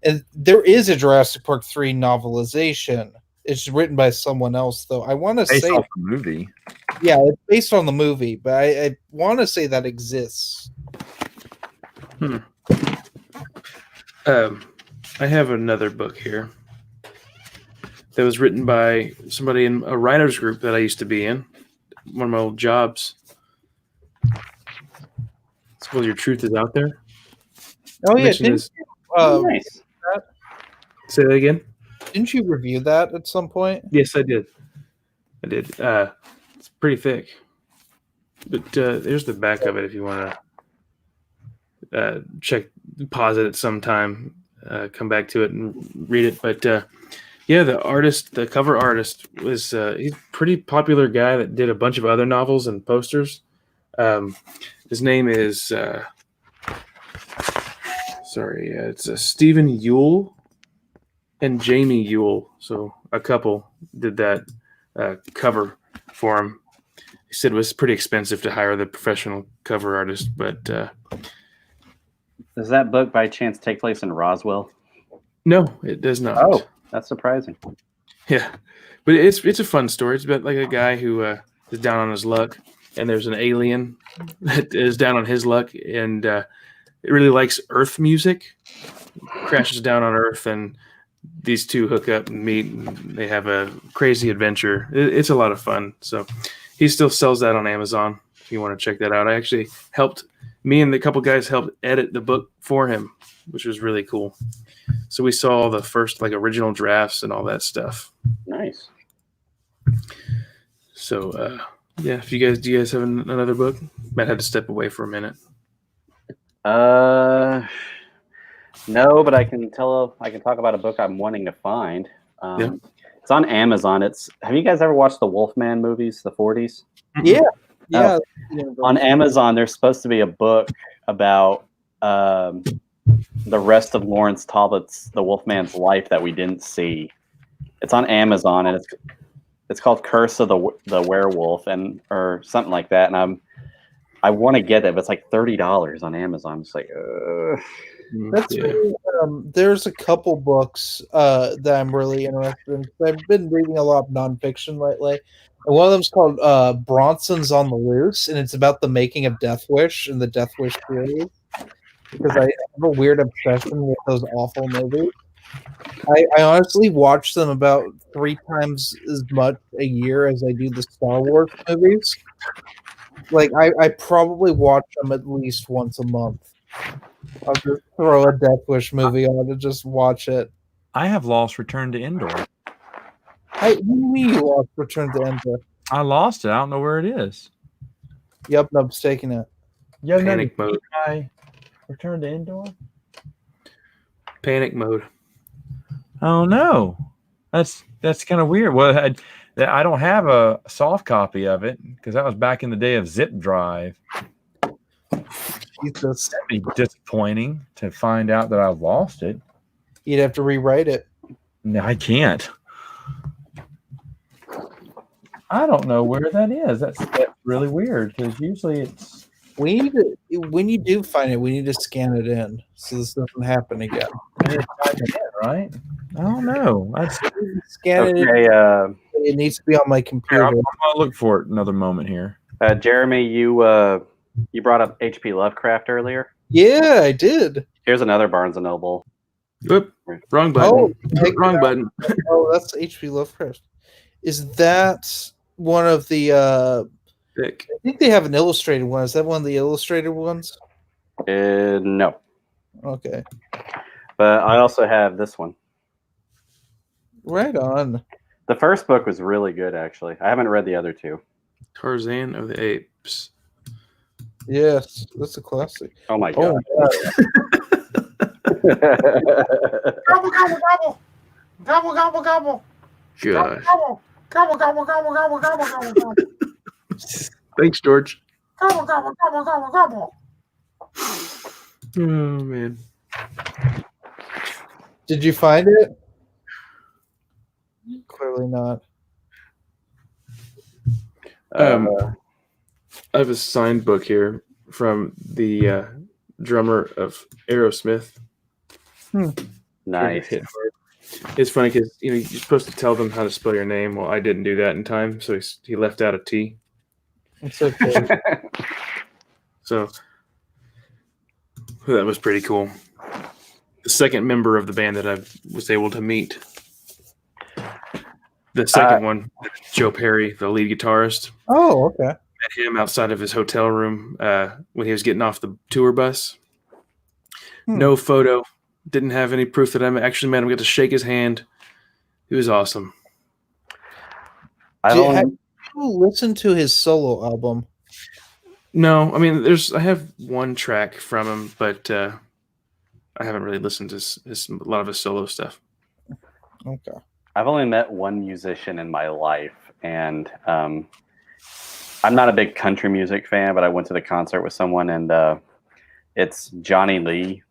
And there is a Jurassic Park 3 novelization. It's written by someone else, though. I want to say based off the movie. Yeah, it's based on the movie, but I want to say that exists. I have another book here that was written by somebody in a writers group that I used to be in. One of my old jobs. Suppose Your Truth Is Out There. Oh yeah, Nice. Say that again. Didn't you review that at some point? Yes, I did. It's pretty thick, but there's the back of it if you want to pause it at some time, come back to it and read it. But Yeah, the cover artist was he's a pretty popular guy that did a bunch of other novels and posters. His name is it's Stephen Yule and Jamie Yule. So a couple did that cover for him. He said it was pretty expensive to hire the professional cover artist, but Does that book by chance take place in Roswell? no, it does not. Oh, that's surprising. Yeah, but it's a fun story. It's about like a guy who is down on his luck, and there's an alien that is down on his luck, and it really likes Earth music. Crashes down on Earth, and these two hook up and meet, and they have a crazy adventure. It's a lot of fun. So he still sells that on Amazon if you want to check that out. I actually helped me and the couple guys helped edit the book for him, which was really cool. So we saw the first like original drafts and all that stuff. Nice. So yeah, if do you guys have another book? Matt had to step away for a minute. No, but I can talk about a book I'm wanting to find. Yeah. It's on Amazon. Have you guys ever watched the Wolfman movies, the 40s? Yeah. Yeah. On Amazon, there's supposed to be a book about the rest of Lawrence Talbot's The Wolfman's life that we didn't see. It's on Amazon, and it's called Curse of the Werewolf, or something like that. And I want to get it, but it's like $30 on Amazon. It's like, That's there's a couple books that I'm really interested in. I've been reading a lot of nonfiction lately. And one of them's called Bronson's on the Loose, and it's about the making of Death Wish and the Death Wish series. Because I have a weird obsession with those awful movies. I honestly watch them about 3 times as much a year as I do the Star Wars movies. Like, I probably watch them at least once a month. I'll just throw a Death Wish movie on to just watch it. I have lost Return to Endor. What do you mean you lost Return to Endor? I lost it. I don't know where it is. Yep, no, I'm mistaking it. Yeah, Panic mode. Return to Endor? Panic mode. Oh no, that's kind of weird. Well, I don't have a soft copy of it because that was back in the day of zip drive. Jesus. That'd be disappointing to find out that I lost it. You'd have to rewrite it. No, I can't. I don't know where that is. That's really weird because usually it's. We need to, when you do find it, we need to scan it in so this doesn't happen again. Right? I don't know. Scan it in. It needs to be on my computer. I'm gonna look for it another moment here. Jeremy, you brought up H.P. Lovecraft earlier. Yeah, I did. Here's another Barnes and Noble. Whoop, wrong button. Wrong button. Oh, that's H.P. Lovecraft. Is that one of the? Thick. I think they have an illustrated one. Is that one of the illustrated ones? No. Okay. But I also have this one. Right on. The first book was really good, actually. I haven't read the other two. Tarzan of the Apes. Yes, that's a classic. Oh my god. Gobble, gobble, gobble. Gobble, gobble, gobble. Gosh. Gobble, gobble, gobble, gobble, gobble, gobble, gobble. Thanks, George. Gobble, gobble, gobble, gobble, gobble. Oh man. Did you find it? Clearly not. I have a signed book here from the drummer of Aerosmith. Nice. It's funny because you're supposed to tell them how to spell your name. Well, I didn't do that in time, so he left out a T. It's okay. So that was pretty cool. The second member of the band that I was able to meet. The second one, Joe Perry, the lead guitarist. Oh, okay. Met him outside of his hotel room when he was getting off the tour bus. No photo. Didn't have any proof that I actually met him. Got to shake his hand. He was awesome. Have you listened to his solo album? No, I mean, I have one track from him, but I haven't really listened to a lot of his solo stuff. Okay. I've only met one musician in my life, and I'm not a big country music fan, but I went to the concert with someone, and it's Johnny Lee.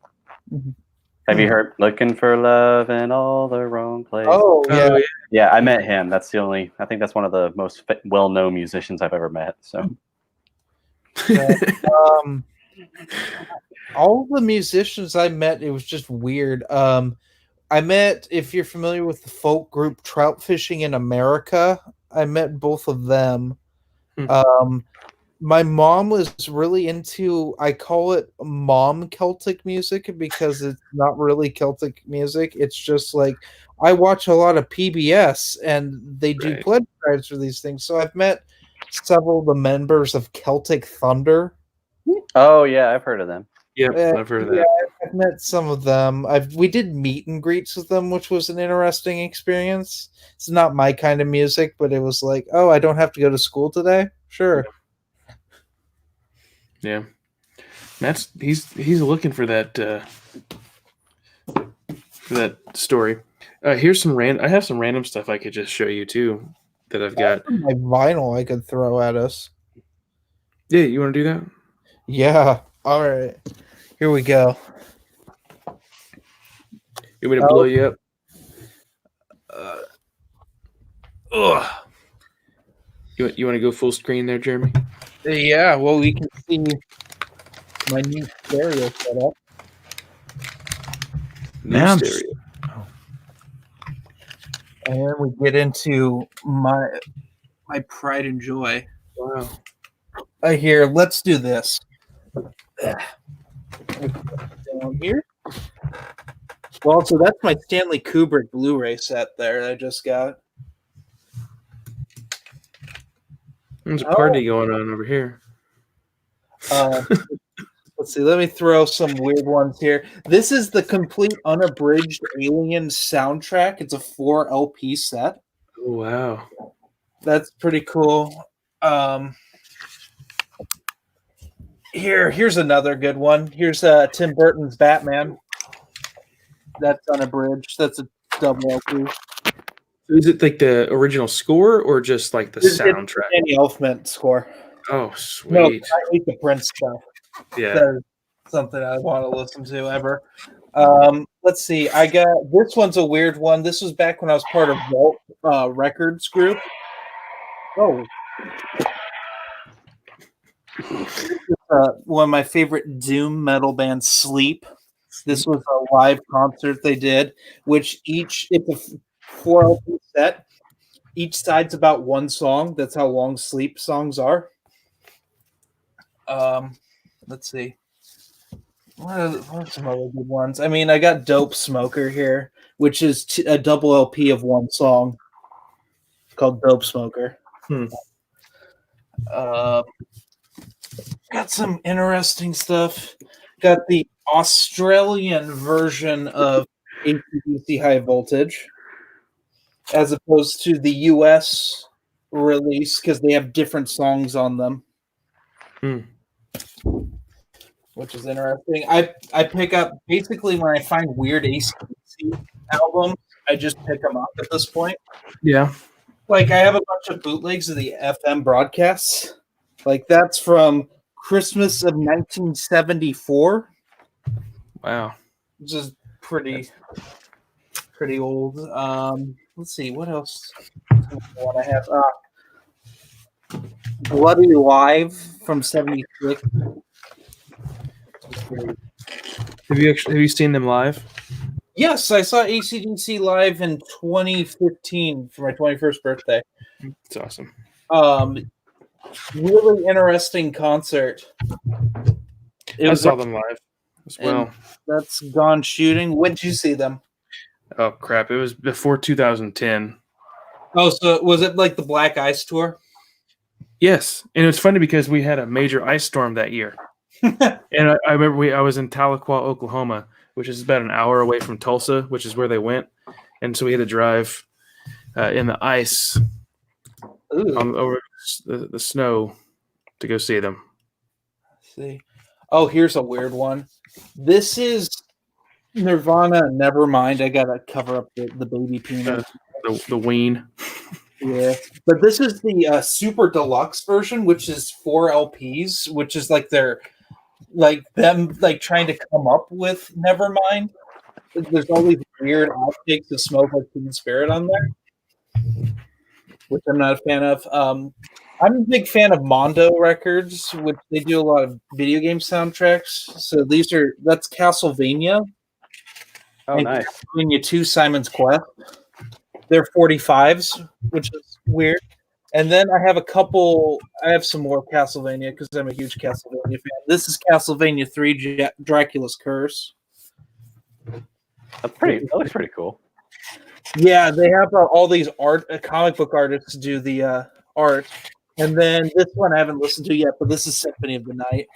Mhm. Have you heard "Looking for Love in All the Wrong Place"? Oh yeah. Oh, Yeah, I met him. That's the only. I think that's one of the most well-known musicians I've ever met. So yeah. Um, all the musicians I met, it was just weird. I met, if you're familiar with the folk group Trout Fishing in America, I met both of them. Hmm. My mom was really into, I call it mom Celtic music because it's not really Celtic music. It's just like I watch a lot of PBS and they do Right. pledge drives for these things. So I've met several of the members of Celtic Thunder. oh yeah, I've heard of them. Yep, I've heard of Yeah, that. I've met some of them. We did meet and greets with them, which was an interesting experience. It's not my kind of music, but it was like, oh, I don't have to go to school today. Sure. Yeah, he's looking for that story. Here's some I have some random stuff I could just show you too that I've got. My vinyl I could throw at us. Yeah, you want to do that? Yeah. All right. Here we go. You want me to blow you up? Ugh. You want to go full screen there, Jeremy? Yeah. Well, we can see my new stereo setup. New I'm stereo. And then we get into my pride and joy. Wow. Here, let's do this. Down here. Well, so that's my Stanley Kubrick Blu-ray set there that I just got. There's a party going on over here. Let's see. Let me throw some weird ones here. This is the complete unabridged Alien soundtrack. It's a 4 LP set. Oh, wow. That's pretty cool. Here's another good one. Here's Tim Burton's Batman. That's unabridged. That's a double LP. Is it like the original score or just like the soundtrack? Danny Elfman score. Oh, No, sweet. I hate the Prince stuff. Yeah. That's something I want to listen to ever. Let's see. I got this one's a weird one. This was back when I was part of Vault Records group. Oh, one of my favorite doom metal bands, Sleep. This was a live concert they did, which it's a 4 LP set. Each side's about one song. That's how long Sleep songs are. Let's see. What are some other good ones? I mean, I got Dope Smoker here, which is a double LP of one song called Dope Smoker. Got some interesting stuff. Got the Australian version of AC/DC High Voltage as opposed to the US release because they have different songs on them. Which is interesting. I pick up basically when I find weird AC/DC albums, I just pick them up at this point. Yeah. Like I have a bunch of bootlegs of the FM broadcasts. Like that's from Christmas of 1974. Wow. Which is pretty old. Let's see what else. What I have. Bloody Live from '76. Have you seen them live? Yes, I saw AC/DC live in 2015 for my 21st birthday. It's awesome. Really interesting concert. I saw them live as well. That's Gone Shooting. When did you see them? Oh crap! It was before 2010. Oh, so was it like the Black Ice tour? Yes, and it's funny because we had a major ice storm that year. And I remember I was in Tahlequah, Oklahoma, which is about an hour away from Tulsa, which is where they went. And so we had to drive in the ice over the snow to go see them. Let's see. Oh, here's a weird one. This is Nirvana. Nevermind. I gotta cover up the baby penis. the Ween. Yeah, but this is the super deluxe version, which is 4 LPs, which is like them trying to come up with Nevermind. There's all these weird outtakes of Smoke Like Teen Spirit on there, which I'm not a fan of. I'm a big fan of Mondo Records, which they do a lot of video game soundtracks. So that's Castlevania. Oh, And nice. Castlevania 2, Simon's Quest. They're 45s, which is weird. And then I have some more Castlevania because I'm a huge Castlevania fan. This is Castlevania 3, Dracula's Curse. That looks pretty cool. Yeah, they have all these comic book artists do the art. And then this one I haven't listened to yet, but this is Symphony of the Night.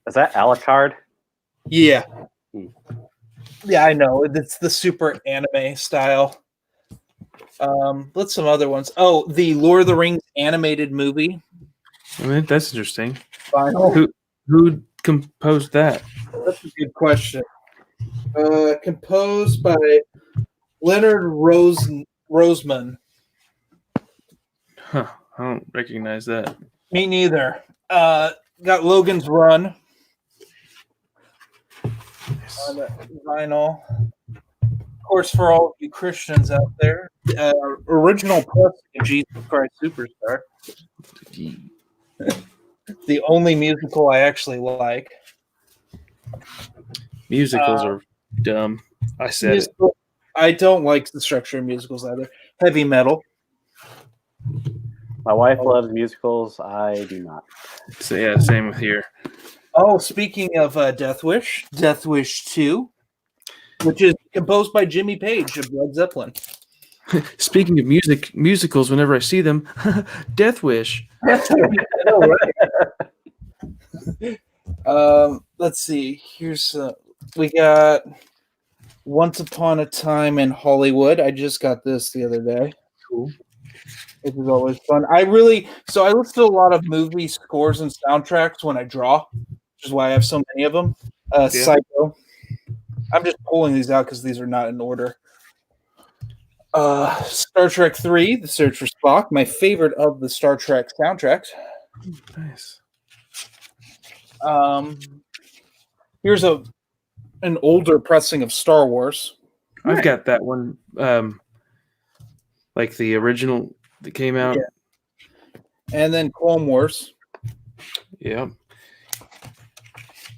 Is that Alucard? Yeah. Yeah, I know. It's the super anime style. Let's some other ones. Oh, the Lord of the Rings animated movie. I mean, that's interesting. Final. Who composed that? That's a good question. Composed by Leonard Roseman. Huh. I don't recognize that. Me neither. Got Logan's Run on vinyl. Of course, for all of you Christians out there, original press of Jesus Christ Superstar. The only musical I actually like. Musicals are dumb. I said it. I don't like the structure of musicals either. Heavy metal. My wife loves musicals. I do not. So, yeah, same with here. Oh, speaking of Death Wish 2, which is composed by Jimmy Page of Led Zeppelin. Speaking of musicals, whenever I see them, Death Wish. Let's see. We got Once Upon a Time in Hollywood. I just got this the other day. Cool. It was always fun. I listen to a lot of movie scores and soundtracks when I draw, which is why I have so many of them. Psycho. I'm just pulling these out because these are not in order. Star Trek 3, The Search for Spock, my favorite of the Star Trek soundtracks. Nice. Here's an older pressing of Star Wars. I've got that one, like the original that came out. Yeah. And then Clone Wars. Yeah.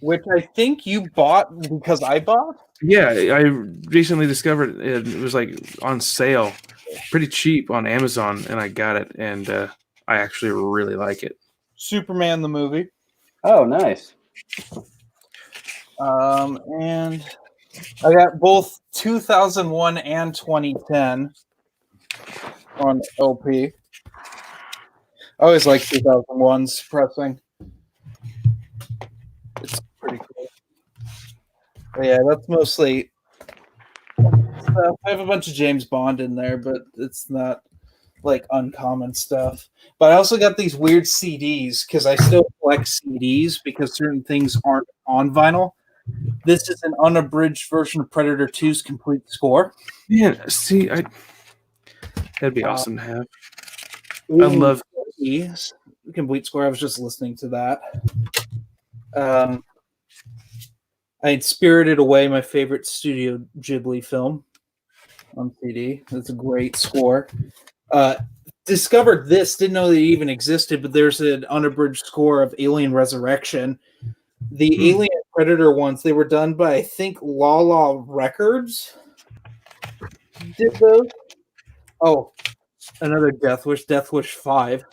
Which I think you bought because I bought? Yeah, I recently discovered it was like on sale, pretty cheap on Amazon, and I got it, and I actually really like it. Superman the movie. Oh, nice. And I got both 2001 and 2010 on LP. I always like 2001's pressing. It's pretty cool. But yeah, that's mostly stuff. I have a bunch of James Bond in there, but it's not like uncommon stuff. But I also got these weird CDs because I still collect CDs because certain things aren't on vinyl. This is an unabridged version of Predator 2's complete score. Yeah, see, that'd be awesome to have. I love the complete score. I was just listening to that. I had Spirited Away, my favorite Studio Ghibli film, on CD. It's a great score. Discovered this, didn't know that it even existed, but there's an unabridged score of Alien Resurrection. The Alien Predator ones, they were done by, I think, La Records. Did those? Oh, another Death Wish 5.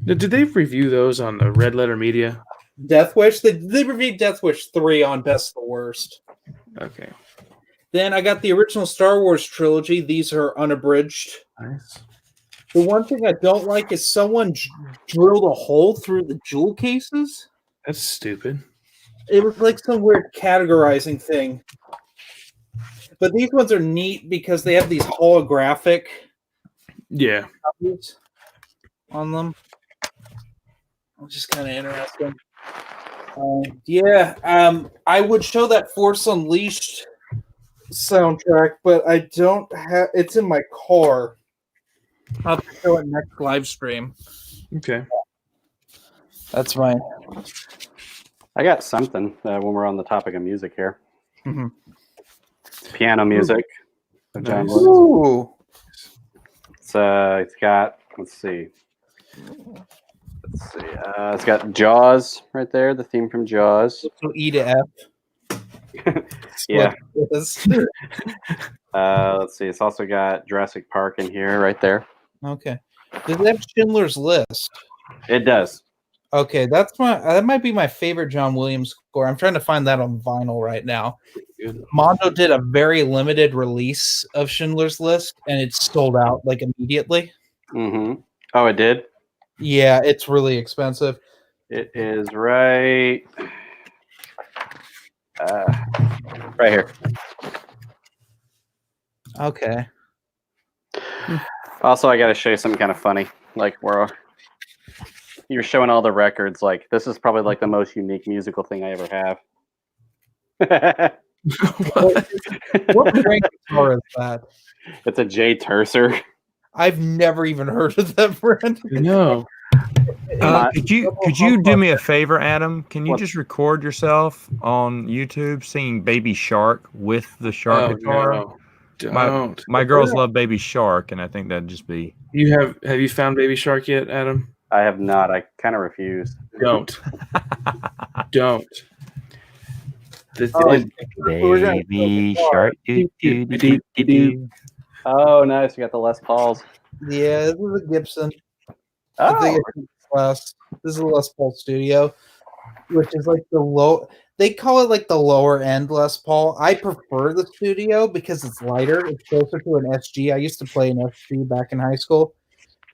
Did they review those on the Red Letter Media? Death Wish? They reviewed Death Wish 3 on Best of the Worst. Okay. Then I got the original Star Wars trilogy. These are unabridged. Nice. The one thing I don't like is someone drilled a hole through the jewel cases. That's stupid. It was like some weird categorizing thing. But these ones are neat because they have these holographic copies on them. It's just kind of interesting. I would show that Force Unleashed soundtrack, but I don't have. It's in my car. I'll have to show it next live stream. Okay. That's my. I got something when we're on the topic of music here. Mhm. Piano music of John Nice. Williams. Ooh. It's got. Let's see. It's got Jaws right there. The theme from Jaws. So E to F. Yeah. Let's see. It's also got Jurassic Park in here, right there. Okay. Does it have Schindler's List? It does. Okay, that might be my favorite John Williams score. I'm trying to find that on vinyl right now. Good. Mondo did a very limited release of Schindler's List, and it's sold out like immediately. Mm-hmm. Oh, it did? Yeah, it's really expensive. It is right here. Okay. Also, I got to show you something kind of funny. Like, you're showing all the records. Like, this is probably like the most unique musical thing I ever have. What brand guitar is that? It's a Jay Tercer. I've never even heard of that brand. No. Could you do me a favor, Adam? Can you just record yourself on YouTube singing Baby Shark with the shark guitar? No. Don't. My girls love Baby Shark, and I think that'd just be. Have you found Baby Shark yet, Adam? I have not. I kind of refuse. Don't. Don't. Baby Shark. Oh, nice. You got the Les Pauls. Yeah, this is a Gibson. Oh, I think this is a Les Paul Studio, which is like the low. They call it like the lower end Les Paul. I prefer the Studio because it's lighter. It's closer to an SG. I used to play an SG back in high school.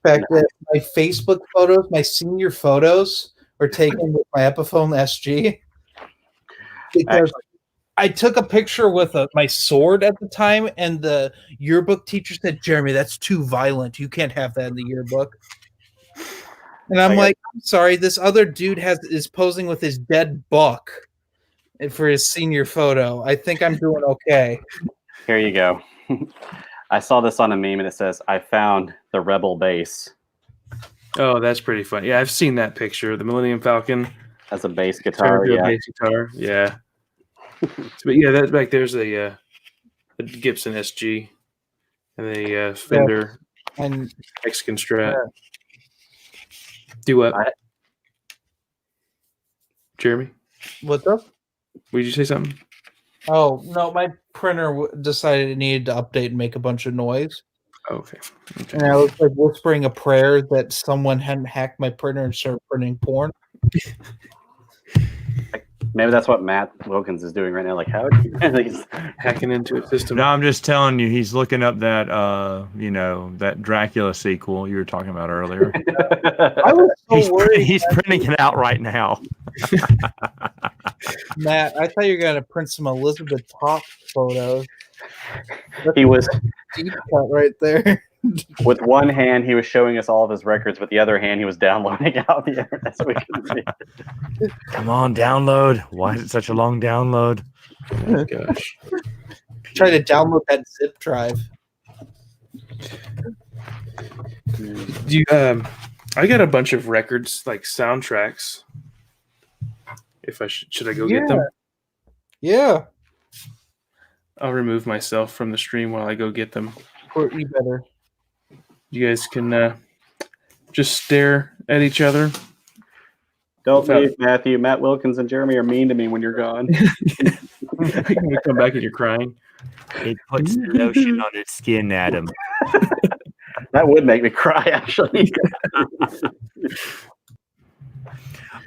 In fact, my Facebook photos, my senior photos, are taken with my Epiphone SG because I took a picture with my sword at the time, and the yearbook teacher said, "Jeremy, that's too violent. You can't have that in the yearbook." And I'm like, "I'm sorry. This other dude is posing with his dead buck for his senior photo. I think I'm doing okay." Here you go. I saw this on a meme, and it says, "I found the Rebel bass." Oh, that's pretty funny. Yeah, I've seen that picture. The Millennium Falcon as a bass guitar. Yeah, bass guitar. Yeah. But yeah, that back there's a Gibson SG and a Fender and Mexican Strat. Yeah. Do what? Jeremy? What's up? Would you say something? Oh, no, my printer decided it needed to update and make a bunch of noise. Okay. And I was like whispering a prayer that someone hadn't hacked my printer and started printing porn. Maybe that's what Matt Wilkins is doing right now. Like, how he's hacking into a system. No, I'm just telling you, he's looking up that that Dracula sequel you were talking about earlier. I was so worried. He's printing it out right now. Matt, I thought you were gonna print some Elizabeth Topp photos. He was deep cut right there. With one hand, he was showing us all of his records. With the other hand, he was downloading out the internet so we could see. Come on, download. Why is it such a long download? Oh, gosh. Try to download that zip drive. I got a bunch of records, like soundtracks. If I should I go get them? Yeah. I'll remove myself from the stream while I go get them. Or you better. You guys can just stare at each other. Don't leave, Matthew. Matt Wilkins and Jeremy are mean to me when you're gone. You come back and you're crying. It puts lotion on its skin, Adam. That would make me cry, actually.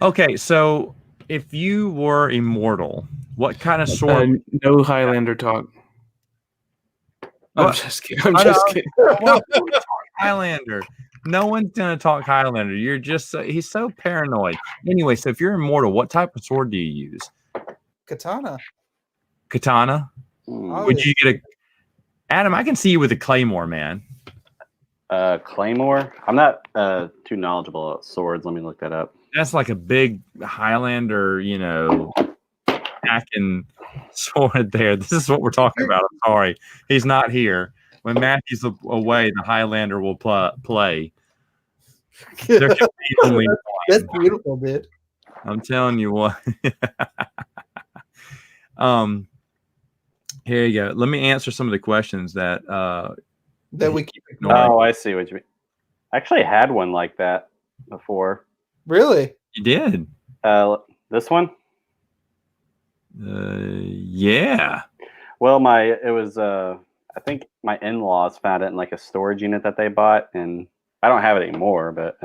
Okay, so if you were immortal, what kind of sword? No Highlander talk. I'm just kidding. I'm just kidding. Highlander. No one's gonna talk Highlander. You're just he's so paranoid. Anyway, so if you're immortal, what type of sword do you use? Katana. Katana? Would you get a Adam? I can see you with a claymore, man. Claymore? I'm not too knowledgeable about swords. Let me look that up. That's like a big Highlander, hacking sword there. This is what we're talking about. I'm sorry. He's not here. When Matthew's away, the Highlander will play. There can be only That's one. beautiful, dude. I'm telling you what. Here you go. Let me answer some of the questions that we keep ignoring. Oh, I see what you mean. I actually had one like that before. Really? You did? This one? Yeah. Well, I think my in-laws found it in like a storage unit that they bought, and I don't have it anymore, but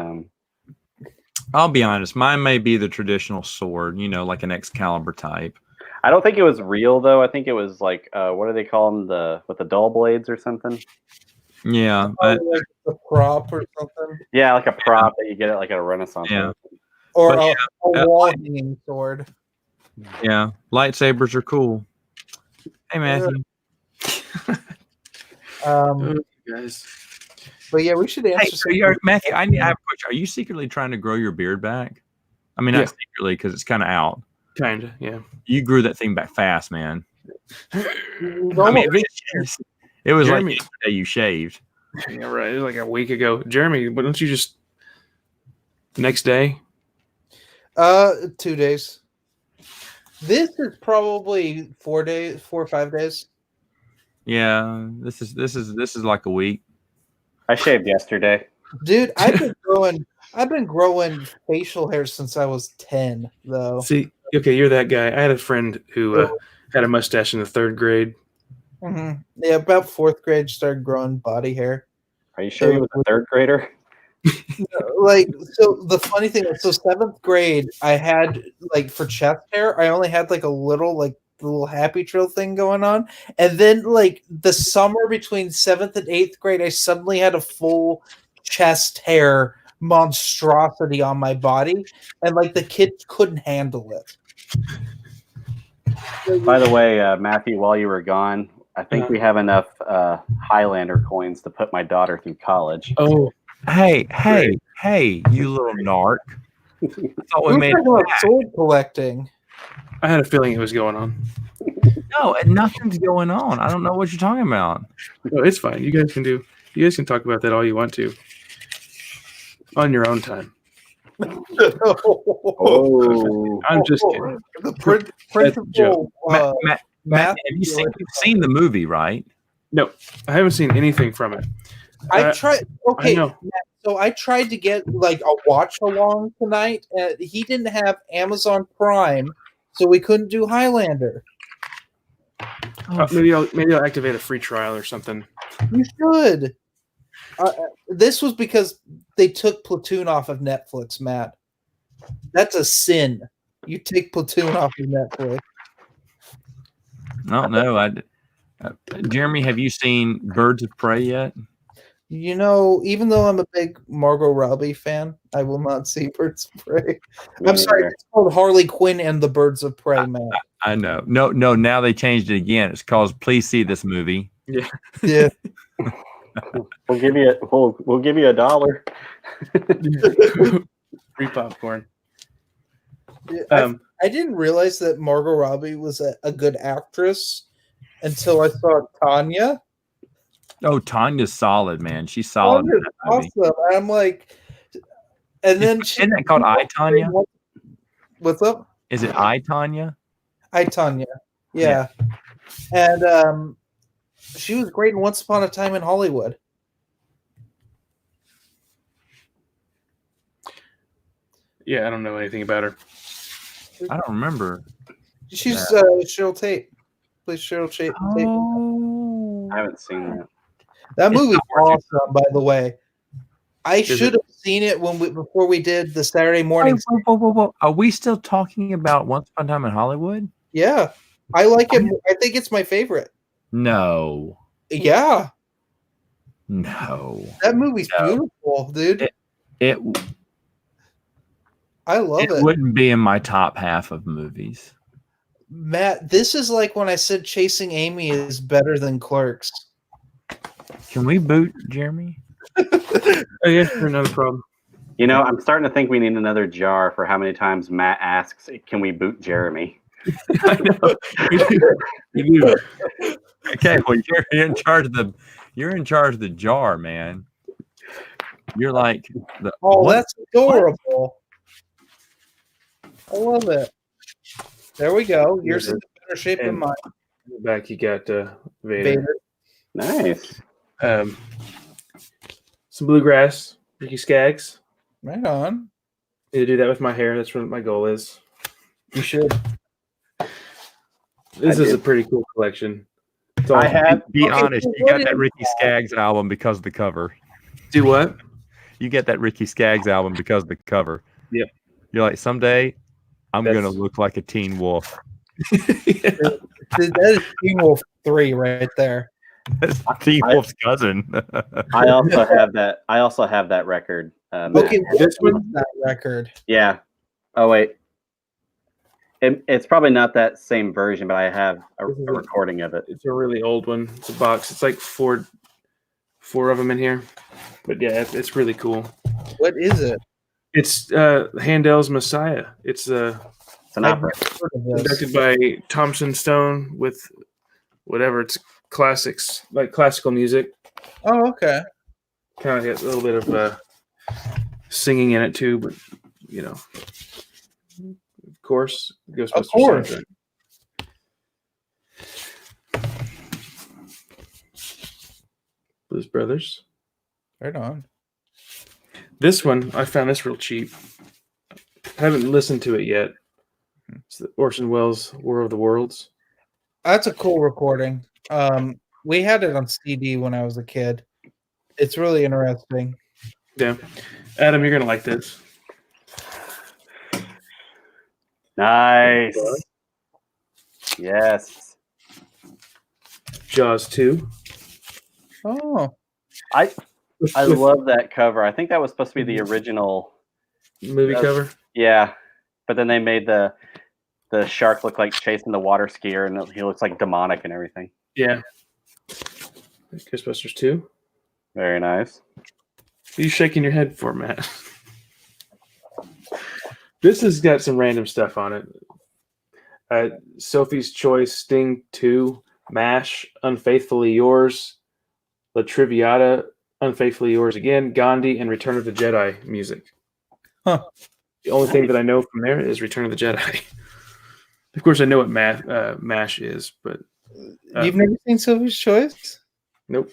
I'll be honest. Mine may be the traditional sword, like an Excalibur type. I don't think it was real though. I think it was like what do they call them? With the dull blades or something? Yeah. Like a prop or something? Yeah, like a prop that you get at like a Renaissance. Yeah. Or But a wall-hanging sword. Yeah. Lightsabers are cool. Hey, Matthew. Guys. But yeah, we should answer. Matthew, I have a question. Are you secretly trying to grow your beard back? I mean, not secretly because it's kind of out. Kind of, yeah. You grew that thing back fast, man. I mean, it was Jeremy, like yesterday you shaved. Yeah, right. It was like a week ago. Jeremy, why don't you just the next day? 2 days. This is probably 4 or 5 days. Yeah, this is like a week. I shaved yesterday. Dude, I've been growing facial hair since I was 10, though. See, okay, you're that guy. I had a friend who had a mustache in the 3rd grade. Mm-hmm. Yeah, about 4th grade, started growing body hair. Are you sure he was a 3rd grader? So the funny thing is, 7th grade, I had for chest hair, I only had a little happy trail thing going on, and then the summer between 7th and 8th grade, I suddenly had a full chest hair monstrosity on my body, and the kids couldn't handle it. By the way, Matthew, while you were gone, I think we have enough Highlander coins to put my daughter through college. Oh, hey, you little narc! I thought we made talking about sword collecting. I had a feeling it was going on. No, nothing's going on. I don't know what you're talking about. No, it's fine. You guys can talk about that all you want to on your own time. Oh, I'm just kidding. The principal, Matt, you've seen the movie, right? No, I haven't seen anything from it. I tried. Okay, I know. so I tried to get a watch along tonight. He didn't have Amazon Prime, so we couldn't do Highlander. Maybe I'll activate a free trial or something. You should. This was because they took Platoon off of Netflix, Matt. That's a sin. You take Platoon off of Netflix. I don't know. Jeremy, have you seen Birds of Prey yet? Even though I'm a big Margot Robbie fan, I will not see Birds of Prey. I'm sorry, it's called Harley Quinn and the Birds of Prey, man. I know. No, now they changed it again. It's called Please See This Movie. Yeah. Yeah. we'll give you $1. Free popcorn. I didn't realize that Margot Robbie was a good actress until I saw Tanya. Oh, Tanya's solid, man. She's solid. Tanya's awesome. I'm like, and then isn't that called I, Tanya? What's up? Is it I, Tanya? I, Tanya. Yeah. And she was great in Once Upon a Time in Hollywood. Yeah, I don't know anything about her. I don't remember. She's Cheryl Tate. Please, Cheryl Tate. I haven't seen that. That movie's awesome, by the way. I should have seen it before we did the Saturday morning. Whoa. Are we still talking about Once Upon a Time in Hollywood? Yeah. I like it. I think it's my favorite. No. Yeah. No. That movie's beautiful, dude. I love it. It wouldn't be in my top half of movies. Matt, this is like when I said Chasing Amy is better than Clerks. Can we boot Jeremy? Oh, yeah, another problem. I'm starting to think we need another jar for how many times Matt asks, "Can we boot Jeremy?" I know. You do. Okay, well you're in charge of the jar, man. You're like That's adorable. I love it. There we go. Yours is in better shape than mine. In the back, you got Vader. Vader. Nice. Some bluegrass, Ricky Skaggs. Right on. Need to do that with my hair. That's what my goal is. You should. This is a pretty cool collection. It's all, be honest, so you got what that is Ricky Skaggs album because of the cover. do what? You get that Ricky Skaggs album because of the cover. Yep. You're like, someday I'm That's- gonna look like a Teen Wolf. Yeah. That is Teen Wolf 3 right there. That's Teen Wolf's cousin. I also have that record. Okay, This what one? is that record? Yeah. Oh wait. It's probably not that same version, but I have a recording of it. It's a really old one. It's a box. It's like four of them in here. But yeah, it's really cool. What is it? It's Handel's Messiah. It's It's an opera. Heard of this. conducted by Thompson Stone with whatever it's classics, like classical music. Oh, okay. Kind of get a little bit of singing in it too, but you know, of course, Ghostbusters. Of course. soundtrack. Blues Brothers. Right on. This one, I found this real cheap. I haven't listened to it yet. It's the Orson Welles' War of the Worlds. That's a cool recording. We had it on CD when I was a kid. It's really interesting. Yeah. Adam, you're going to like this. Nice. Yes. Jaws 2. Oh, I love that cover. I think that was supposed to be the original movie cover. Yeah, but then they made the shark look like chasing the water skier, and he looks like demonic and everything. Yeah. Ghostbusters 2. Very nice. What are you shaking your head for, Matt? This has got some random stuff on it. Sophie's Choice, Sting 2, MASH, Unfaithfully Yours, La Triviata, Unfaithfully Yours Again, Gandhi, and Return of the Jedi music. Huh. The only thing that I know from there is Return of the Jedi. Of course, I know what MASH is, but... you've never seen Sophie's Choice? Nope.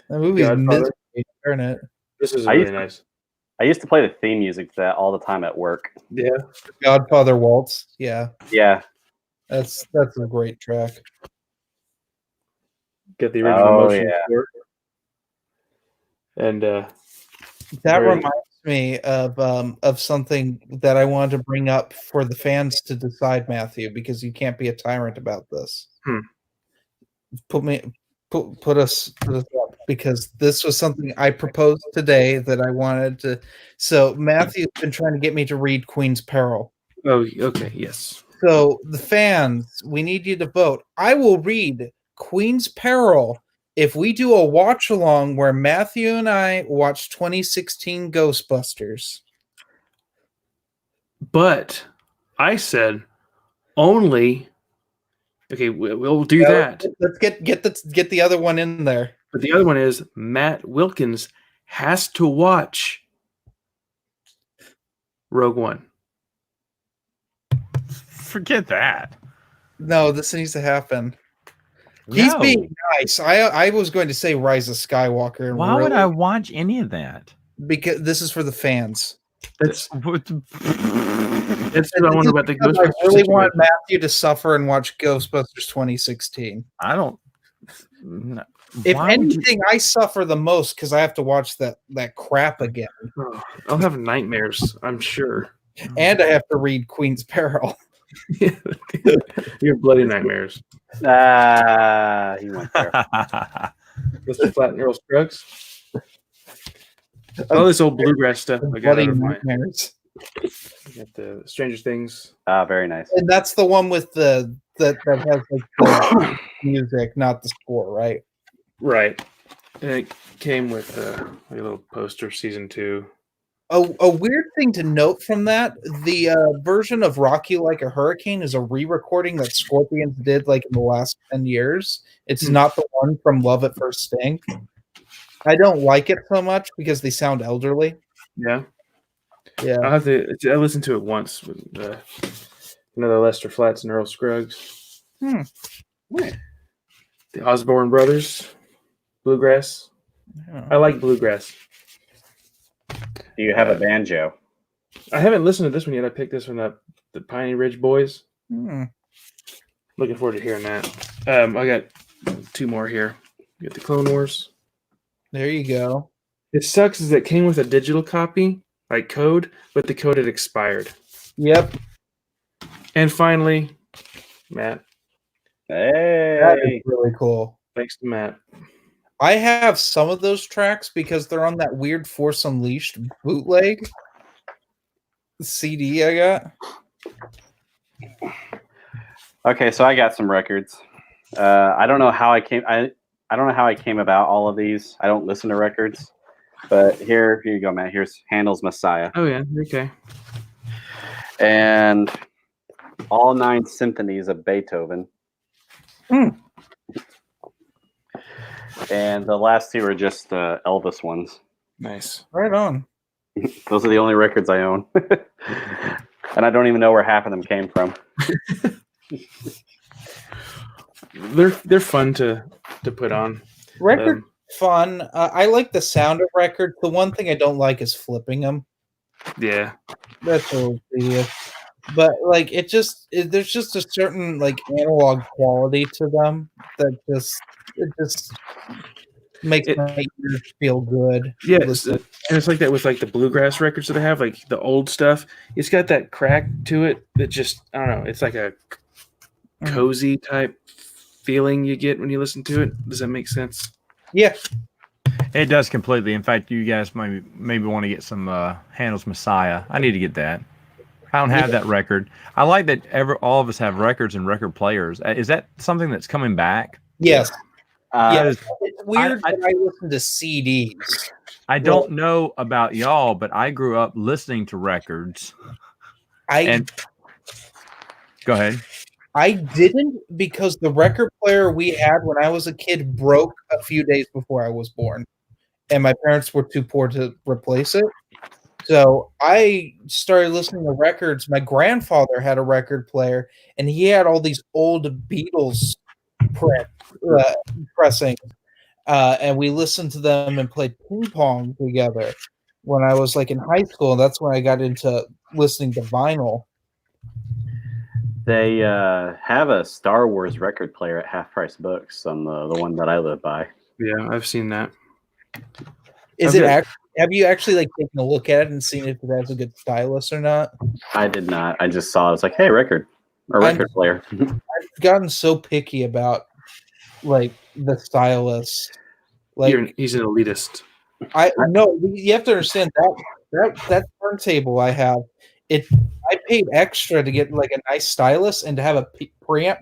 That movie's Godfather. misery, isn't it? This is I really used to- nice. I used to play the theme music to that all the time at work. Yeah. Godfather Waltz. Yeah, Yeah. that's a great track. Get the original Oh, motion yeah. score. And That Very- reminds me of something that I wanted to bring up for the fans to decide, Matthew, because you can't be a tyrant about this. Put us up, because this was something I proposed today that I wanted to. So Matthew's been trying to get me to read Queen's Peril. oh, okay, yes. So the fans, we need you to vote. I will read Queen's Peril if we do a watch along where Matthew and I watch 2016 Ghostbusters. But I said only. Okay, we'll do that. Let's get the other one in there. But the other one is Matt Wilkins has to watch Rogue One. Forget that. No, this needs to happen. He's No. being nice. I was going to say Rise of Skywalker. and Why would really- I watch any of that? Because this is for the fans. That's What- that's what I wonder about the Because I Ghostbusters. really want situation. Matthew to suffer and watch Ghostbusters 2016. I don't. No. If Why would you- anything, I suffer the most because I have to watch that crap again, Oh, I'll have nightmares, I'm sure. and I have to read Queen's Peril. Your bloody nightmares. He went there. Mr. Flat and Earl Scruggs. All this old bluegrass stuff I got Bloody out of my nightmares. got the Stranger Things. Very nice. And that's the one with that has like the music, not the score, right? Right. And it came with a little poster, season 2. A weird thing to note from that, the version of Rock You Like a Hurricane is a re-recording that Scorpions did like in the last 10 years. It's not the one from Love at First Sting. I don't like it so much because they sound elderly. Yeah. Yeah. I listened to it once with another Lester Flats and Earl Scruggs. The Osborne Brothers, Bluegrass. Yeah. I like bluegrass. Do you have a banjo? I haven't listened to this one yet. I picked this one up, the Piney Ridge Boys. Looking forward to hearing that. I got 2 more here. You got the Clone Wars. There you go. It sucks is it came with a digital copy, like code, but the code had expired. Yep. And finally, Matt. That is Hey, really cool. Thanks to Matt. I have some of those tracks because they're on that weird Force Unleashed bootleg CD I got. okay, so I got some records. I don't know how I came. I don't know how I came about all of these. I don't listen to records, but here you go, Matt. Here's Handel's Messiah, Oh, yeah. Okay. and all 9 symphonies of Beethoven. And the last 2 are just Elvis ones. Nice. Right on. Those are the only records I own, and I don't even know where half of them came from. They're fun to put on. Record fun. I like the sound of records. The one thing I don't like is flipping them. Yeah. That's a little tedious. But like there's just a certain like analog quality to them that just makes my ears feel good. Yes, and it's like that with like the bluegrass records that I have, like the old stuff. It's got that crack to it that just I don't know. It's like a cozy type feeling you get when you listen to it. Does that make sense? Yeah, It does completely. In fact, you guys maybe want to get some Handel's Messiah. I need to get that. I don't have that record. I like that all of us have records and record players. Is that something that's coming back? yes. Yeah, It's weird that I listen to CDs. I don't know about y'all, but I grew up listening to records. Go ahead. I didn't because the record player we had when I was a kid broke a few days before I was born, and my parents were too poor to replace it. So I started listening to records. My grandfather had a record player, and he had all these old Beatles pressings, and we listened to them and played ping pong together. When I was like in high school, that's when I got into listening to vinyl. they have a Star Wars record player at Half Price Books on the one that I live by. Yeah, I've seen that. Have you actually like taken a look at it and seen if it has a good stylus or not? I did not. I just saw it. It's like, hey, record player. I've gotten so picky about like the stylus. Like He's an elitist. I no, you have to understand that turntable I have. I paid extra to get like a nice stylus and to have a preamp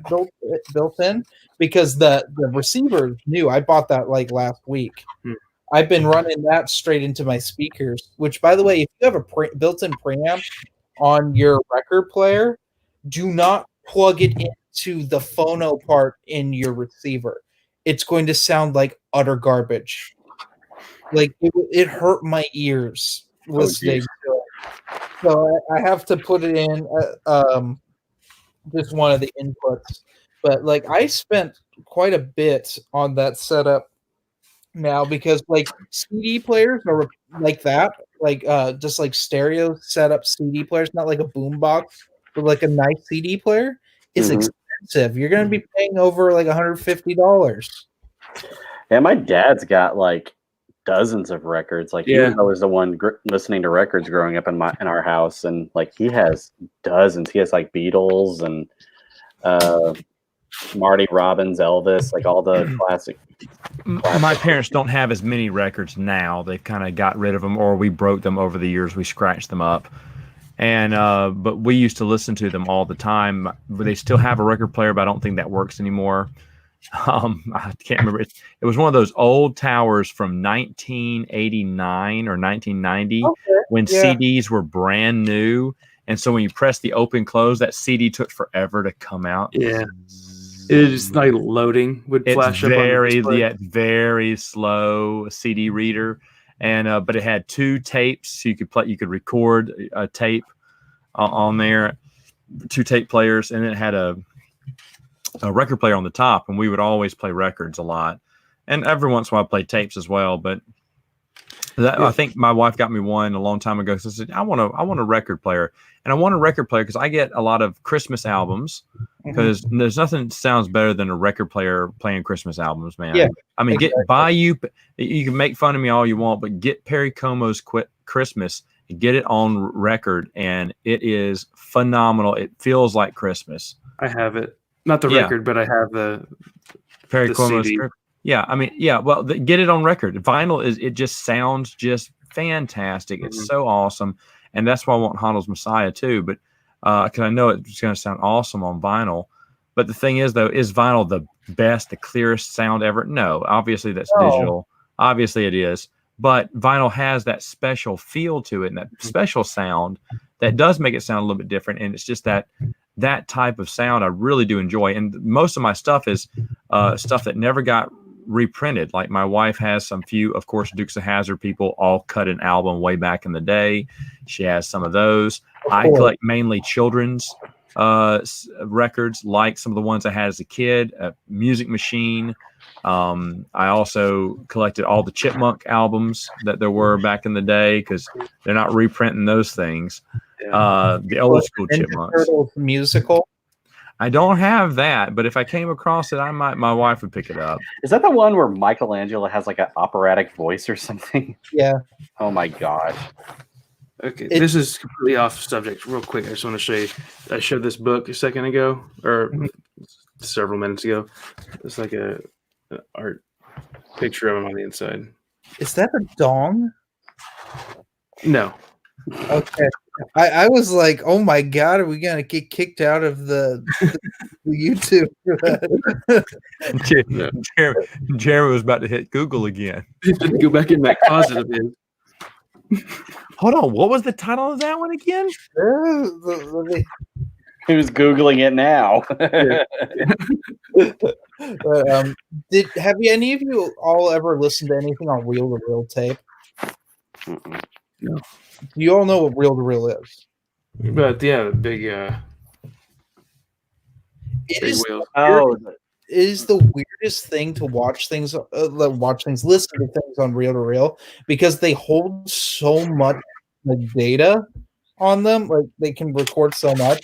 built in because the receiver is new. I bought that like last week. I've been running that straight into my speakers, which, by the way, if you have a built-in preamp on your record player, do not plug it into the phono part in your receiver. It's going to sound like utter garbage. Like, it hurt my ears listening to it. So I have to put it in just one of the inputs. But, like, I spent quite a bit on that setup now because like CD players are like that, like just like stereo setup CD players, not like a boombox, but like a nice CD player is expensive. You're going to be paying over like $150. Yeah, my dad's got like dozens of records. Like he was always the one listening to records growing up in our house, and like he has dozens. He has like Beatles and Marty Robbins, Elvis, like all the classic. My parents don't have as many records now. They've kind of got rid of them, or we broke them over the years. We scratched them up, and but we used to listen to them all the time. They still have a record player, but I don't think that works anymore. I can't remember. It was one of those old towers from 1989 or 1990 when CDs were brand new. And so when you press the open close, that CD took forever to come out. Yeah. It's like loading would flash up on the display. Yeah, very slow CD reader. And but it had 2 tapes, so you could record a tape on there, 2 tape players, and it had a record player on the top, and we would always play records a lot, and every once in a while play tapes as well. But I think my wife got me one a long time ago. So I said, I want a record player, and I want a record player because I get a lot of Christmas albums. Because there's nothing that sounds better than a record player playing Christmas albums, man. Yeah, I mean, you can make fun of me all you want, but get Perry Como's Christmas and get it on record, and it is phenomenal. It feels like Christmas. I have it. Not the record, but I have the Perry Como's CD. Yeah, I mean, yeah. Well, get it on record. Vinyl it just sounds just fantastic. It's so awesome, and that's why I want Handel's Messiah too. But because I know it's going to sound awesome on vinyl. But the thing is, though, is vinyl the best, the clearest sound ever? No, obviously that's digital. Obviously it is. But vinyl has that special feel to it and that special sound that does make it sound a little bit different. And it's just that type of sound I really do enjoy. And most of my stuff is stuff that never got reprinted. Like my wife has some few, of course, Dukes of Hazzard people all cut an album way back in the day. She has some of those. I collect mainly children's records, like some of the ones I had as a kid, Music Machine. I also collected all the Chipmunk albums that there were back in the day because they're not reprinting those things. The old school Chipmunks. Turtles musical. I don't have that, but if I came across it, my wife would pick it up. Is that the one where Michelangelo has like an operatic voice or something? Yeah. Oh my gosh. Okay, this is completely off subject. Real quick, I just want to show you. I showed this book a second ago, or several minutes ago. It's like an art picture of him on the inside. Is that a dong? No. Okay. I was like, oh my god, are we gonna get kicked out of the YouTube for that? Jeremy was about to hit Google again. He didn't go back in that closet of his. Hold on, what was the title of that one again? Who's Googling it now? Have any of you all ever listened to anything on reel-to-reel tape? No. You all know what reel-to-reel is. But yeah, the big wheels. It is the weirdest thing to watch things, listen to things on reel-to-reel because they hold so much data on them. Like they can record so much.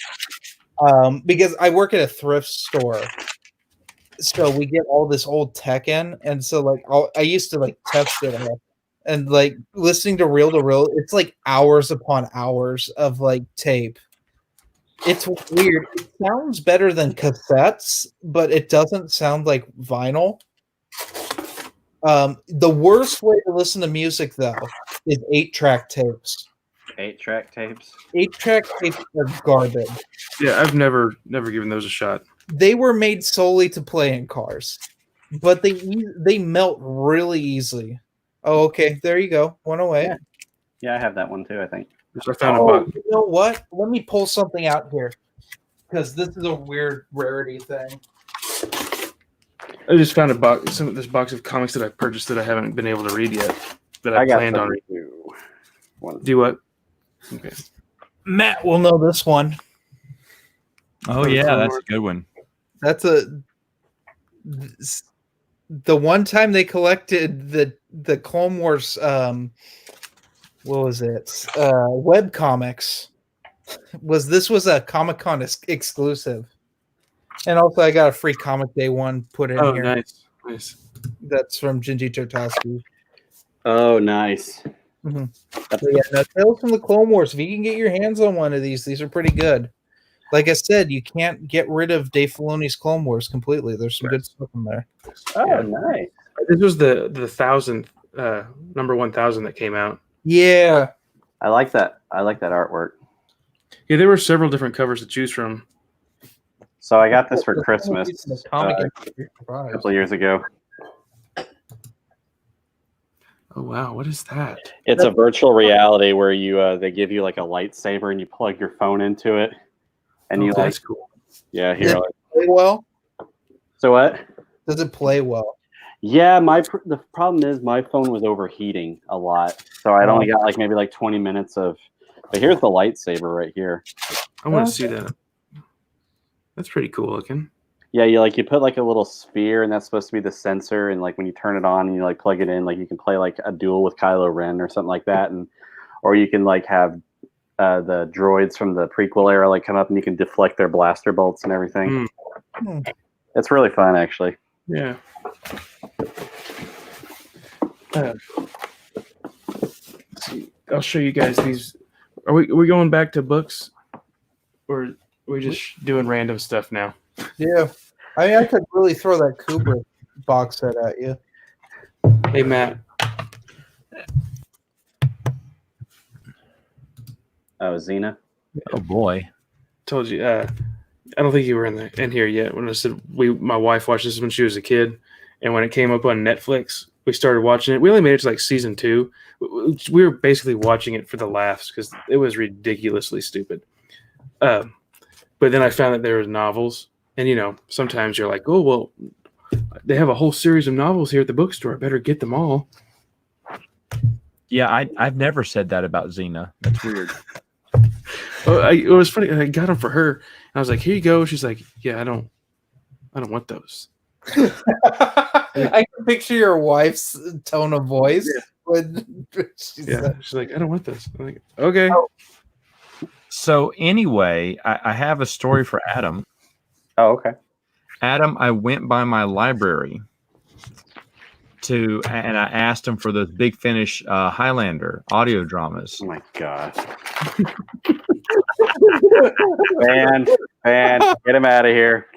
Because I work at a thrift store, so we get all this old tech in, and so like I used to like test it all. And like listening to reel, it's like hours upon hours of like tape. It's weird. It sounds better than cassettes, but it doesn't sound like vinyl. The worst way to listen to music though is 8-track tapes. 8-track tapes? 8-track tapes are garbage. Yeah, I've never given those a shot. They were made solely to play in cars, but they melt really easily. Oh, okay. There you go. One away. Yeah, I have that one too, I think. I found a box. You know what? Let me pull something out here because this is a weird rarity thing. I just found this box of comics that I purchased that I haven't been able to read yet. That I planned on reading. Do what? Okay. Matt will know this one. Oh yeah, that's a good one. That's the one time they collected the Clone Wars. What was it? Web comics. This was a Comic-Con exclusive, and also I got a free Comic Day one put in here. Oh, nice. That's from Gingy Tartakovsky. Oh, nice. Mm-hmm. So Tales from the Clone Wars. If you can get your hands on one of these are pretty good. Like I said, you can't get rid of Dave Filoni's Clone Wars completely. There's some good stuff in there. Oh, nice. This was the 1000th number 1000 that came out. Yeah, I like that. I like that artwork. Yeah, there were several different covers to choose from. So I got this for Christmas Comic a couple of years ago. Oh wow, what is that? It's a virtual reality where you they give you like a lightsaber and you plug your phone into it, and you That's cool. yeah Does here. it play well? So what? Does it play well? Yeah, the problem is my phone was overheating a lot, so I'd only got like maybe like 20 minutes of. But here's the lightsaber right here. I want to see that. That's pretty cool looking. Yeah, you put like a little sphere, and that's supposed to be the sensor. And like when you turn it on and you like plug it in, like you can play like a duel with Kylo Ren or something like that, or you can like have the droids from the prequel era like come up and you can deflect their blaster bolts and everything. It's really fun, actually. Yeah. See, I'll show you guys these. Are we going back to books, or are we just doing random stuff now? Yeah. I mean, I could really throw that Kubrick box set at you. Hey, Matt. Oh, Xena. Oh boy. Told you. I don't think you were in here yet when I said my wife watched this when she was a kid, and when it came up on Netflix, we started watching it. We only made it to like season 2. We were basically watching it for the laughs because it was ridiculously stupid. But then I found that there were novels, and sometimes you're like, oh well, they have a whole series of novels here at the bookstore. I better get them all. Yeah, I've never said that about Xena. That's weird. It was funny. I got them for her, and I was like, "Here you go." She's like, "Yeah, I don't want those." I can picture your wife's tone of voice when she's like, "I don't want those." I'm like, "Okay." So anyway, I have a story for Adam. Oh, okay. Adam, I went by my library and I asked him for those Big Finish Highlander audio dramas. Oh my god. Man, get him out of here.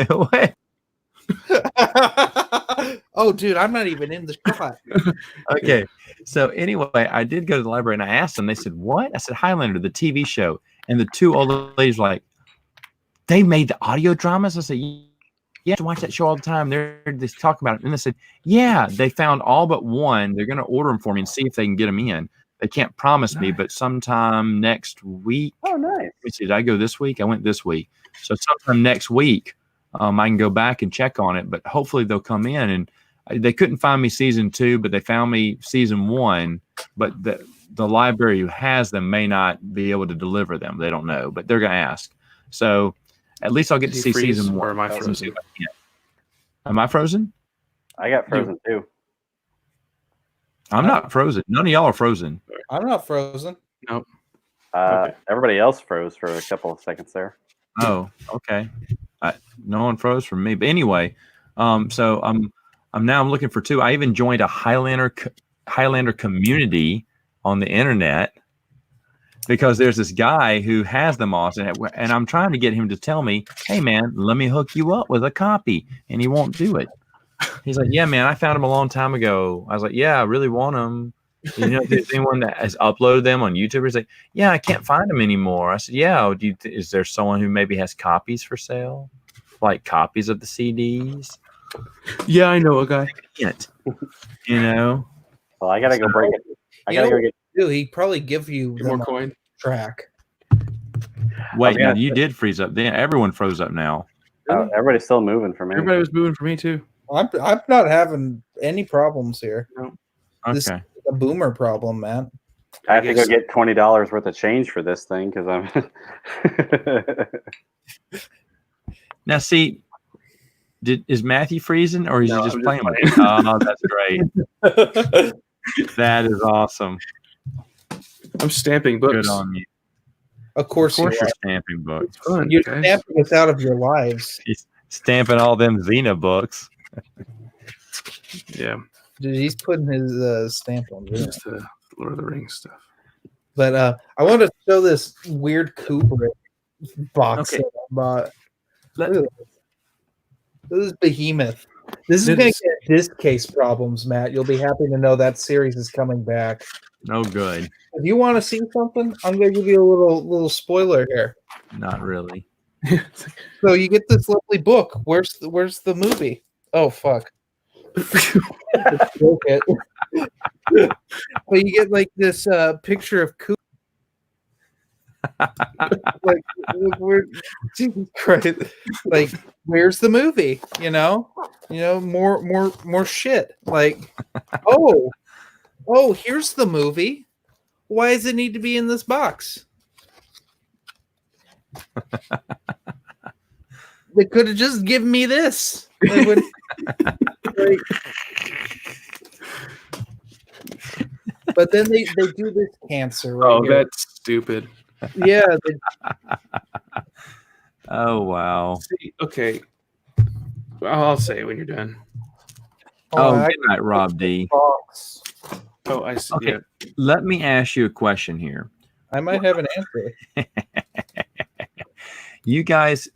What? Oh, dude, I'm not even in the shot. Okay. So anyway, I did go to the library and I asked them. They said, "What?" I said, "Highlander, the TV show." And the two old ladies were like, "They made the audio dramas?" I said, "You have to watch that show all the time. They're just talking about it." And they said, "Yeah, they found all but one. They're going to order them for me and see if they can get them in. They can't promise me, but sometime next week." Oh, nice. Did I go this week? I went this week. So sometime next week, I can go back and check on it. But hopefully they'll come in. And they couldn't find me season 2, but they found me season 1. But the library who has them may not be able to deliver them. They don't know, but they're going to ask. So at least I'll get to see season 1. Or am I frozen? Am I frozen? I got frozen too. I'm not frozen. None of y'all are frozen. I'm not frozen. Nope. Okay. Everybody else froze for a couple of seconds there. Oh, okay. No one froze for me. But anyway, so I'm looking for 2. I even joined a Highlander community on the internet because there's this guy who has them all, and I'm trying to get him to tell me, "Hey man, let me hook you up with a copy," and he won't do it. He's like, "Yeah, man, I found them a long time ago." I was like, "Yeah, I really want them. If there's anyone that has uploaded them on YouTube?" He's like, "Yeah, I can't find them anymore." I said, "Yeah, is there someone who maybe has copies for sale, like copies of the CDs?" Yeah, I know a guy. Well, I gotta go break it. I gotta go get. Dude, he'd probably give you More coin. track. Wait, now you did freeze up. Then everyone froze up now. Oh, everybody's still moving for me. Everybody was moving for me too. I'm not having any problems here. No. This Okay. is a boomer problem, man. I have to go get $20 worth of change for this thing because I'm. Now, see, is Matthew freezing or is he just playing with it? Oh, that's great. That is awesome. I'm stamping books. Good on you. Of course you're you stamping books. It's fun. You're guys. stamping this out of your lives. He's stamping all them Xena books. Yeah. Dude, he's putting his stamp on it. Just the Lord of the Rings stuff. But I want to show this weird Kubrick box Okay. that I bought. Look at this is Behemoth. This is It going is. to get disc case problems, Matt. You'll be happy to know that series is coming back. No good. If you want to see something, I'm going to give you a little spoiler here. Not really. So you get this lovely book. Where's the movie? Oh fuck. Okay. But you get like this picture of Coop. Like, Jesus Christ! Like, where's the movie? More shit. Like, oh, here's the movie. Why does it need to be in this box? They could have just given me this. They would, like, but then they do this cancer. Right here. That's stupid. Yeah. Oh wow. See, okay. I'll say it when you're done. Oh, good night, Rob D. Box. Oh, I see. Okay. Yeah. Let me ask you a question here. I might have an answer. You guys,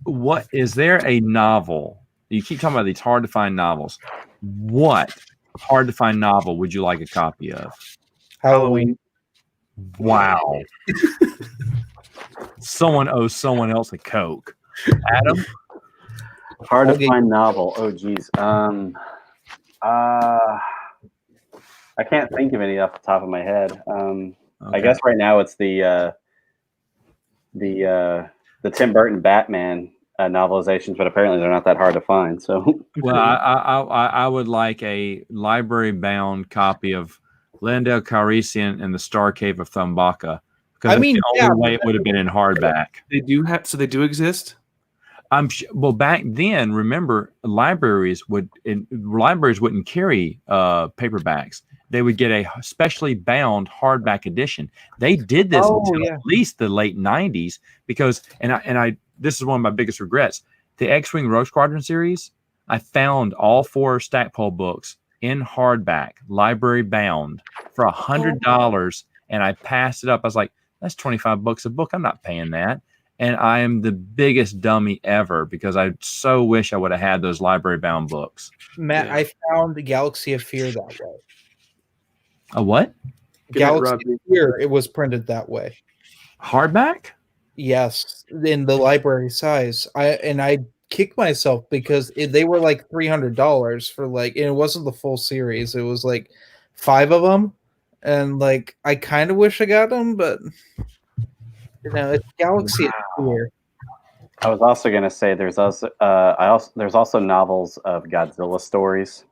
what is there a novel? You keep talking about these hard to find novels. What hard to find novel would you like a copy of? Halloween. Wow. Someone owes someone else a Coke. Adam? Hard to find novel. Oh geez. I can't think of any off the top of my head. I guess right now it's the Tim Burton Batman novelizations, but apparently they're not that hard to find. So, well, I would like a library bound copy of Lindell Calrissian and the Star Cave of Thumbaka, because the only way it would have been in hardback. They do exist. Well, back then, remember, libraries wouldn't carry paperbacks. They would get a specially bound hardback edition. They did this until at least the late 90s because, and I this is one of my biggest regrets. The X-Wing Rogue Squadron series, I found all 4 Stackpole books in hardback, library bound, for $100, and I passed it up. I was like, that's $25 a book. I'm not paying that. And I am the biggest dummy ever because I so wish I would have had those library bound books. Matt, I found the Galaxy of Fear that way. A what? Galaxy of Fear. It was printed that way. Hardback? Yes, in the library size. I kicked myself because they were like $300 for and it wasn't the full series. It was like 5 of them, and I kind of wish I got them, but it's Galaxy of Fear. I was also going to say there's also there's also novels of Godzilla stories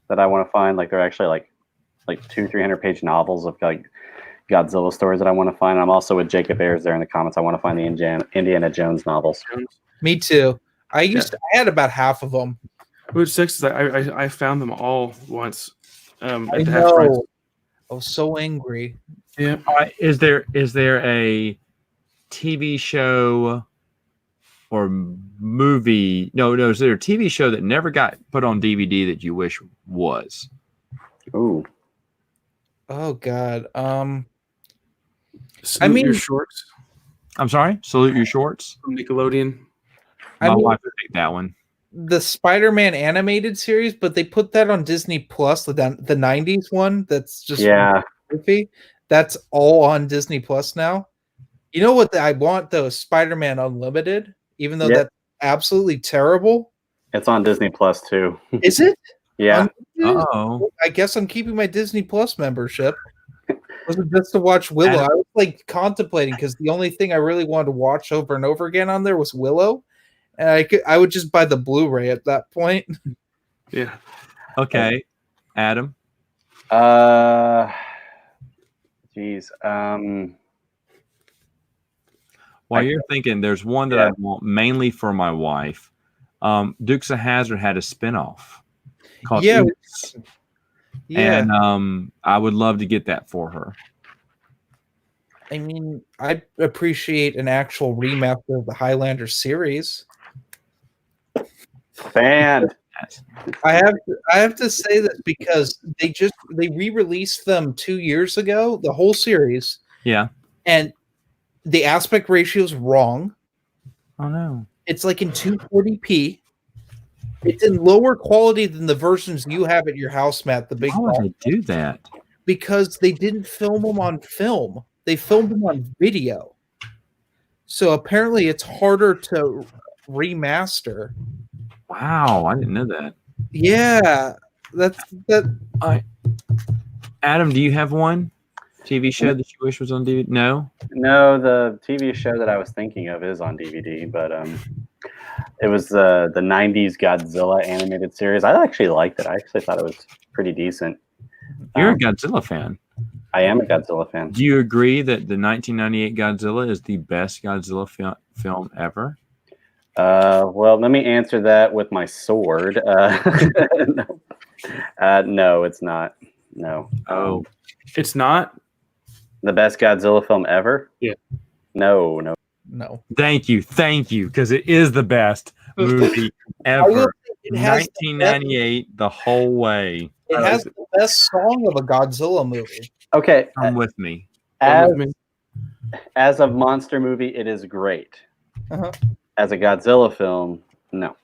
that I want to find. They're actually like 200-300 page novels of Godzilla stories that I want to find. And I'm also with Jacob Ayers there in the comments. I want to find the Indiana Jones novels. Me too. I had about half of them. Which sucks is I found them all once. I know. I was so angry. Yeah. Is there a TV show or movie? No. Is there a TV show that never got put on DVD that you wish was? Ooh. Oh God. Salute Your Shorts. I'm sorry. Salute Your Shorts From Nickelodeon. My wife would pick that one. The Spider-Man animated series, but they put that on Disney Plus, the 90s one. That's just goofy. That's all on Disney Plus now. You know what I want though? Spider-Man Unlimited, even though that's absolutely terrible. It's on Disney Plus too. Is it? Yeah. Oh. I guess I'm keeping my Disney Plus membership. Was it just to watch Willow? I was contemplating because the only thing I really wanted to watch over and over again on there was Willow, and I would just buy the Blu-ray at that point. Yeah. Okay, Adam. Geez. While you're thinking, there's one that I want mainly for my wife. Dukes of Hazzard had a spinoff called Oops. Yeah. And I would love to get that for her. I mean, I appreciate an actual remaster of the Highlander series. Banned. I have to say that because they re-released them 2 years ago, the whole series. Yeah. And the aspect ratio is wrong. Oh no. It's in 240p. It's in lower quality than the versions you have at your house, Matt. The big. Why would they do that? Because they didn't film them on film. They filmed them on video. So apparently, it's harder to remaster. Wow, I didn't know that. Yeah, that's that. Adam, do you have one TV show that you wish was on DVD? No. No, the TV show that I was thinking of is on DVD, but it was the '90s Godzilla animated series. I actually liked it. I actually thought it was pretty decent. You're a Godzilla fan. I am a Godzilla fan. Do you agree that the 1998 Godzilla is the best Godzilla film ever? Well, let me answer that with my sword. No, it's not. No. Oh, It's not. The best Godzilla film ever? Yeah. No. thank you, because it is the best movie ever. It has 1998, the whole way. It has the best song of a Godzilla movie. Okay. Come with me. As a monster movie, it is great. Uh-huh. As a Godzilla film, no.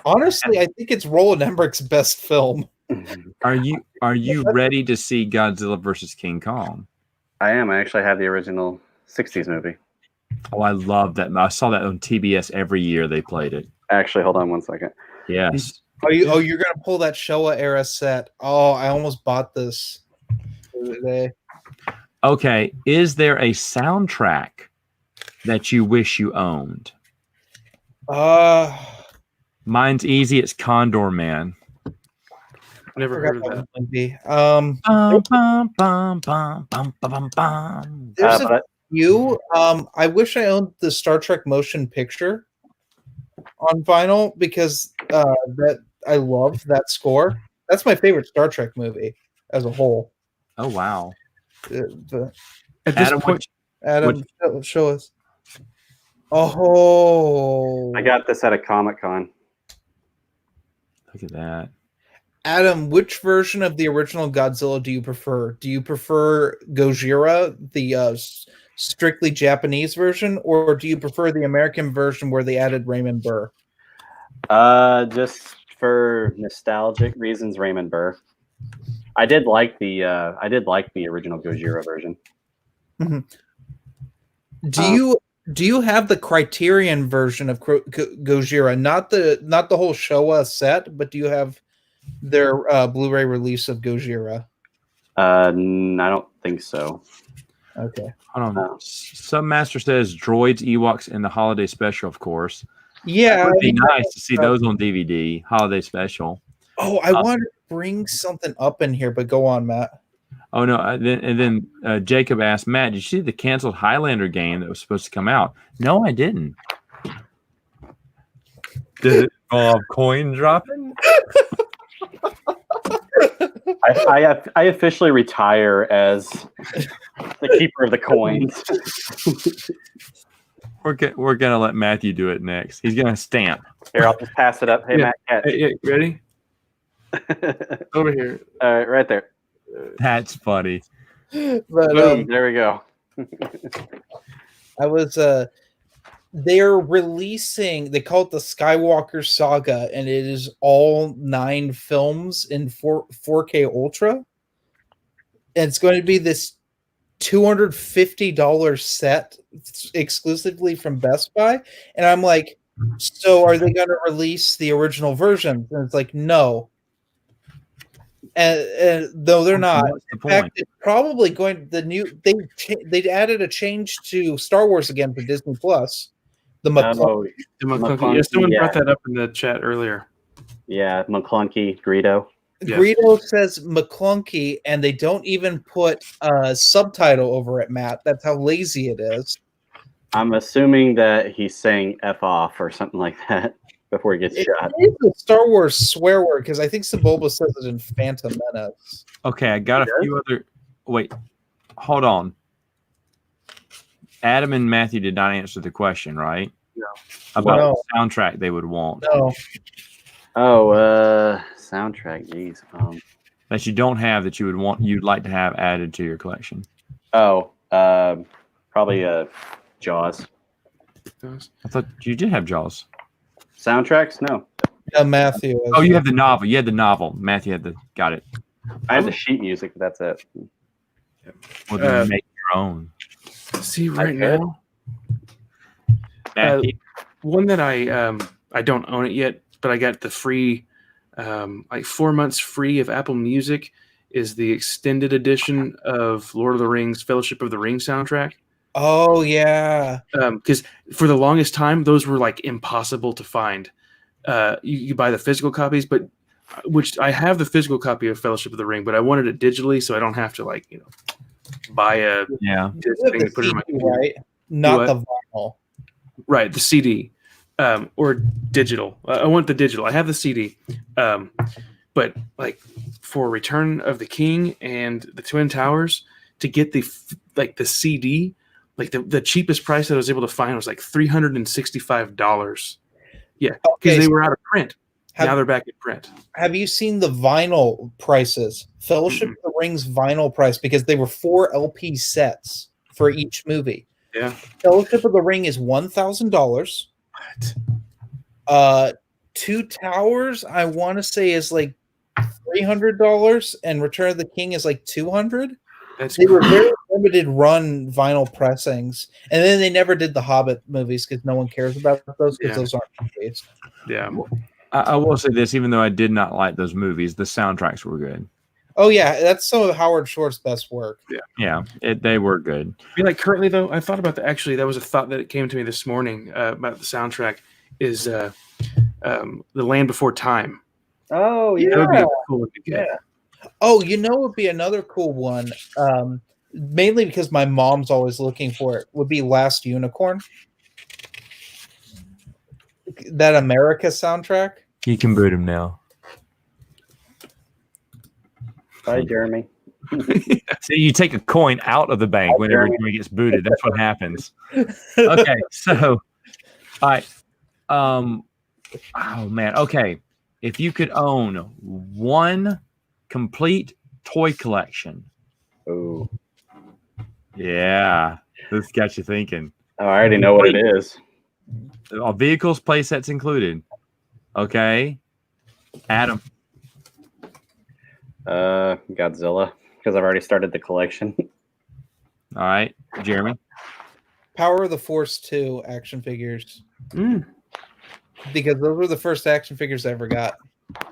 Honestly, I think it's Roland Emmerich's best film. Are you ready to see Godzilla versus King Kong? I am. I actually have the original 60s movie. Oh, I love that. I saw that on TBS every year they played it. Actually, hold on one second. Yes. You're gonna pull that Showa era set. Oh, I almost bought this today. Okay. Is there a soundtrack that you wish you owned? Mine's easy. It's Condor Man. Never heard of that. Movie. Bum, bum, bum, bum, bum, bum, bum. There's a few. I wish I owned the Star Trek motion picture on vinyl because that I love that score. That's my favorite Star Trek movie as a whole. Oh wow! At this point, Adam, show us. Oh, I got this at a Comic-Con. Look at that. Adam, which version of the original Godzilla do you prefer? Do you prefer Gojira, the strictly Japanese version, or do you prefer the American version where they added Raymond Burr? Just for nostalgic reasons, Raymond Burr. I did like the original Gojira version. Mm-hmm. Do you have the Criterion version of Gojira? Not the whole Showa set, but do you have their Blu-ray release of Gojira? I don't think so. Okay. Hold on. Submaster says droids, Ewoks, and the holiday special, of course. Yeah, it would be nice to see those on DVD. Holiday special. Oh, I wanted to bring something up in here, but go on, Matt. Oh no! And then Jacob asked Matt, "Did you see the canceled Highlander game that was supposed to come out?" No, I didn't. Did it involve coin dropping? I officially retire as the keeper of the coins. We're gonna let Matthew do it next. He's gonna stamp. Here, I'll just pass it up. Hey, Matt, catch. Hey, ready? Over here. All right, right there. That's funny. But, Boom, there we go. I was they're releasing, they call it the Skywalker Saga, and it is all 9 films in 4K Ultra. And it's going to be this $250 set exclusively from Best Buy. And I'm like, so are they going to release the original version? And it's like, no. And though they're not, in fact, it's probably going they added a change to Star Wars again for Disney Plus. The McClunky. Yeah, someone brought that up in the chat earlier. Yeah, McClunky, Greedo. Yeah. Greedo says McClunky, and they don't even put a subtitle over it, Matt. That's how lazy it is. I'm assuming that he's saying F off or something like that before he gets shot. It's a Star Wars swear word because I think Sebulba says it in Phantom Menace. Okay, I got a few other. Wait, hold on. Adam and Matthew did not answer the question, right? No. About the soundtrack they would want. No. Oh, soundtrack. Geez. That you don't have that you would want, you'd like to have added to your collection. Oh, probably Jaws. I thought you did have Jaws. Soundtracks? No. Matthew. Oh, you have the novel. You had the novel. Matthew had the. Got it. I have the sheet music, but that's it. Well, then make your own. See right now. One that I don't own it yet, but I got the free, like 4 months free of Apple Music, is the extended edition of Lord of the Rings, Fellowship of the Ring soundtrack. Oh yeah. Because for the longest time, those were like impossible to find. You buy the physical copies, but which I have the physical copy of Fellowship of the Ring, but I wanted it digitally, so I don't have to buy a disc thing to put it in my computer. Right? Not the vinyl. Right, the CD or digital. I want the digital. I have the CD, but like for Return of the King and the Twin Towers, to get the CD, like the cheapest price that I was able to find was like $365. Yeah, because they were out of print. Now they're back in print. Have you seen the vinyl prices? Fellowship of the Ring's vinyl price, because they were 4 LP sets for each movie. Yeah. Fellowship of the Ring is $1,000. What? Two Towers, I want to say, is like $300, and Return of the King is like $200. They were very limited run vinyl pressings, and then they never did the Hobbit movies because no one cares about those because those aren't movies. Yeah. I will say this, even though I did not like those movies, the soundtracks were good. Oh yeah, that's some of Howard Shore's best work. Yeah, they were good. I mean, like currently though, I thought about that. Actually, that was a thought that came to me this morning about the soundtrack. Is The Land Before Time? Oh yeah, that would be cool to get. Yeah. Oh, you know, would be another cool one. Mainly because my mom's always looking for it. Would be Last Unicorn. That America soundtrack. You can boot him now. Bye, Jeremy. See, you take a coin out of the bank whenever he gets booted. That's what happens. Okay, so, all right. Oh man. Okay, if you could own one complete toy collection. Oh. Yeah, this got you thinking. Oh, I already know what it is. All vehicles, play sets included. Okay, Adam. Godzilla, because I've already started the collection. All right, Jeremy. Power of the Force 2 action figures. Because those were the first action figures I ever got.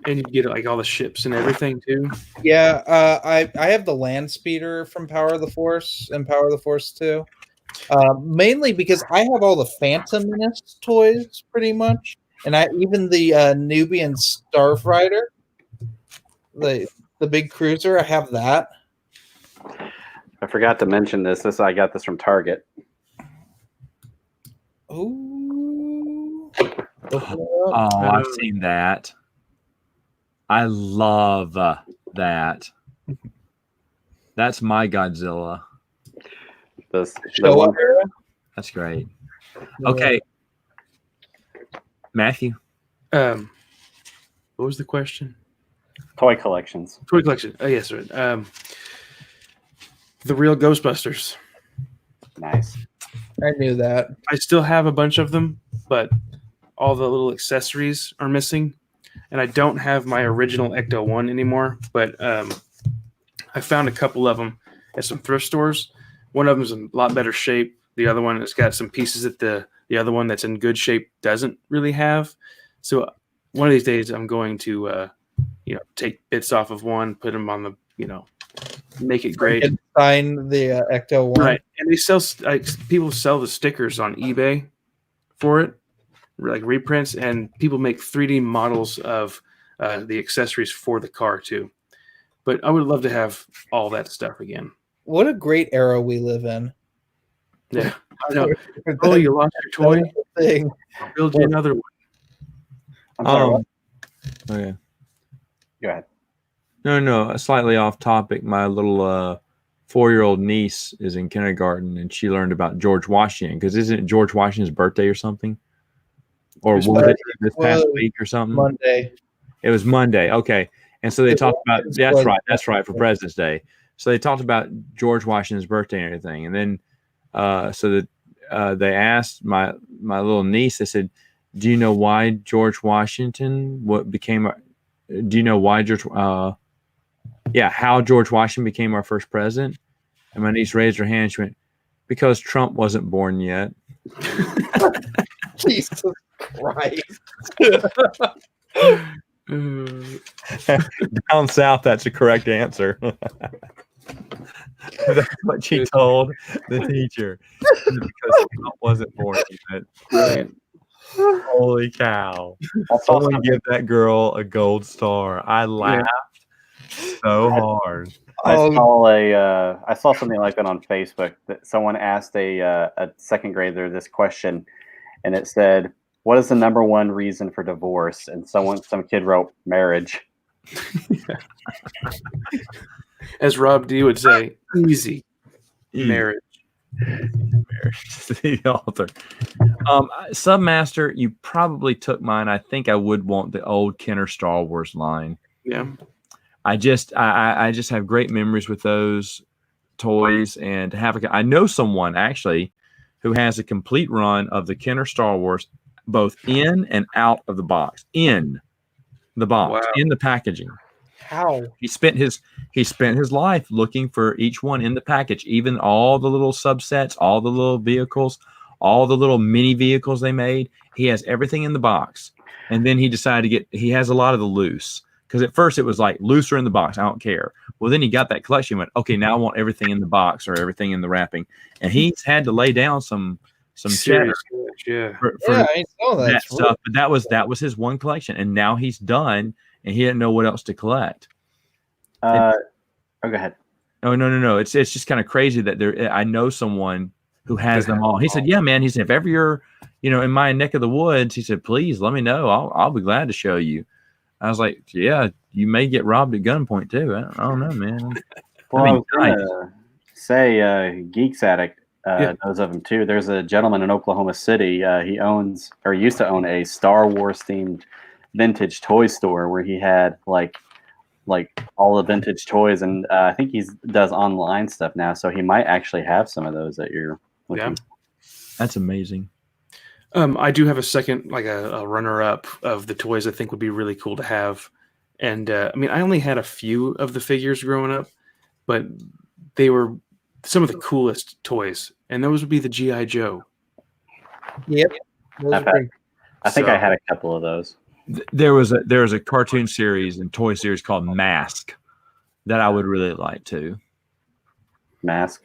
And you get like all the ships and everything too. Yeah, I have the land speeder from Power of the Force and Power of the Force 2. Mainly because I have all the Phantom Menace toys pretty much, and even the Nubian Starfighter, the big cruiser. I have that. I forgot to mention this. I got this from Target. Ooh. Oh, I've seen that. I love that. That's my Godzilla. The one era? That's great. Okay, Matthew. What was the question? Toy collections. Toy collection. Oh yes, right. The real Ghostbusters. Nice. I knew that. I still have a bunch of them, but all the little accessories are missing. And I don't have my original Ecto 1 anymore, but I found a couple of them at some thrift stores. One of them is in a lot better shape. The other one has got some pieces that the other one that's in good shape doesn't really have. So one of these days I'm going to take bits off of one, put them on the, make it great. Sign the Ecto 1. Right. And they sell, people sell the stickers on eBay for it, like reprints, and people make 3D models of the accessories for the car too. But I would love to have all that stuff again. What a great era we live in. Yeah, I know. Oh, you lost your toy? Thing. I'll build you another one. I'm sorry. Okay. Go ahead. No, slightly off topic. My little 4-year-old niece is in kindergarten, and she learned about George Washington, because isn't it George Washington's birthday or something? Or was it this past week or something? Monday. It was Monday. Okay. And so they talked about, that's right, for President's Day. So they talked about George Washington's birthday and everything. And then they asked my little niece, they said, do you know why George Washington how George Washington became our first president? And my niece raised her hand. She went, because Trump wasn't born yet. Jesus Christ. Down south, that's the correct answer. That's what she told the teacher because Trump wasn't born yet. Brilliant. Holy cow! Someone give that girl a gold star. I laughed so hard. I saw something like that on Facebook. That someone asked a second grader this question, and it said, "What is the number one reason for divorce?" And some kid wrote, "Marriage." As Rob D would say, easy. Marriage. The author. Submaster, you probably took mine. I think I would want the old Kenner Star Wars line. Yeah. I just have great memories with those toys, and I know someone actually who has a complete run of the Kenner Star Wars, both in and out of the box. In the box, in the packaging. How? He spent his life looking for each one in the package, even all the little subsets, all the little vehicles, all the little mini vehicles they made. He has everything in the box. And then he decided he has a lot of the loose. Because at first it was like looser in the box. I don't care. Well, then he got that collection and went, okay, now I want everything in the box or everything in the wrapping. And he's had to lay down some cheddar for I know that stuff. But that was his one collection. And now he's done and he didn't know what else to collect. Go ahead. Oh, no. It's just kind of crazy that I know someone who has them all. He said, yeah, man. He said, if ever you're, in my neck of the woods, he said, please let me know. I'll be glad to show you. I was like, yeah, you may get robbed at gunpoint too. I don't know, man. Well, I was going to say TheGeeksAttic knows of him too. There's a gentleman in Oklahoma City. He owns or used to own a Star Wars themed vintage toy store where he had like all the vintage toys, and I think he does online stuff now, so he might actually have some of those that you're looking for. That's amazing. I do have a second, like a runner-up of the toys I think would be really cool to have. And I only had a few of the figures growing up, but they were some of the coolest toys. And those would be the G.I. Joe. Yep. I think I had a couple of those. There was a cartoon series and toy series called Mask that I would really like to. Mask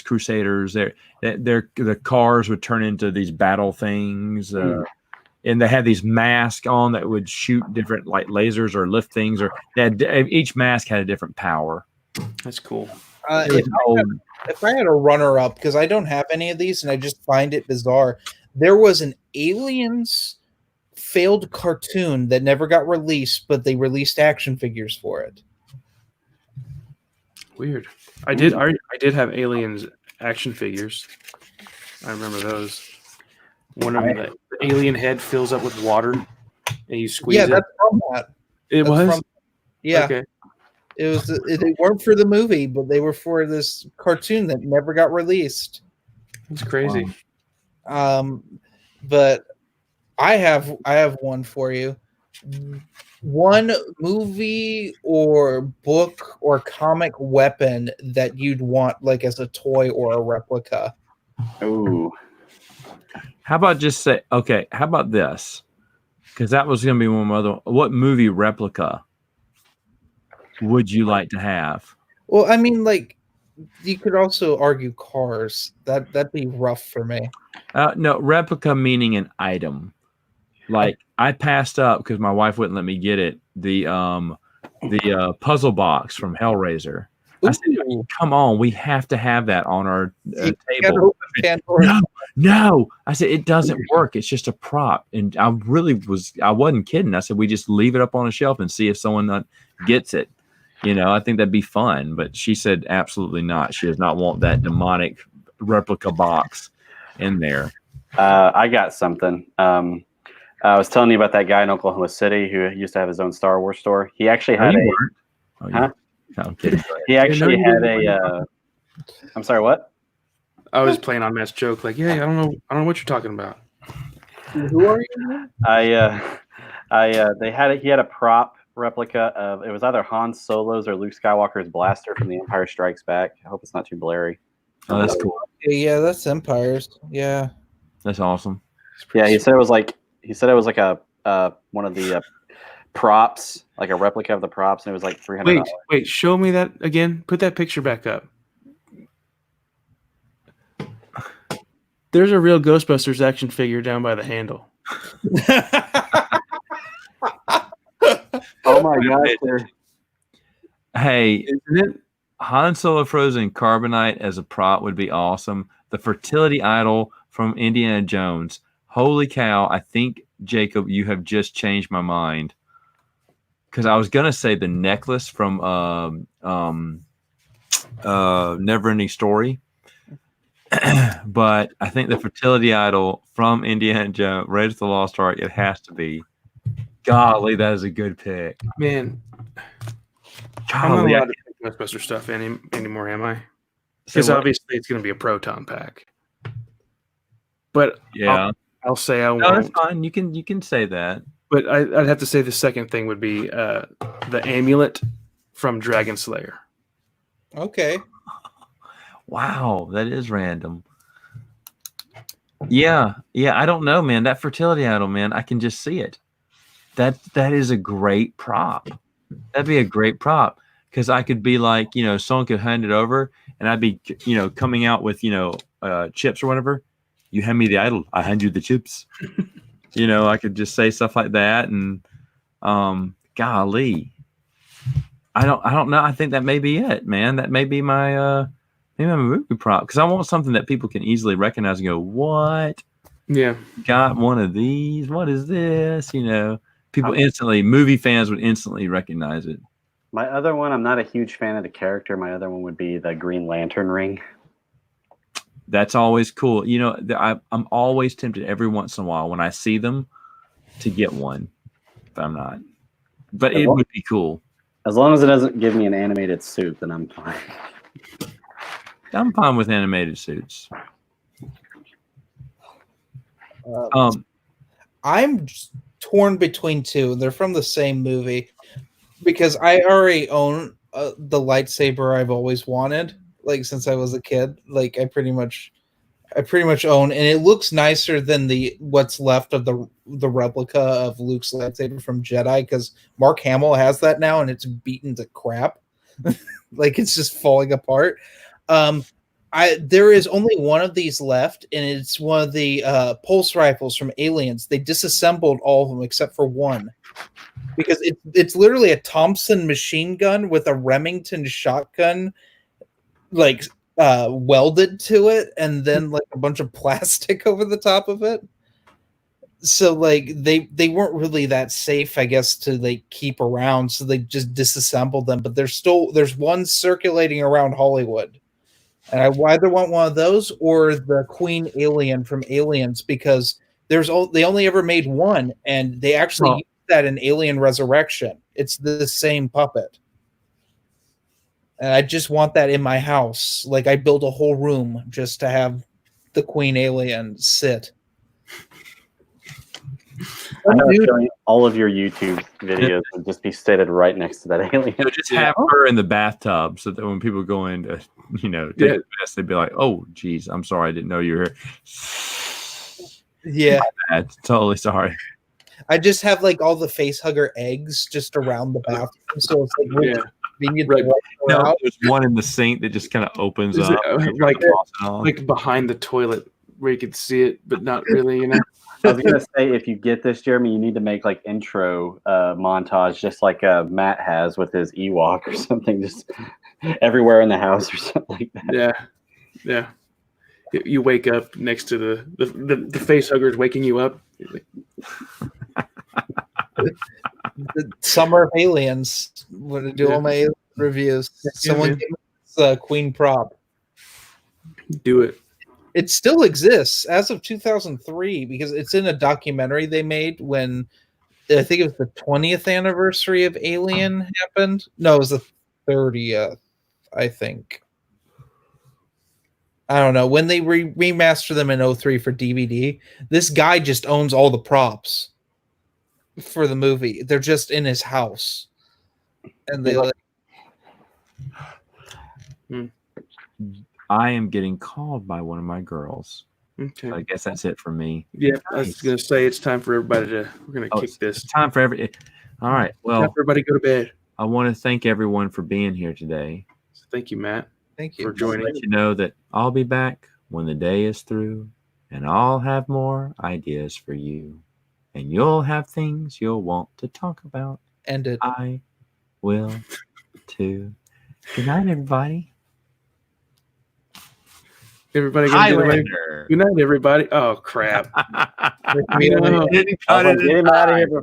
Crusaders. The cars would turn into these battle things, and they had these masks on that would shoot different like lasers or lift things, or each mask had a different power. That's cool. If I had a runner up, because I don't have any of these and I just find it bizarre, there was an Aliens failed cartoon that never got released, but they released action figures for it. Weird. I did have Aliens action figures. I remember those. One of them, the alien head fills up with water, and you squeeze it. Yeah, that's from that. It was? Yeah. Okay. It was. They weren't for the movie, but they were for this cartoon that never got released. It's crazy. But I have one for you. One movie or book or comic weapon that you'd want like as a toy or a replica. Ooh. How about just say, okay, how about this? Because that was going to be one of my other. What movie replica would you like to have? Well, I mean, like, you could also argue cars. That'd be rough for me. No, replica meaning an item. Like I passed up because my wife wouldn't let me get it. The puzzle box from Hellraiser. I said, "Come on, we have to have that on our table." No, I said it doesn't work. It's just a prop, and I wasn't kidding. I said we just leave it up on a shelf and see if someone gets it. I think that'd be fun. But she said absolutely not. She does not want that demonic replica box in there. I got something. I was telling you about that guy in Oklahoma City who used to have his own Star Wars store. He actually had No, I'm kidding. He actually had a. I'm sorry. What? I was playing on Matt's joke. Like, yeah, I don't know what you're talking about. Who are you? He had a prop replica of, it was either Han Solo's or Luke Skywalker's blaster from The Empire Strikes Back. I hope it's not too blurry. Oh, that's cool. Yeah, that's Empires. Yeah. That's awesome. Yeah, he said it was like a one of the props, like a replica of the props, and it was like $300. Wait, show me that again. Put that picture back up. There's a real Ghostbusters action figure down by the handle. Oh my gosh! Sir. Hey, Isn't it? Han Solo frozen carbonite as a prop would be awesome. The fertility idol from Indiana Jones. Holy cow! I think, Jacob, you have just changed my mind. Because I was gonna say the necklace from Neverending Story, but I think the fertility idol from Indiana Jones, Raiders of the Lost Ark, it has to be. Golly, that is a good pick. Man, I'm not Golly, allowed to pick Ghostbuster stuff anymore, am I? Because what? obviously it's going to be a proton pack. But Yeah, I'll say I no, won't. that's fine. You can say that. But I'd have to say the second thing would be the amulet from Dragon Slayer. Okay. Wow, that is random. Yeah. I don't know, man. That fertility idol, man, I can just see it. That is a great prop. That'd be a great prop because I could be like, someone could hand it over, and I'd be, coming out with, chips or whatever. You hand me the idol, I hand you the chips. I could just say stuff like that, and golly, I don't know. I think that may be it, man. That may be my movie prop because I want something that people can easily recognize and go, "What? Yeah, Got one of these? What is this?" People movie fans would instantly recognize it. My other one, I'm not a huge fan of the character. My other one would be the Green Lantern ring. That's always cool. I'm always tempted every once in a while when I see them to get one, but I'm not. But it would be cool. As long as it doesn't give me an animated suit, then I'm fine. I'm fine with animated suits. I'm torn between two. They're from the same movie because I already own the lightsaber I've always wanted, like since I was a kid. Like I pretty much own, and it looks nicer than what's left of the replica of Luke's lightsaber from Jedi because Mark Hamill has that now, and it's beaten to crap. Like it's just falling apart. There is only one of these left, and it's one of the pulse rifles from Aliens. They disassembled all of them except for one because it's literally a Thompson machine gun with a Remington shotgun, like welded to it, and then like a bunch of plastic over the top of it. So like they weren't really that safe, I guess, to like keep around. So they just disassembled them. But there's one circulating around Hollywood. And I either want one of those or the Queen Alien from Aliens because they only ever made one, and they actually used that in Alien Resurrection. It's the same puppet. And I just want that in my house. Like I build a whole room just to have the Queen Alien sit. I have a feeling all of your YouTube videos would just be stated right next to that alien. Just have her in the bathtub so that when people go in to, take a piss, they'd be like, "Oh, geez, I'm sorry, I didn't know you were here." Yeah, totally sorry. I just have like all the face hugger eggs just around the bathroom, so it's like right. No, there's one in the sink that just kind of opens up, like behind the toilet where you could see it, but not really. I was gonna say, if you get this, Jeremy, you need to make like intro montage, just like Matt has with his Ewok or something, just everywhere in the house or something like that. Yeah. You wake up next to the face hugger is waking you up. The Summer of Aliens. Want to do all my alien reviews? Someone give us Queen prop. Do it. It still exists as of 2003 because it's in a documentary they made when I think it was the 20th anniversary of Alien happened. No, it was the 30th, I think. I don't know. When they remastered them in 03 for DVD, this guy just owns all the props for the movie. They're just in his house. And they I am getting called by one of my girls. Okay. So I guess that's it for me. Yeah, I was going to say it's time for everybody to. We're going to kick this. It's time for All right. Time Well, for everybody to go to bed. I want to thank everyone for being here today. So thank you, Matt. Thank you for joining. Let you know that I'll be back when the day is through, and I'll have more ideas for you, and you'll have things you'll want to talk about. End it. I will too. Good night, everybody. Everybody gonna do the right. Good night, everybody. Oh crap! We No. Get him out of here.